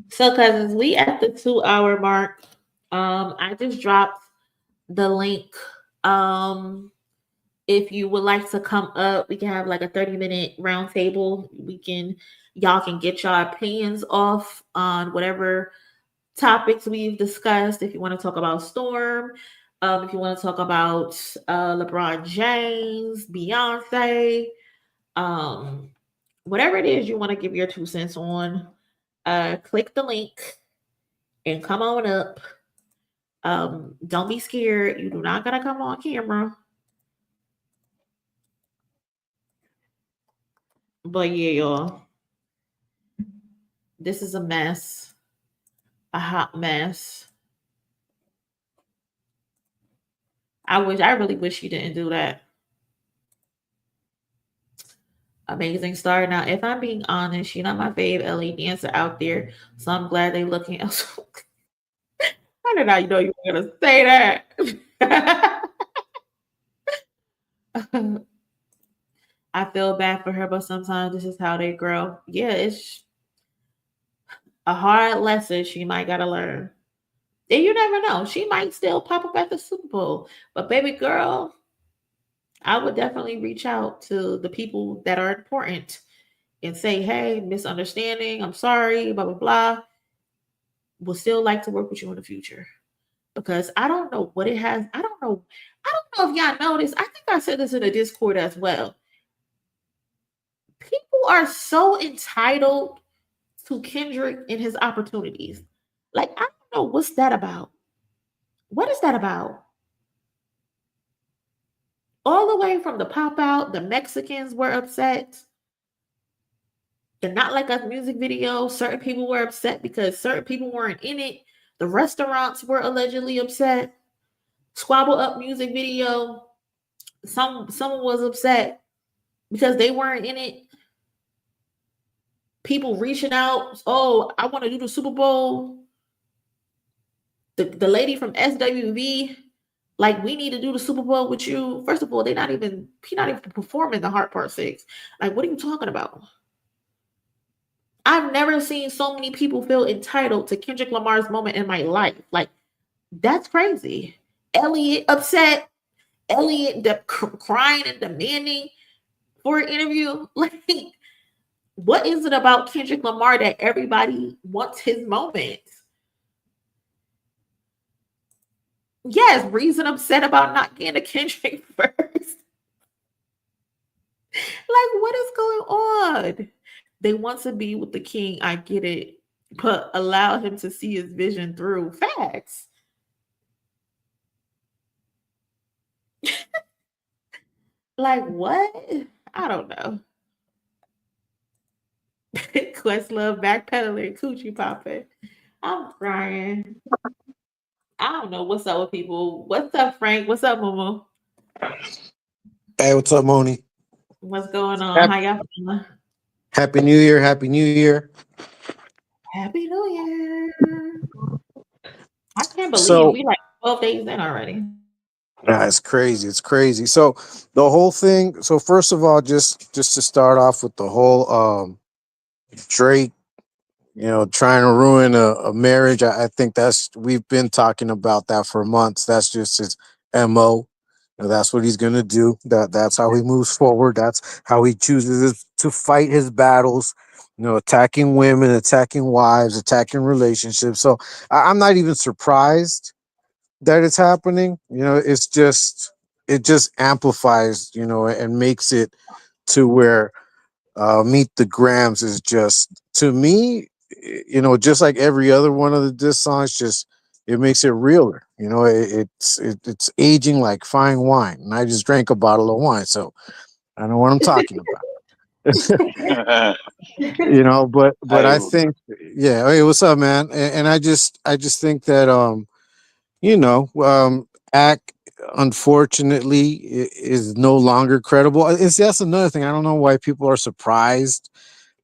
So, cousins, we at the 2-hour mark. I just dropped the link. If you would like to come up, we can have like a 30-minute round table. Y'all can get your opinions off on whatever topics we've discussed. If you want to talk about Storm, If you want to talk about LeBron James, Beyonce, whatever it is you want to give your 2 cents on, click the link and come on up. Don't be scared. You do not gotta come on camera. But yeah, y'all. This is a mess. A hot mess. I really wish she didn't do that. Amazing star. Now, if I'm being honest, you're not my fave LA dancer out there, so I'm glad they looking else. I did not know you were gonna say that. I feel bad for her, but sometimes this is how they grow. Yeah, it's a hard lesson she might gotta learn. And you never know. She might still pop up at the Super Bowl. But baby girl, I would definitely reach out to the people that are important and say, hey, misunderstanding, I'm sorry, blah, blah, blah. Would still like to work with you in the future. Because I don't know what it has. I don't know if y'all noticed. I think I said this in the Discord as well. People are so entitled to Kendrick and his opportunities. Like, I don't know what's that about. What is that about? All the way from the pop out, the Mexicans were upset. The Not Like Us music video, certain people were upset because certain people weren't in it. The restaurants were allegedly upset. Squabble Up music video, someone was upset because they weren't in it. People reaching out, oh, I want to do the Super Bowl. The lady from SWV, like, we need to do the Super Bowl with you. First of all, he's not even performing the Heart Part 6. Like, what are you talking about? I've never seen so many people feel entitled to Kendrick Lamar's moment in my life. Like, that's crazy. Elliot upset. Elliot crying and demanding for an interview. Like, what is it about Kendrick Lamar that everybody wants his moment? Yes, Reason upset about not getting a Kendrick first. Like, what is going on? They want to be with the king. I get it. But allow him to see his vision through. Facts. Like, what? I don't know. Questlove backpedaling, coochie popping. I'm crying. I don't know what's up with people. What's up, Frank? What's up, Momo? Hey, what's up, Monie? What's going on? How y'all feeling? Happy New Year. Happy New Year. Happy New Year. I can't believe we like 12 days in already. It's crazy. It's crazy. So the whole thing. So first of all, just to start off with the whole Drake, trying to ruin a marriage. I think we've been talking about that for months. That's just his MO. That's what he's gonna do. That's how he moves forward. That's how he chooses to fight his battles. Attacking women, attacking wives, attacking relationships. So I'm not even surprised that it's happening. It just amplifies, and makes it to where Meet the Grams is just, to me, just like every other one of the diss songs, just it makes it realer. It's aging like fine wine, and I just drank a bottle of wine, so I know what I'm talking about. But I think, yeah. Hey, what's up, man? And I just think that Act, unfortunately, is no longer credible. That's another thing. I don't know why people are surprised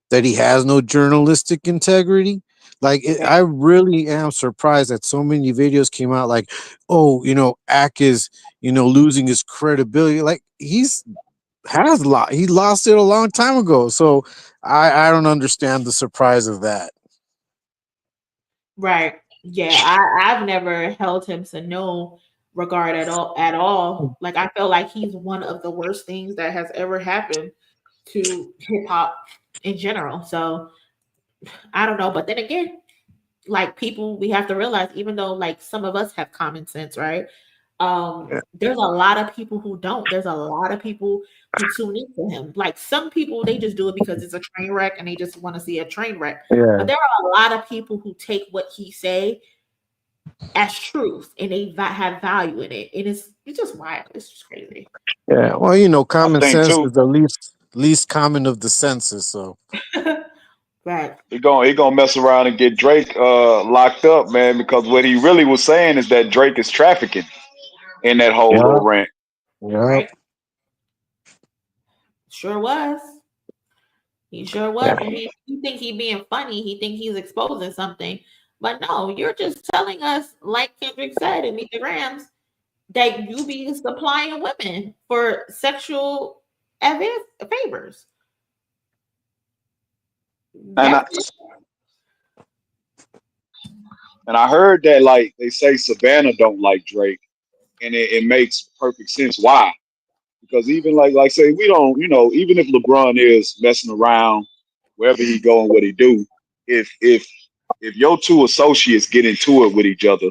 that he has no journalistic integrity. Like, I really am surprised that so many videos came out like, oh, Act is, losing his credibility. Like, he lost it a long time ago. So I don't understand the surprise of that. Right. Yeah, I've never held him to no regard at all. Like, I feel like he's one of the worst things that has ever happened to hip hop in general. So I don't know. But then again, like, people, we have to realize, even though like some of us have common sense, right? There's a lot of people who don't. There's a lot of people who tune into him. Like some people, they just do it because it's a train wreck and they just want to see a train wreck. Yeah. But there are a lot of people who take what he say as truth and they have value in it. And it's just wild. It's just crazy. Yeah. Well, you know, common think sense too. is the least common of the senses. So Right. He gonna mess around and get Drake locked up, man, because what he really was saying is that Drake is trafficking in that whole yeah, little rant. yeah. Right. Sure was. He sure was. And he think he being funny. He think he's exposing something. But no, you're just telling us, like Kendrick said in Meet the Grams, that you be supplying women for sexual favors. And I heard that like they say Savannah don't like Drake, and it makes perfect sense why. Because even like say we don't, you know, even if LeBron is messing around wherever he go and what he do, if your two associates get into it with each other,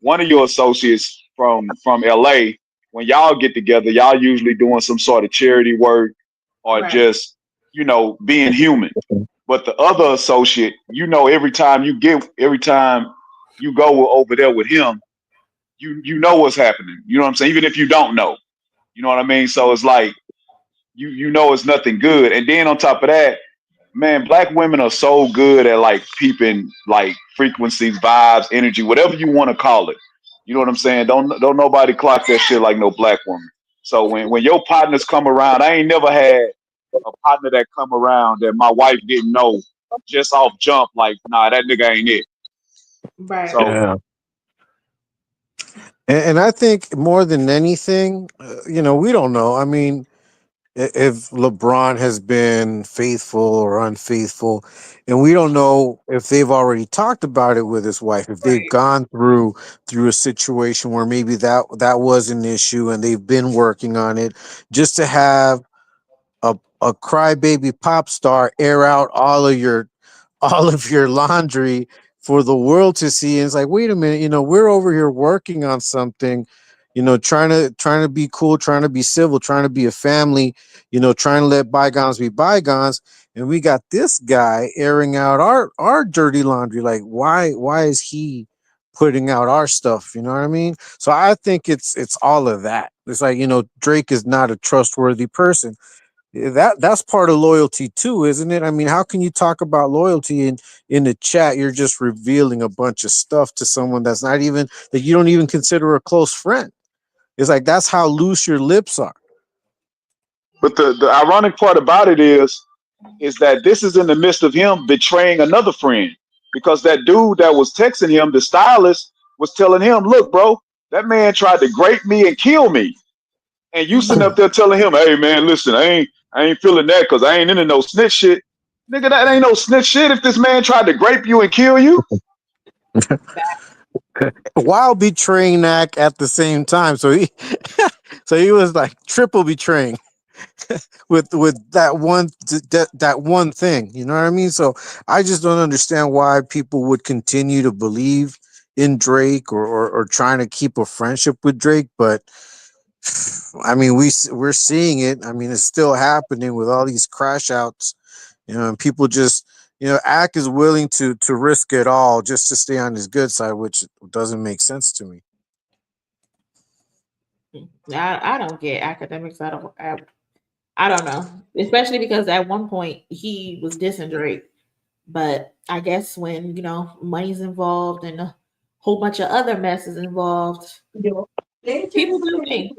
one of your associates from LA, when y'all get together, y'all usually doing some sort of charity work or Right. just, you know, being human. But the other associate, you know, every time you go over there with him, you know what's happening. You know what I'm saying? Even if you don't know. You know what I mean? So it's like you know it's nothing good. And then on top of that, man, black women are so good at like peeping like frequencies, vibes, energy, whatever you want to call it. You know what I'm saying? Don't nobody clock that shit like no black woman. So when your partners come around, I ain't never had a partner that come around that my wife didn't know just off jump, like, nah, that nigga ain't it. Right. So Yeah. And I think more than anything, you know, we don't know. I mean, if LeBron has been faithful or unfaithful, and we don't know if they've already talked about it with his wife, if they've Right. gone through a situation where maybe that was an issue and they've been working on it, just to have a crybaby pop star air out all of your laundry for the world to see. And it's like, wait a minute, you know, we're over here working on something, you know, trying to be cool, trying to be civil, trying to be a family, you know, trying to let bygones be bygones. And we got this guy airing out our dirty laundry. Like, why is he putting out our stuff? You know what I mean? So I think it's all of that. It's like, you know, Drake is not a trustworthy person. That's part of loyalty too, isn't it? I mean, how can you talk about loyalty in the chat? You're just revealing a bunch of stuff to someone that you don't even consider a close friend. It's like that's how loose your lips are. but the ironic part about it is that this is in the midst of him betraying another friend, because that dude that was texting him, the stylist, was telling him, look, bro, that man tried to grape me and kill me. And you sitting up there telling him, hey man, listen, I ain't feeling that because I ain't into no snitch shit. Nigga, that ain't no snitch shit if this man tried to grape you and kill you. While betraying Knack at the same time. So he he was like triple betraying with that one thing. You know what I mean? So I just don't understand why people would continue to believe in Drake or trying to keep a friendship with Drake. But I mean, we're seeing it. I mean, it's still happening with all these crash outs, you know, and people just, you know, Ak is willing to risk it all just to stay on his good side, which doesn't make sense to me. I don't get academics. I don't know, especially because at one point he was dissing Drake, but I guess when, you know, money's involved and a whole bunch of other messes involved, people do things.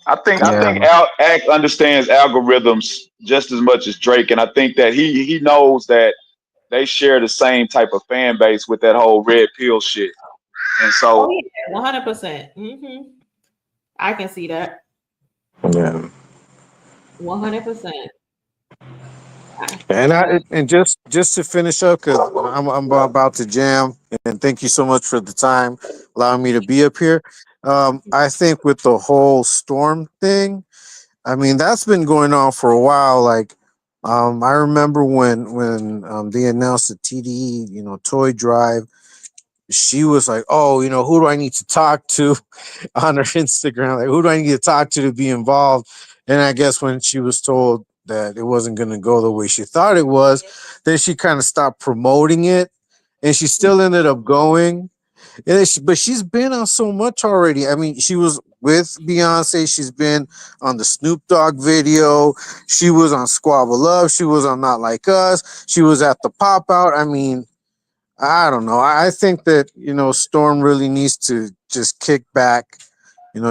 I think Yeah. Ak understands algorithms just as much as Drake, and I think that he knows that they share the same type of fan base with that whole red pill shit. And so, Oh yeah, 100%. I can see that. Yeah. 100%. And just to finish up, because I'm about to jam, and thank you so much for the time allowing me to be up here. I think with the whole storm thing, I mean that's been going on for a while. Like, I remember when they announced the TDE, you know, toy drive. she was like, oh, who do I need to talk to on her Instagram? Like, who do I need to talk to be involved? And I guess when she was told that it wasn't going to go the way she thought it was, then she kind of stopped promoting it, and she still ended up going. But she's been on so much already. I mean, she was with Beyonce. She's been on the Snoop Dogg video. She was on Squabble Love. She was on Not Like Us. She was at the Pop Out. I mean, I don't know. I think that, Storm really needs to just kick back.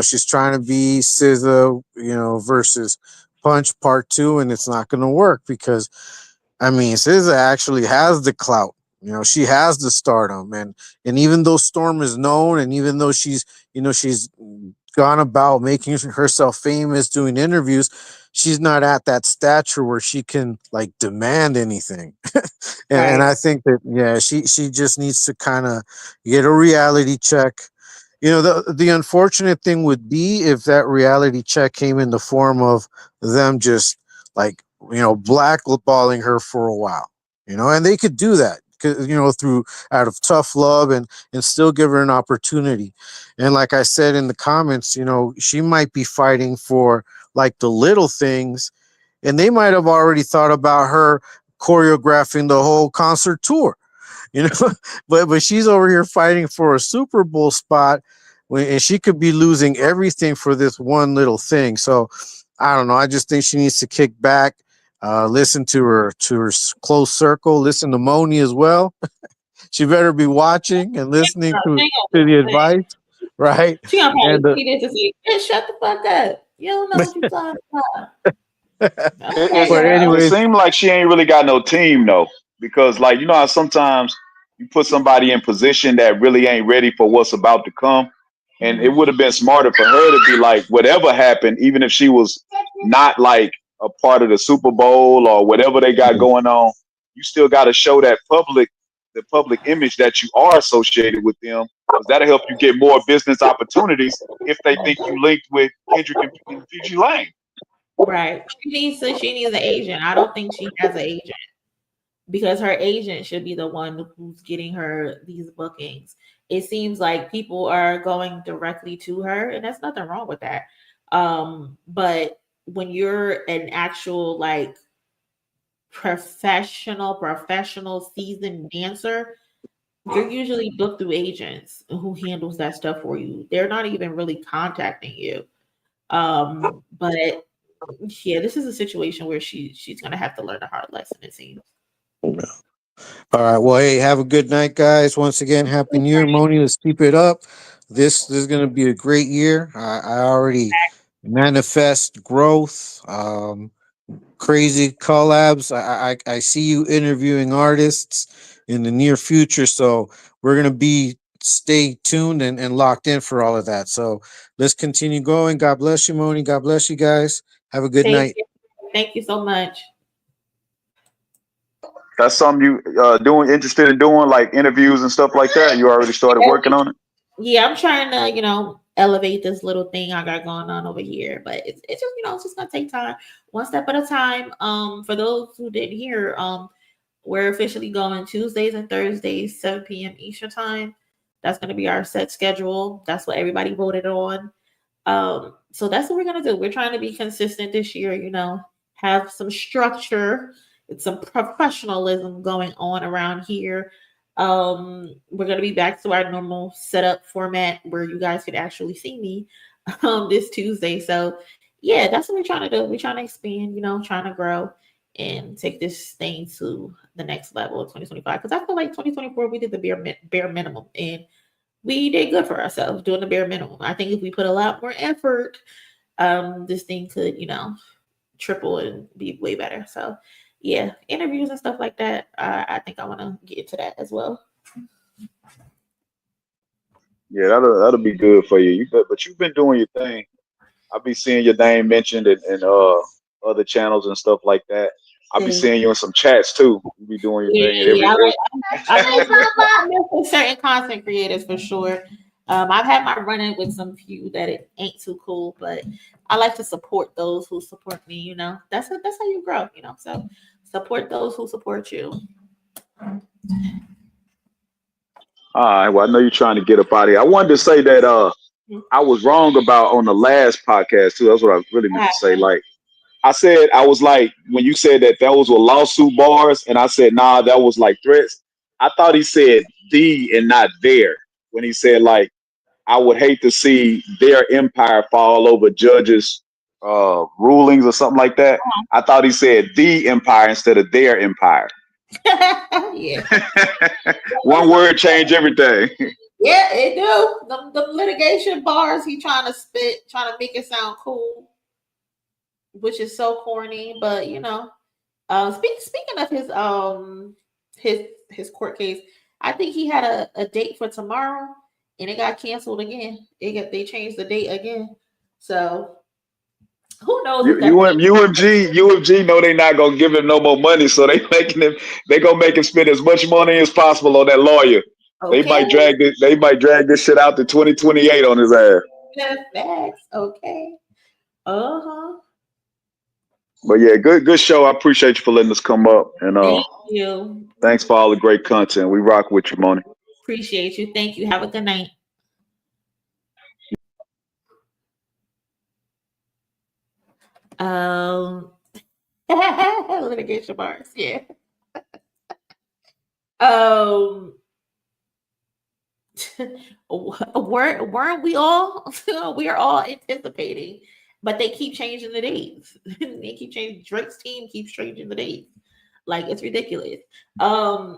She's trying to be SZA, versus Punch Part 2, and it's not going to work because, I mean, SZA actually has the clout. She has the stardom, and even though Storm is known, and even though she's gone about making herself famous, doing interviews, she's not at that stature where she can like demand anything. And I think that she just needs to kind of get a reality check. The unfortunate thing would be if that reality check came in the form of them just like blackballing her for a while, and they could do that, through out of tough love, and still give her an opportunity. And like I said in the comments, she might be fighting for like the little things, and they might have already thought about her choreographing the whole concert tour, but she's over here fighting for a Super Bowl spot, and she could be losing everything for this one little thing. So I don't know. I just think she needs to kick back, listen to her close circle, listen to Monie as well. She better be watching and listening to the advice, right? She gonna And probably see this and say, "Hey, shut the fuck up. You don't know what you're talking about." but It anyways, seems like she ain't really got no team though, because like you know how sometimes you put somebody in position that really ain't ready for what's about to come, and it would have been smarter for her to be like, whatever happened, even if she was not like a part of the Super Bowl or whatever they got going on, you still got to show that the public image that you are associated with them, because that'll help you get more business opportunities if they think you linked with Kendrick and PG Lane. Right. She needs an agent. I don't think she has an agent because her agent should be the one who's getting her these bookings. It seems like people are going directly to her, and there's nothing wrong with that. But when you're an actual like professional seasoned dancer, you're usually booked through agents who handles that stuff for you. They're not even really contacting you. But yeah, this is a situation where she's gonna have to learn a hard lesson, it seems. all right. Well, hey, have a good night, guys. Once again, happy New Year, Monie. Let's keep it up. This is going to be a great year. I already manifest growth. Crazy collabs. I see you interviewing artists in the near future, so we're going to be stay tuned and locked in for all of that. So let's continue going. God bless you, Monie. God bless you guys. Have a good night. Thank you so much. That's something you interested in doing, like interviews and stuff like that. You already started working on it. Yeah, I'm trying to, elevate this little thing I got going on over here, but it's just, it's just gonna take time, one step at a time. For those who didn't hear, we're officially going Tuesdays and Thursdays, 7 p.m. Eastern time. That's gonna be our set schedule. That's what everybody voted on. So that's what we're gonna do. We're trying to be consistent this year, have some structure and some professionalism going on around here. We're gonna be back to our normal setup format where you guys could actually see me this Tuesday. So yeah, that's what we're trying to do. We're trying to expand, trying to grow and take this thing to the next level of 2025. Because I feel like 2024 we did the bare minimum and we did good for ourselves doing the bare minimum. I think if we put a lot more effort, this thing could, triple and be way better. So yeah, interviews and stuff like that. I think I want to get into that as well. Yeah, that'll be good for you. But you've been doing your thing. I'll be seeing your name mentioned in other channels and stuff like that. I'll be seeing you in some chats too. You be doing your thing. I miss certain content creators for sure. I've had my run-in with some few that it ain't too cool, but I like to support those who support me. That's how you grow. So support those who support you. All right. Well, I know you're trying to get up out of here. I wanted to say that I was wrong about on the last podcast too. That's what I really meant to say. Like I said, I was like when you said that those were lawsuit bars, and I said nah, that was like threats. I thought he said the and not their when he said like I would hate to see their empire fall over judges' rulings or something like that. I thought he said the empire instead of their empire. Yeah. One word change everything. Yeah, it do. The litigation bars he trying to spit, trying to make it sound cool, which is so corny. But you know, speaking of his court case, I think he had a date for tomorrow, and it got canceled again. They changed the date again. So who knows? UMG know they not gonna give him no more money, so they gonna make him spend as much money as possible on that lawyer. Okay. They might drag this shit out to 2028 on his ass. Yeah, facts. Okay. Uh-huh. But yeah, good show. I appreciate you for letting us come up. And thank you. Thanks for all the great content. We rock with you, Monie. Appreciate you. Thank you. Have a good night. Litigation bars, yeah. Weren't we all? We're all anticipating, but they keep changing the dates. They keep changing. Drake's team keeps changing the dates. Like it's ridiculous. I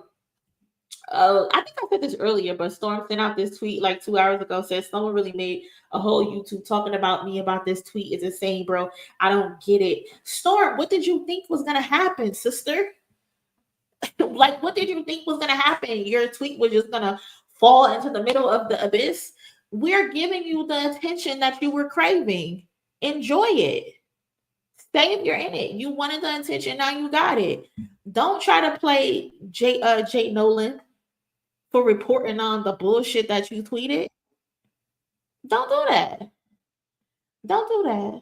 think I said this earlier, but Storm sent out this tweet like 2 hours ago. Says someone really made a whole YouTube talking about me about this tweet. It's insane, bro. I don't get it. Storm, what did you think was gonna happen, sister? Like, what did you think was gonna happen? Your tweet was just gonna fall into the middle of the abyss. We're giving you the attention that you were craving. Enjoy it. Stay if you're in it. You wanted the attention, now you got it. Don't try to play Jay Nolan for reporting on the bullshit that you tweeted. Don't do that. Don't do that.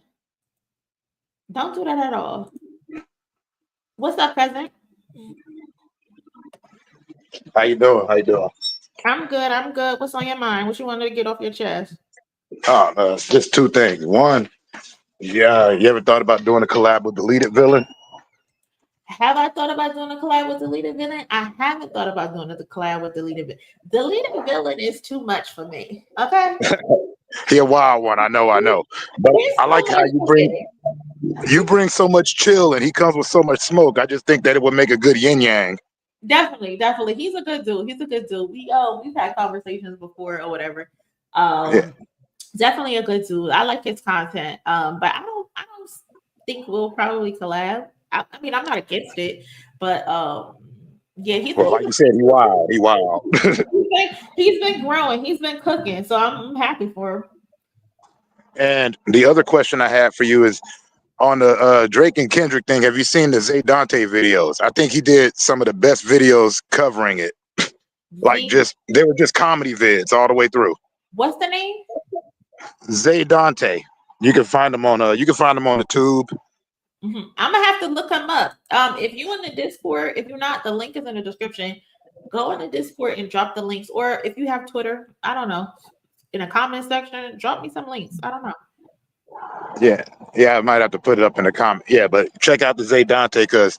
Don't do that at all. What's up, President? How you doing? How you doing? I'm good. I'm good. What's on your mind? What you wanted to get off your chest? Just two things. One, yeah, you ever thought about doing a collab with Daylyht Villain? Have I thought about doing a collab with Daylyht Villain? I haven't thought about doing a collab with Daylyht Villain. Daylyht Villain is too much for me. Okay. He a wild one. I know. But I like how you bring so much chill, and he comes with so much smoke. I just think that it would make a good yin yang. Definitely. He's a good dude. We've had conversations before or whatever. Definitely a good dude. I like his content. But I don't think we'll probably collab. I mean, I'm not against it, but yeah, like you said, he wild. He's been growing. He's been cooking. So I'm happy for him. And the other question I have for you is on the Drake and Kendrick thing. Have you seen the Zay Dante videos? I think he did some of the best videos covering it. They were just comedy vids all the way through. What's the name? Zay Dante. You can find them on the tube. Mm-hmm. I'm gonna have to look him up. If you in the Discord, if you're not, the link is in the description. Go in the Discord and drop the links. Or if you have Twitter, I don't know, in the comment section, drop me some links. I don't know. Yeah, I might have to put it up in the comment. Yeah, but check out the Zay Dante because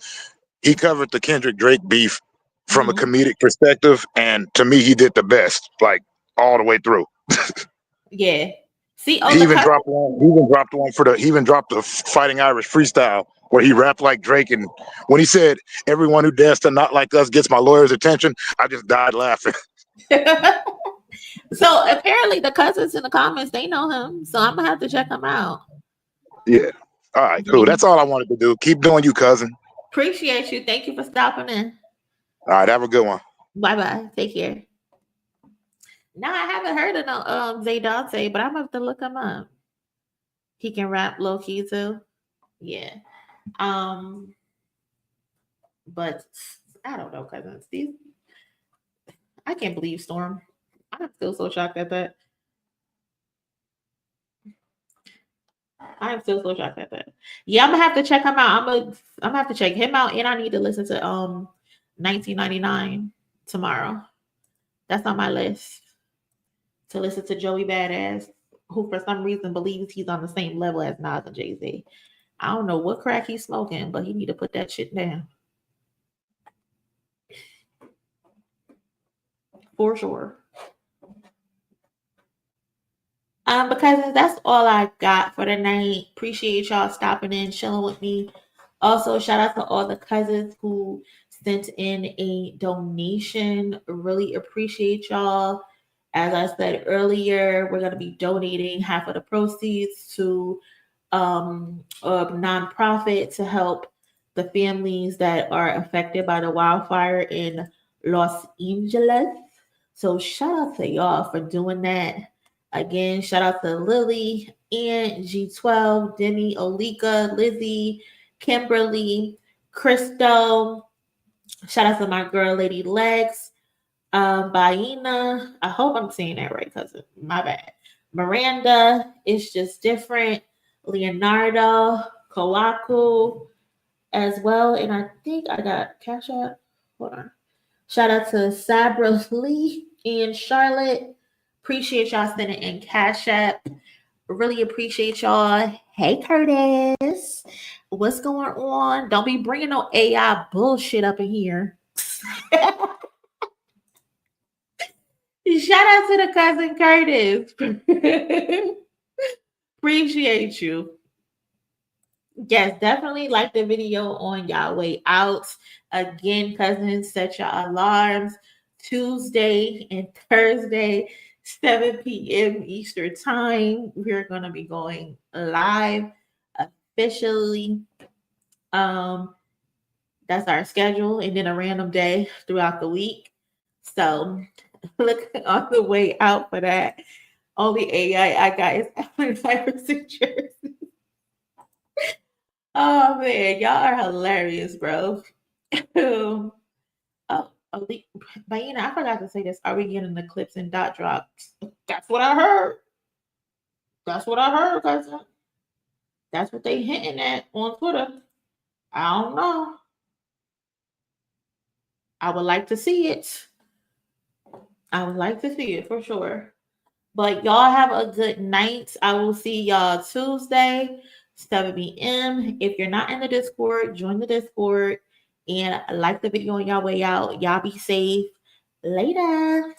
he covered the Kendrick Drake beef from a comedic perspective, and to me, he did the best, like all the way through. Yeah. See, he even dropped the Fighting Irish freestyle where he rapped like Drake, and when he said, "Everyone who dares to not like us gets my lawyer's attention," I just died laughing. So apparently the cousins in the comments, they know him, so I'm gonna have to check him out. Yeah. All right, cool. That's all I wanted to do. Keep doing you, cousin. Appreciate you. Thank you for stopping in. All right, have a good one. Bye. Take care. No, I haven't heard of no Zay Dante, but I'm gonna have to look him up. He can rap low key too. Yeah. But I don't know, cousins. I can't believe Storm. I'm still so shocked at that. Yeah, I'm gonna have to check him out. I'm gonna have to check him out, and I need to listen to 1999 tomorrow. That's on my list to listen to Joey Badass, who for some reason believes he's on the same level as Nas and Jay-Z. I don't know what crack he's smoking, but he need to put that shit down. For sure. Because that's all I got for the night. Appreciate y'all stopping in, chilling with me. Also, shout out to all the cousins who sent in a donation. Really appreciate y'all. As I said earlier, we're going to be donating half of the proceeds to a nonprofit to help the families that are affected by the wildfire in Los Angeles. So shout out to y'all for doing that. Again, shout out to Lily, Ann, G12, Demi, Olika, Lizzie, Kimberly, Crystal. Shout out to my girl, Lady Lex, Baina. I hope I'm saying that right, cousin. My bad. Miranda, It's Just Different, Leonardo, Kawaku as well. And I think I got Cash App. Hold on. Shout out to Sabra Lee and Charlotte. Appreciate y'all sending in Cash App. Really appreciate y'all. Hey, Curtis. What's going on? Don't be bringing no AI bullshit up in here. Shout out to the cousin Curtis. Appreciate you. Yes, definitely like the video on y'all way out. Again, cousins, set your alarms. Tuesday and Thursday, 7 p.m. Eastern time. We're going to be going live officially. That's our schedule, and then a random day throughout the week. So look on the way out for that. Only AI I got is Allen Iverson jersey. Oh man, y'all are hilarious, bro. Oh, Baina, I forgot to say this. Are we getting the clips and dot drops? That's what I heard. That's what I heard, cousin. That's what they hinting at on Twitter. I don't know. I would like to see it. I would like to see it for sure. But y'all have a good night. I will see y'all Tuesday, 7 p.m. If you're not in the Discord, join the Discord and like the video on y'all way out. Y'all be safe. Later.